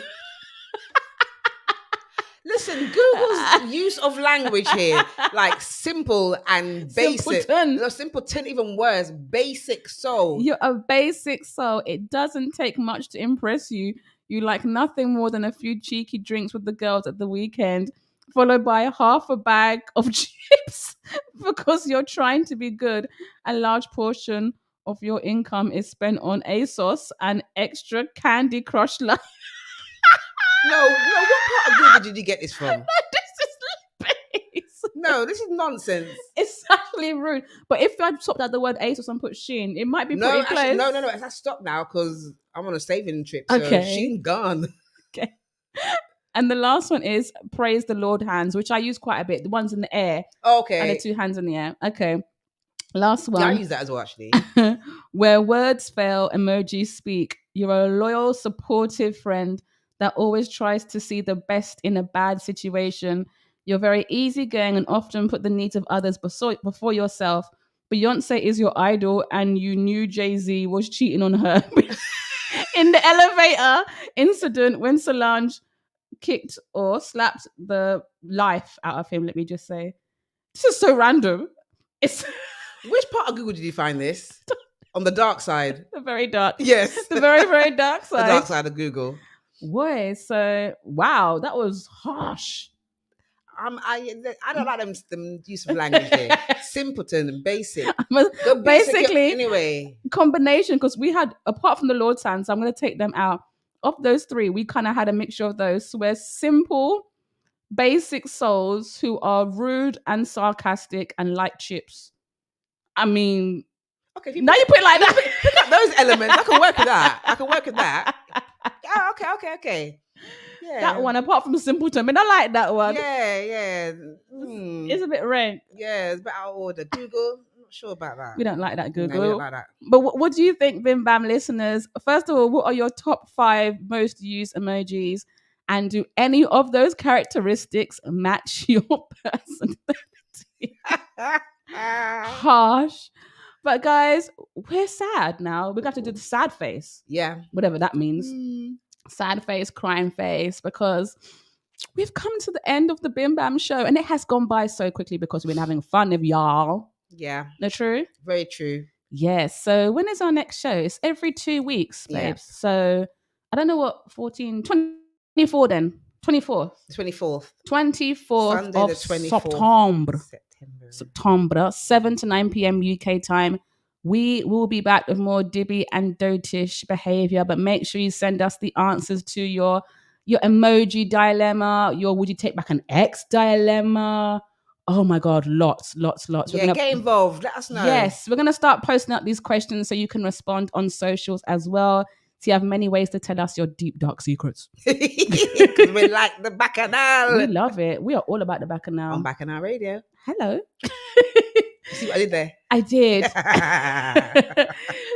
S4: Listen, Google's use of language here, like simple and basic.
S3: Simpleton.
S4: No, simpleton, even worse. Basic soul.
S3: You're a basic soul. It doesn't take much to impress you. You like nothing more than a few cheeky drinks with the girls at the weekend, followed by half a bag of chips because you're trying to be good. A large portion of your income is spent on ASOS and extra Candy Crush life.
S4: No, what part of Google did you get this from?
S3: This is base.
S4: No, this is nonsense.
S3: It's actually rude. But if I swapped out the word ASOS and put Shein, it might be pretty close.
S4: Actually, no. Let's stop now because I'm on a saving trip. So Shein gone.
S3: Okay. And the last one is praise the Lord hands, which I use quite a bit. The ones in the air.
S4: Okay.
S3: And the 2 hands in the air. Okay. Last one.
S4: Yeah, I use that as well, actually.
S3: Where words fail, emojis speak. You're a loyal, supportive friend that always tries to see the best in a bad situation. You're very easygoing and often put the needs of others before yourself. Beyonce is your idol, and you knew Jay-Z was cheating on her in the elevator incident when Solange kicked or slapped the life out of him. Let me just say, this is so random. It's
S4: Which part of Google did you find this? On the dark side.
S3: the very dark.
S4: Yes.
S3: The very, very dark
S4: The
S3: side.
S4: dark side of Google.
S3: Boy, so wow, that was harsh.
S4: I don't like them use of language there. Simpleton and basic.
S3: But
S4: Go basic
S3: basically,
S4: anyway.
S3: combination, because we had, apart from the Lord's hand, so I'm going to take them out. Of those three, we kind of had a mixture of those. So we're simple, basic souls who are rude and sarcastic and like chips. I mean,
S4: Okay, if you
S3: now you put it like that.
S4: pick up those elements, I can work with that. Yeah, okay. Yeah.
S3: That one, apart from simpleton, I mean, I like that one.
S4: Yeah.
S3: It's a bit rank.
S4: Yeah, it's a bit out of order. Google, I'm not sure about that.
S3: We don't like that,
S4: No,
S3: Google.
S4: we don't like that.
S3: But what do you think, Bim Bam listeners? First of all, what are your top 5 most used emojis? And do any of those characteristics match your personality? Harsh. But guys, we're sad now. We're going to have to do the sad face.
S4: Yeah.
S3: Whatever that means. Sad face, crying face, because we've come to the end of the Bim Bam show, and it has gone by so quickly because we've been having fun with y'all.
S4: Yeah.
S3: No, true?
S4: Very true.
S3: Yes. So when is our next show? It's every 2 weeks, babes.
S4: Yeah.
S3: So I don't know what 24 then. 24th.
S4: 24th.
S3: 24th
S4: Sunday
S3: of
S4: the 24th
S3: September, 7 to 9 p.m. UK time. We will be back with more Dibby and Dotish behavior, but make sure you send us the answers to your emoji dilemma, your would you take back an ex dilemma. Oh my God, lots.
S4: Yeah, get involved. Let us know.
S3: Yes, we're going to start posting up these questions so you can respond on socials as well. So you have many ways to tell us your deep, dark secrets.
S4: We like the Bacchanal.
S3: We love it. We are all about the Bacchanal.
S4: On Bacchanal Radio.
S3: Hello.
S4: See what I did there?
S3: I did.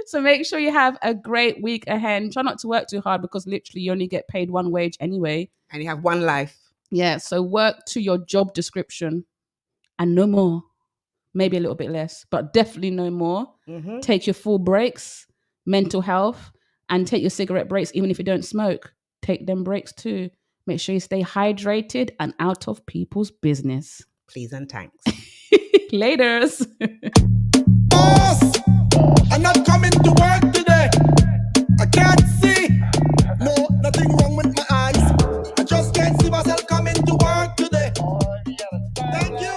S3: So make sure you have a great week ahead. Try not to work too hard because literally you only get paid one wage anyway.
S4: And you have one life.
S3: Yeah, so work to your job description and no more. Maybe a little bit less, but definitely no more.
S4: Mm-hmm.
S3: Take your full breaks, mental health, and take your cigarette breaks even if you don't smoke. Take them breaks too. Make sure you stay hydrated and out of people's business.
S4: Please and thanks.
S3: Laters.
S5: Boss, I'm not coming to work today. I can't see. No, nothing wrong with my eyes. I just can't see myself coming to work today. Thank you.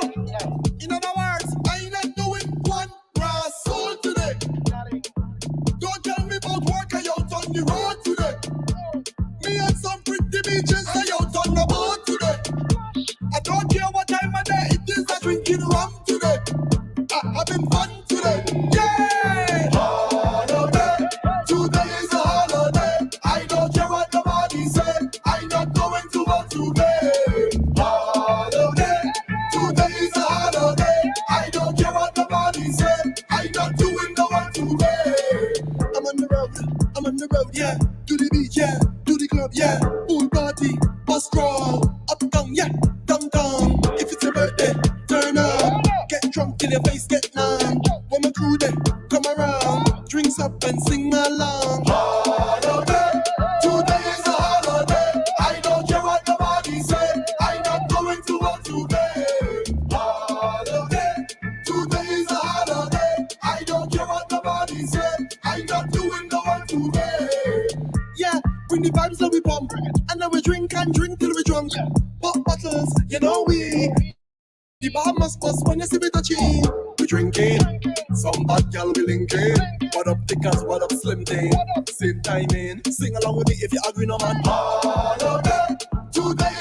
S5: In other words, I ain't not doing one grass soul today. Don't tell me about work I out on the road today. Me and some pretty beaches I out on the boat today. I don't care what time of day it is, I drinking rum today. Having fun today, yeah! Holiday, today is a holiday. I don't care what nobody say. I'm not going to work today. Holiday, today is a holiday. I don't care what nobody say. I'm not doing no work today. I'm on the road, yeah. To the beach, yeah. To the club, yeah. Pool party, bus crawl, uptown, yeah. Downtown. If it's your birthday, turn up. Get drunk till your face get numb. When my crew they come around, drinks up and sing along. Holiday, today is a holiday. I don't care what nobody say. I'm not going to work today. Holiday, today is a holiday. I don't care what nobody say. I'm not doing no work today. Yeah, bring the vibes that we pump, and then we drink and drink till we drunk. Pop bottles, you know we. The bar must bust when you see me touching. We drinking, some bad gal we linking. What up Dickers, what up Slim Thing? Same timing, sing along with me if you agree no man. Holiday, today